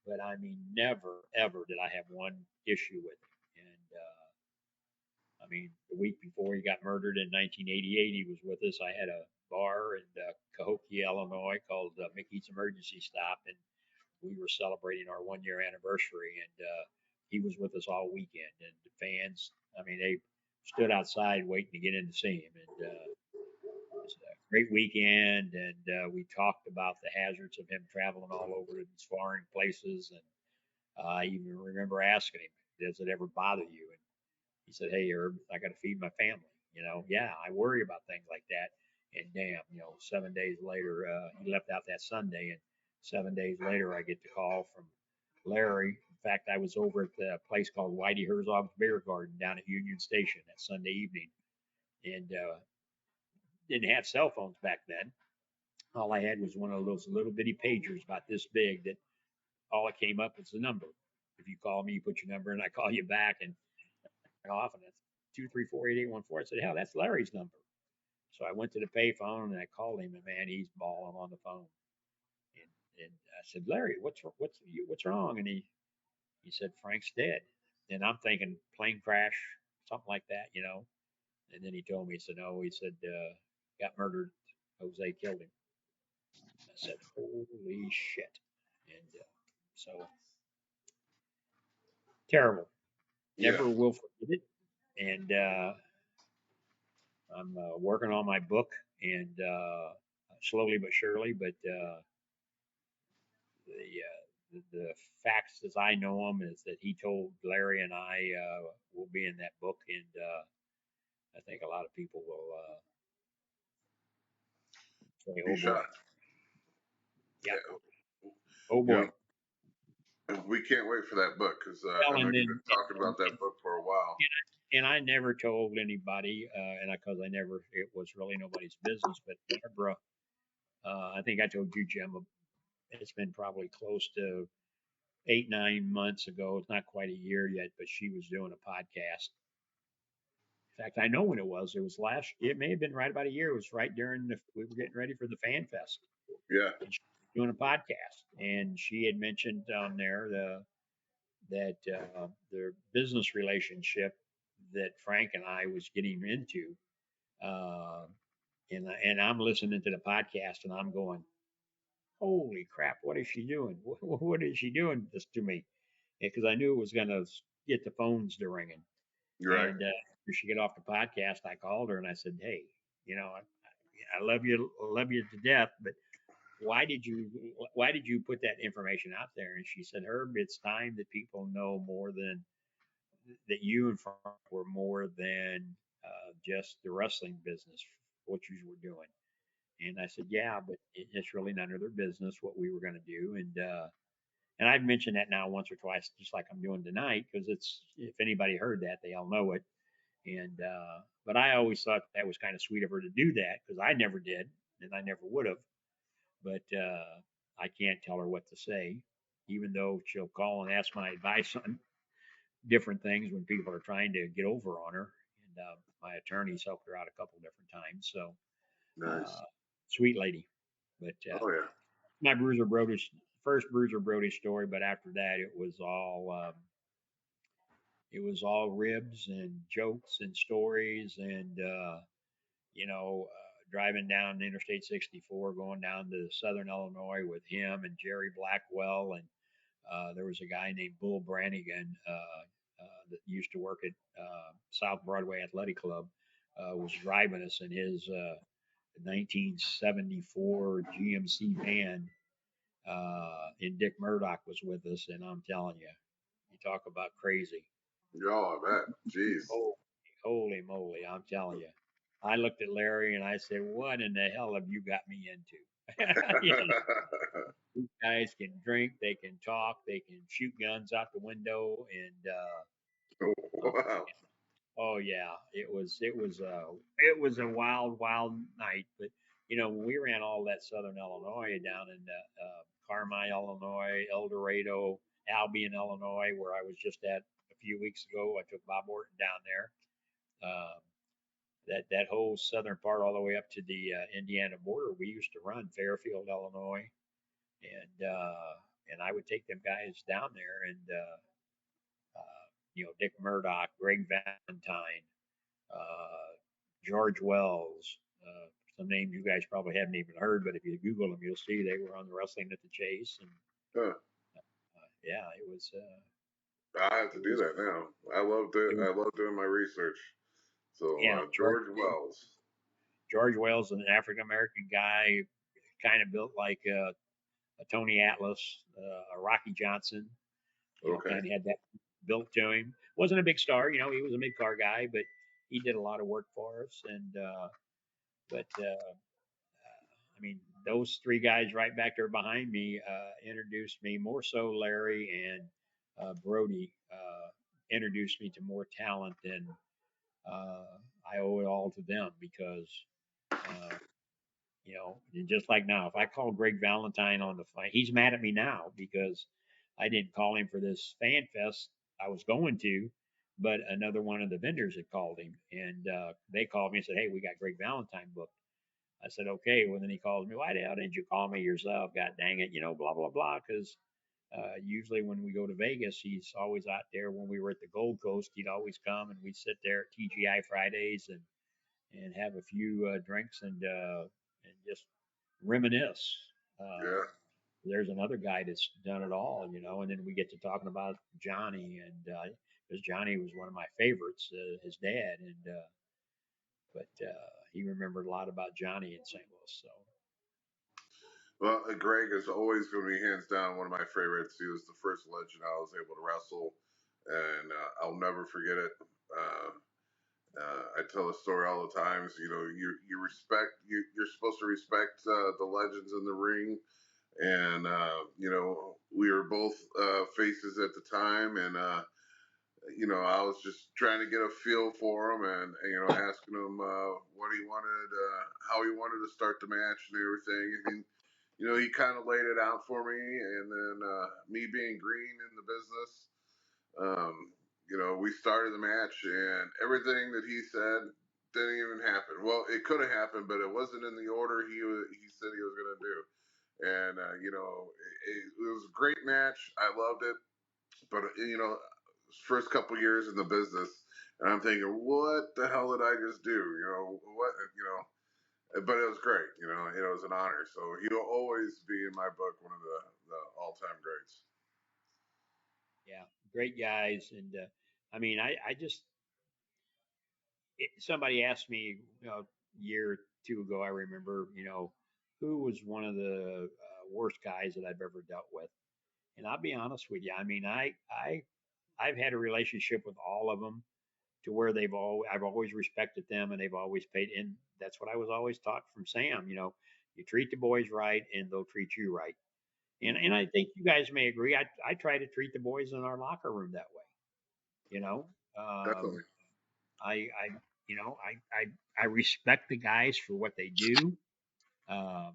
[SPEAKER 7] but I mean, never, ever did I have one issue with him. And, I mean, the week before he got murdered in 1988, he was with us. I had a bar in Cahokia, Illinois called Mickey's Emergency Stop. And we were celebrating our 1 year anniversary, and he was with us all weekend. And the fans, I mean, they stood outside waiting to get in to see him. And it was a great weekend, and we talked about the hazards of him traveling all over these foreign places. And I even remember asking him, "Does it ever bother you?" And he said, "Hey, Herb, I got to feed my family. Yeah, I worry about things like that." And damn, 7 days later, he left out that Sunday, and 7 days later, I get the call from Larry. In fact, I was over at the place called Whitey Herzog's Beer Garden down at Union Station that Sunday evening, and didn't have cell phones back then. All I had was one of those little bitty pagers about this big that all it came up was the number. If you call me, you put your number in, I call you back, and off, and it's 234-8814. I said, "Hell, that's Larry's number." So I went to the payphone and I called him, and man, he's bawling on the phone. And I said, "Larry, what's wrong?" And he said, "Frank's dead." And I'm thinking plane crash, something like that. And then he told me, he said, "No," he said, "got murdered. Jose killed him." I said, "Holy shit!" And so terrible. Never will forget it. And I'm working on my book, and slowly but surely. But the facts as I know them is that he told Larry and I will be in that book, and I think a lot of people will say, "Oh boy, yeah, oh boy."
[SPEAKER 2] We can't wait for that book because I know you've been talking about that book for a while.
[SPEAKER 7] And I never told anybody, and because it was really nobody's business. But Barbara, I think I told you, Jim. It's been probably close to 8-9 months ago. It's not quite a year yet, but she was doing a podcast. In fact, I know when it was. It was it may have been right about a year. It was right during we were getting ready for the Fan Fest.
[SPEAKER 2] Yeah.
[SPEAKER 7] And she was doing a podcast, and she had mentioned on there that the business relationship that Frank and I was getting into, and I'm listening to the podcast, and I'm going, "Holy crap! What is she doing? What is she doing this to me?" Because I knew it was going to get the phones to ringing.
[SPEAKER 2] Right.
[SPEAKER 7] And after she got off the podcast, I called her and I said, "Hey, I love you to death, but why did you put that information out there?" And she said, "Herb, it's time that people know more than that you and Frank were more than just the wrestling business, what you were doing." And I said, "Yeah, but it's really none of their business what we were going to do." And I've mentioned that now once or twice, just like I'm doing tonight, because if anybody heard that, they all know it. And but I always thought that was kind of sweet of her to do that, because I never did, and I never would have. But I can't tell her what to say, even though she'll call and ask my advice on different things when people are trying to get over on her. And my attorneys helped her out a couple different times. So
[SPEAKER 2] nice,
[SPEAKER 7] sweet lady. But
[SPEAKER 2] oh yeah,
[SPEAKER 7] my first Bruiser Brody story. But after that, it was all ribs and jokes and stories, and driving down Interstate 64, going down to Southern Illinois with him and Jerry Blackwell, and there was a guy named Bull Brannigan that used to work at South Broadway Athletic Club, was driving us in his 1974 GMC van, and Dick Murdoch was with us, and I'm telling you, you talk about crazy.
[SPEAKER 2] Oh, I bet. Jeez.
[SPEAKER 7] Holy moly, I'm telling you. I looked at Larry and I said, "What in the hell have you got me into?" These guys can drink, they can talk, they can shoot guns out the window, and
[SPEAKER 2] wow.
[SPEAKER 7] oh yeah, it was a wild night. But when we ran all that Southern Illinois down in Carmi, Illinois, El Dorado, Albion, Illinois, where I was just at a few weeks ago. I took Bob Orton down there. That whole southern part, all the way up to the Indiana border, we used to run Fairfield, Illinois, and I would take them guys down there, and Dick Murdoch, Greg Valentine, George Wells, some names you guys probably haven't even heard, but if you Google them, you'll see they were on the Wrestling at the Chase, and yeah, it was.
[SPEAKER 2] I have to
[SPEAKER 7] It
[SPEAKER 2] do
[SPEAKER 7] was.
[SPEAKER 2] that now. I love
[SPEAKER 7] It
[SPEAKER 2] it.
[SPEAKER 7] was
[SPEAKER 2] I love doing my research. So
[SPEAKER 7] yeah,
[SPEAKER 2] George Wells.
[SPEAKER 7] George Wells, an African American guy, kind of built like a Tony Atlas, a Rocky Johnson.
[SPEAKER 2] Okay.
[SPEAKER 7] Kind of had that built to him. Wasn't a big star, he was a mid car guy, but he did a lot of work for us. And but I mean, those three guys right back there behind me introduced me more so. Larry and Brody introduced me to more talent than I owe it all to them because. Uh, and just like now, if I call Greg Valentine on the phone, he's mad at me now because I didn't call him for this fan fest. I was going to, but another one of the vendors had called him, and they called me and said, "Hey, we got Greg Valentine booked." I said, "Okay." Well, then he calls me, "Why the hell didn't you call me yourself? God dang it, blah blah blah." Because usually when we go to Vegas, he's always out there. When we were at the Gold Coast, he'd always come and we'd sit there at TGI Fridays and have a few drinks and just reminisce. Uh,
[SPEAKER 2] Yeah.
[SPEAKER 7] there's another guy that's done it all, and then we get to talking about Johnny, and because Johnny was one of my favorites, his dad, and but he remembered a lot about Johnny in St. Louis. So
[SPEAKER 2] Well, Greg is always going to be hands down one of my favorites. He was the first legend I was able to wrestle, and I'll never forget it. Uh, I tell the story all the time. So, you respect you're supposed to respect the legends in the ring, and we were both faces at the time, and I was just trying to get a feel for him, and asking him what he wanted, how he wanted to start the match and everything. And he kind of laid it out for me, and then me being green in the business, we started the match, and everything that he said didn't even happen. Well, it could have happened, but it wasn't in the order he said he was going to do. And it was a great match. I loved it, but first couple years in the business, and I'm thinking, what the hell did I just do? What? But it was great. It was an honor. So he'll always be in my book one of the all-time greats.
[SPEAKER 7] yeah, great guys, and I mean, I just somebody asked me a year or two ago. I remember, who was one of the worst guys that I've ever dealt with. And I'll be honest with you. I mean, I've had a relationship with all of them to where I've always respected them and they've always paid in. That's what I was always taught from Sam. You treat the boys right and they'll treat you right. And I think you guys may agree. I try to treat the boys in our locker room that way. You know, um,
[SPEAKER 2] Definitely.
[SPEAKER 7] I I respect the guys for what they do. Um,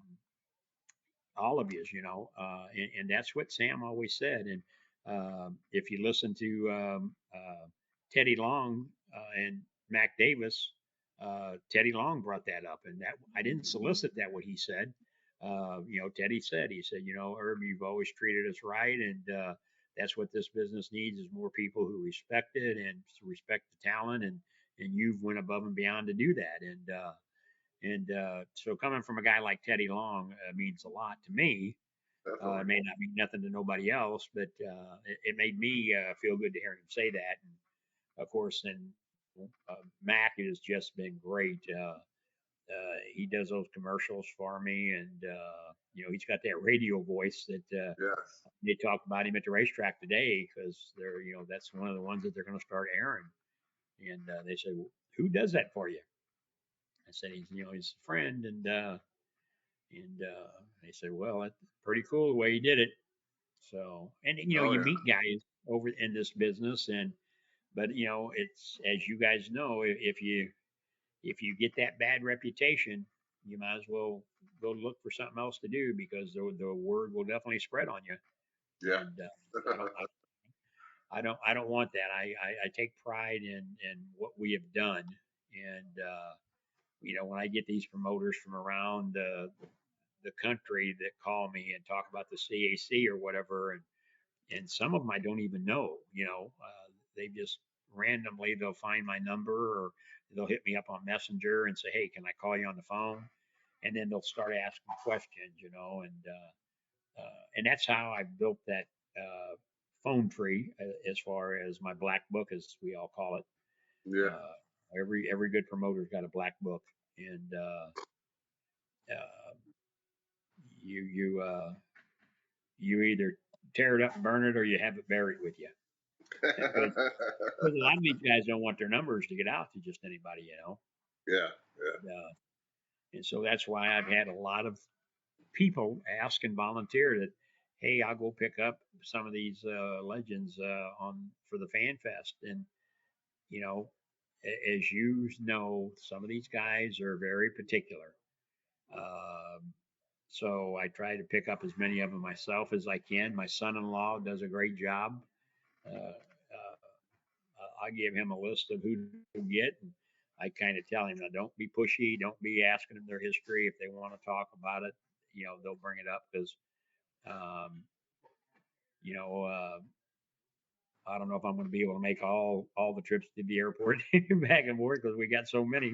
[SPEAKER 7] all of yous, and that's what Sam always said. And if you listen to Teddy Long and Mac Davis, Teddy Long brought that up, and that I didn't solicit that what he said. Teddy said, Herb, you've always treated us right, and that's what this business needs is more people who respect it and respect the talent, and you've went above and beyond to do that, and so coming from a guy like Teddy Long means a lot to me. It
[SPEAKER 2] Definitely.
[SPEAKER 7] may not mean nothing to nobody else, but it made me feel good to hear him say that. And of course, then Mac has just been great. He does those commercials for me, and he's got that radio voice that
[SPEAKER 2] Yes.
[SPEAKER 7] they talked about him at the racetrack today because that's one of the ones that they're going to start airing. And they said, well, "Who does that for you?" I said, "He's a friend," and they said, "Well, that's pretty cool the way he did it." So, and
[SPEAKER 2] Oh
[SPEAKER 7] you
[SPEAKER 2] yeah.
[SPEAKER 7] meet guys over in this business, but it's as you guys know, if you get that bad reputation, you might as well go look for something else to do because the word will definitely spread on you.
[SPEAKER 2] Yeah.
[SPEAKER 7] And I don't want that. I take pride in what we have done, and when I get these promoters from around the country that call me and talk about the CAC or whatever, and some of them I don't even know. They just randomly they'll find my number or they'll hit me up on Messenger and say, "Hey, can I call you on the phone?" And then they'll start asking questions, and that's how I built that phone tree as far as my black book, as we all call it.
[SPEAKER 2] Yeah.
[SPEAKER 7] Every good promoter's got a black book, and uh, you either tear it up and burn it, or you have it buried with you. Because a lot of these guys don't want their numbers to get out to just anybody,
[SPEAKER 2] Yeah.
[SPEAKER 7] And so that's why I've had a lot of people ask and volunteer that, hey, I'll go pick up some of these legends on for the Fan Fest, and you know, as you know, some of these guys are very particular. Um, so I try to pick up as many of them myself as I can. My son-in-law does a great job. I give him a list of who to get, and I kind of tell him, now, don't be pushy, don't be asking them their history. If they want to talk about it, they'll bring it up because, um, you know, uh, I don't know if I'm going to be able to make all the trips to the airport back and forth because we got so many,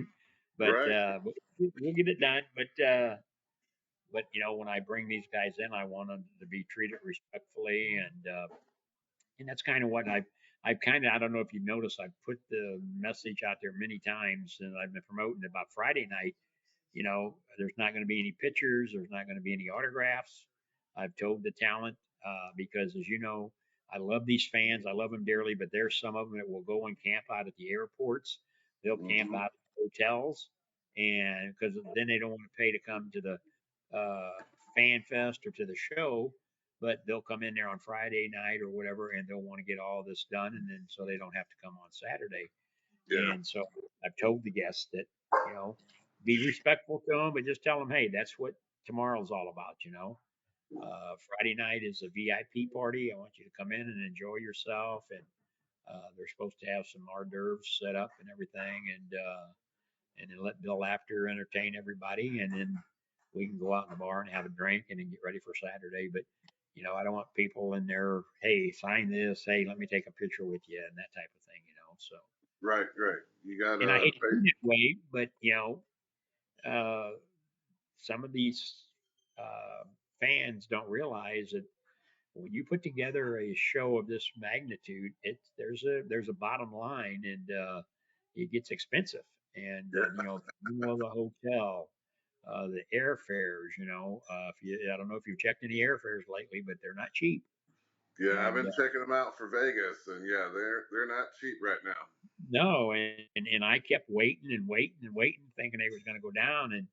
[SPEAKER 7] but
[SPEAKER 2] Right.
[SPEAKER 7] we'll get it done. But when I bring these guys in, I want them to be treated respectfully, and that's kind of what I've kind of, I don't know if you've noticed, I've put the message out there many times, and I've been promoting about Friday night. There's not going to be any pictures, there's not going to be any autographs. I've told the talent because, as you know, I love these fans, I love them dearly, but there's some of them that will go and camp out at the airports. They'll camp out at hotels, and because then they don't want to pay to come to the fan fest or to the show, but they'll come in there on Friday night or whatever, and they'll want to get all this done, and then so they don't have to come on Saturday.
[SPEAKER 2] Yeah.
[SPEAKER 7] And so I've told the guests that, be respectful to them, but just tell them, hey, that's what tomorrow's all about. Friday night is a VIP party. I want you to come in and enjoy yourself, and they're supposed to have some hors d'oeuvres set up and everything, and then let Bill After entertain everybody, and then we can go out in the bar and have a drink and then get ready for Saturday. But I don't want people in there, hey, sign this, hey, let me take a picture with you, and that type of thing. So.
[SPEAKER 2] Right. You
[SPEAKER 7] And I
[SPEAKER 2] gotta
[SPEAKER 7] hate to
[SPEAKER 2] pay.
[SPEAKER 7] do it that way, but uh, some of these uh, fans don't realize that when you put together a show of this magnitude, there's a bottom line, and it gets expensive. And the hotel, the airfares. If I don't know if you've checked any airfares lately, but they're not cheap.
[SPEAKER 2] Yeah, I've
[SPEAKER 7] And
[SPEAKER 2] been checking them out for Vegas, and yeah, they're not cheap right now.
[SPEAKER 7] no, and I kept waiting and waiting and waiting, thinking they was going to go down, and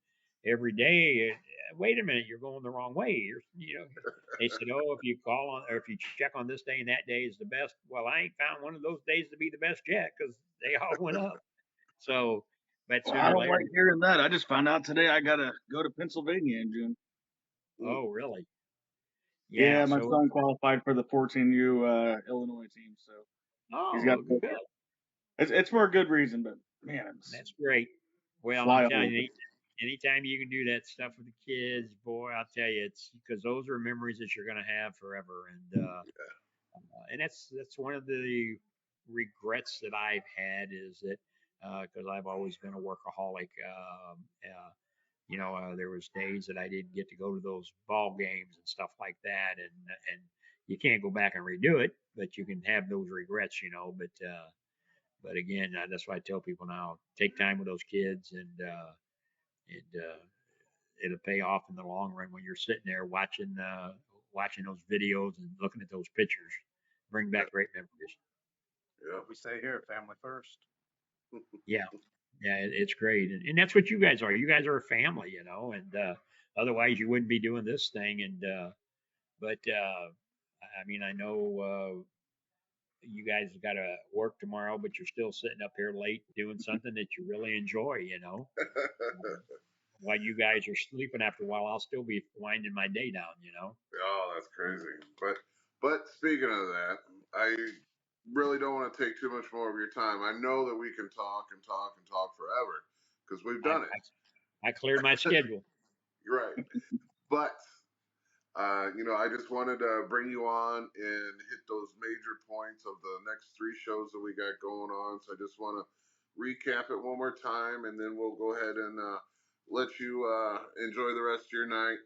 [SPEAKER 7] every day, wait a minute, you're going the wrong way. They said, oh, if you call on or if you check on this day and that day is the best. Well, I ain't found one of those days to be the best yet because they all went up. So, but
[SPEAKER 8] Well,
[SPEAKER 7] sooner
[SPEAKER 8] I
[SPEAKER 7] or
[SPEAKER 8] don't
[SPEAKER 7] later,
[SPEAKER 8] like hearing that. I just found out today I gotta go to Pennsylvania in June.
[SPEAKER 2] Mm.
[SPEAKER 7] oh, really? Yeah.
[SPEAKER 8] Yeah, my
[SPEAKER 7] So,
[SPEAKER 8] son qualified for the 14U Illinois team, so he's got.
[SPEAKER 7] oh, good.
[SPEAKER 8] It's for a good reason, but man, it's
[SPEAKER 7] That's great. Well,
[SPEAKER 8] fly
[SPEAKER 7] I'm
[SPEAKER 8] all
[SPEAKER 7] telling
[SPEAKER 8] over.
[SPEAKER 7] you, anytime you can do that stuff with the kids, boy, I'll tell you, it's because those are memories that you're going to have forever. And that's one of the regrets that I've had is that because I've always been a workaholic. There was days that I didn't get to go to those ball games and stuff like that, and you can't go back and redo it, but you can have those regrets. But again, that's why I tell people now: take time with those kids, and it'll pay off in the long run when you're sitting there watching those videos and looking at those pictures. Bring back great memories.
[SPEAKER 2] Yeah.
[SPEAKER 6] What we say here, family first.
[SPEAKER 7] Yeah, yeah, it's great, and that's what you guys are. You guys are a family, and otherwise you wouldn't be doing this thing. But I mean, I know you guys got to work tomorrow, but you're still sitting up here late doing something that you really enjoy. While you guys are sleeping after a while, I'll still be winding my day down.
[SPEAKER 2] Oh, that's crazy. But speaking of that, I really don't want to take too much more of your time. I know that we can talk and talk and talk forever because we've
[SPEAKER 7] I,
[SPEAKER 2] done it.
[SPEAKER 7] I cleared my schedule.
[SPEAKER 2] You're right. But I just wanted to bring you on and hit those major points of the next 3 shows that we got going on. So I just want to recap it one more time, and then we'll go ahead and let you enjoy the rest of your night.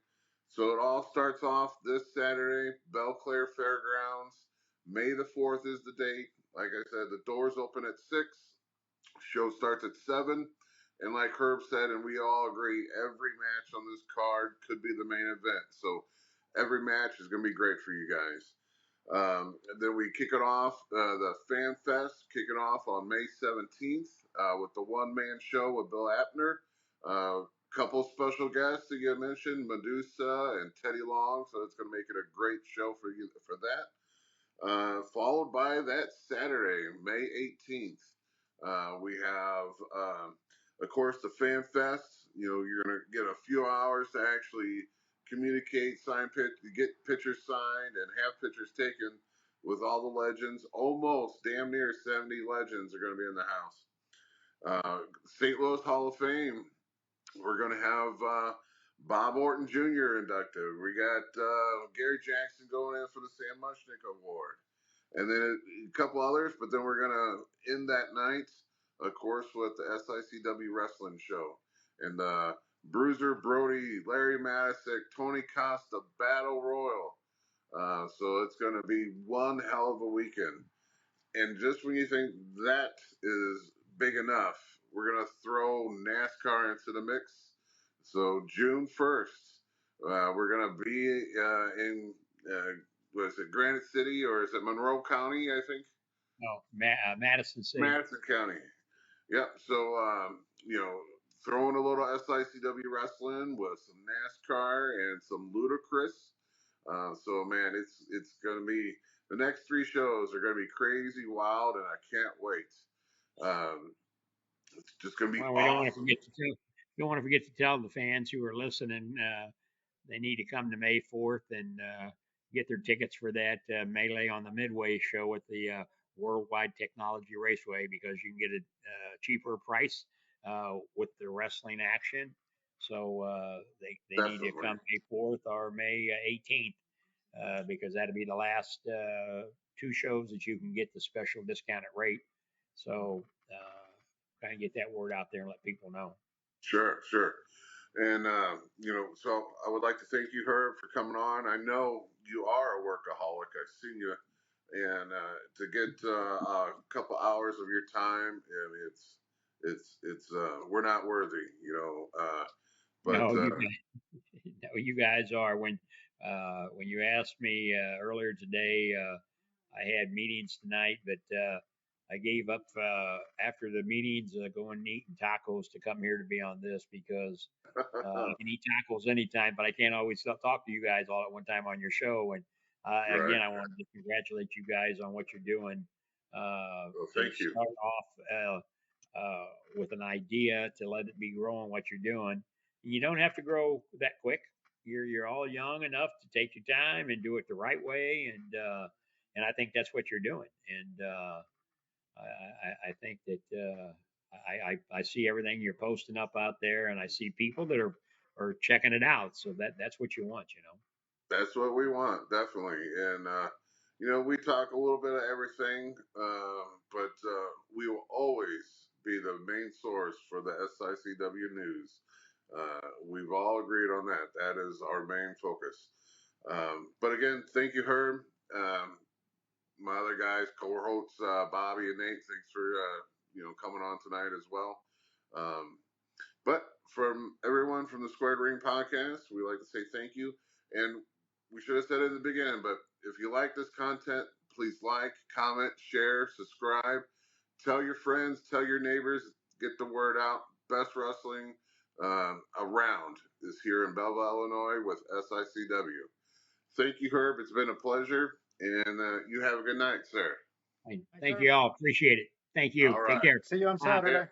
[SPEAKER 2] So it all starts off this Saturday, Belle Claire Fairgrounds. May the 4th is the date. Like I said, the doors open at 6. Show starts at 7. And like Herb said, and we all agree, every match on this card could be the main event. So every match is going to be great for you guys. And then we kick it off, the Fan Fest, kicking off on May 17th with the one-man show with Bill Apner. Couple special guests that you mentioned, Medusa and Teddy Long. So it's going to make it a great show for you for that. Followed by that Saturday, May 18th, we have, of course, the Fan Fest. You know, you're going to get a few hours to actually communicate, get pictures signed, and have pictures taken with all the legends. Almost damn near 70 legends are going to be in the house. St. Louis Hall of Fame, we're going to have Bob Orton Jr. inducted. We got Gary Jackson going in for the Sam Mushnick Award. And then a couple others, but then we're going to end that night, of course, with the SICW Wrestling show. And Bruiser Brody, Larry Matisic, Tony Costa, Battle Royal. So it's going to be one hell of a weekend. And just when you think that is big enough, we're going to throw NASCAR into the mix. So June 1st, we're going to be in, was it Granite City or is it Monroe County, I think?
[SPEAKER 7] No, Madison City.
[SPEAKER 2] Madison County. Yep. So, you know, throwing a little SICW wrestling with some NASCAR and some ludicrous. So, man, it's going to be, the next 3 shows are going to be crazy, wild, and I can't wait. It's just going to be
[SPEAKER 7] Well,
[SPEAKER 2] awesome.
[SPEAKER 7] don't want to forget to tell the fans who are listening, they need to come to May 4th and get their tickets for that melee on the Midway show at the Worldwide Technology Raceway, because you can get a cheaper price with the wrestling action. So they need to come May 4th or May 18th, because that'll be the last 2 shows that you can get the special discounted rate. So kind of get that word out there and let people know.
[SPEAKER 2] Sure. And, you know, so I would like to thank you, Herb, for coming on. I know you are a workaholic. I've seen you. And to get a couple hours of your time, I mean, it's we're not worthy, you know. But
[SPEAKER 7] No, you guys are. When you asked me earlier today, I had meetings tonight, but I gave up after the meetings going and eating tacos to come here to be on this, because I can eat tacos anytime, but I can't always talk to you guys all at one time on your show. And again, I wanted to congratulate you guys on what you're doing.
[SPEAKER 2] Well, thank you.
[SPEAKER 7] Start off with an idea to let it be growing what you're doing. You don't have to grow that quick. You're all young enough to take your time and do it the right way, and I think that's what you're doing. And I think that I see everything you're posting up out there, and I see people that are checking it out. So that's what you want, you know.
[SPEAKER 2] That's what we want, definitely. And you know, we talk a little bit of everything, but we will always be the main source for the SICW news. We've all agreed on that. That is our main focus. But again, thank you, Herb. My other guys, cohorts, Bobby and Nate, thanks for you know, coming on tonight as well. But from everyone from the Squared Ring Podcast, we like to say thank you. And we should have said it in the beginning, but if you like this content, please like, comment, share, subscribe, tell your friends, tell your neighbors, get the word out. Best wrestling around is here in Belleville, Illinois with SICW. Thank you, Herb. It's been a pleasure. And you have a good night, sir.
[SPEAKER 7] Thank you all. Appreciate it. Thank you.
[SPEAKER 2] All right.
[SPEAKER 7] Take care.
[SPEAKER 6] See you on Saturday.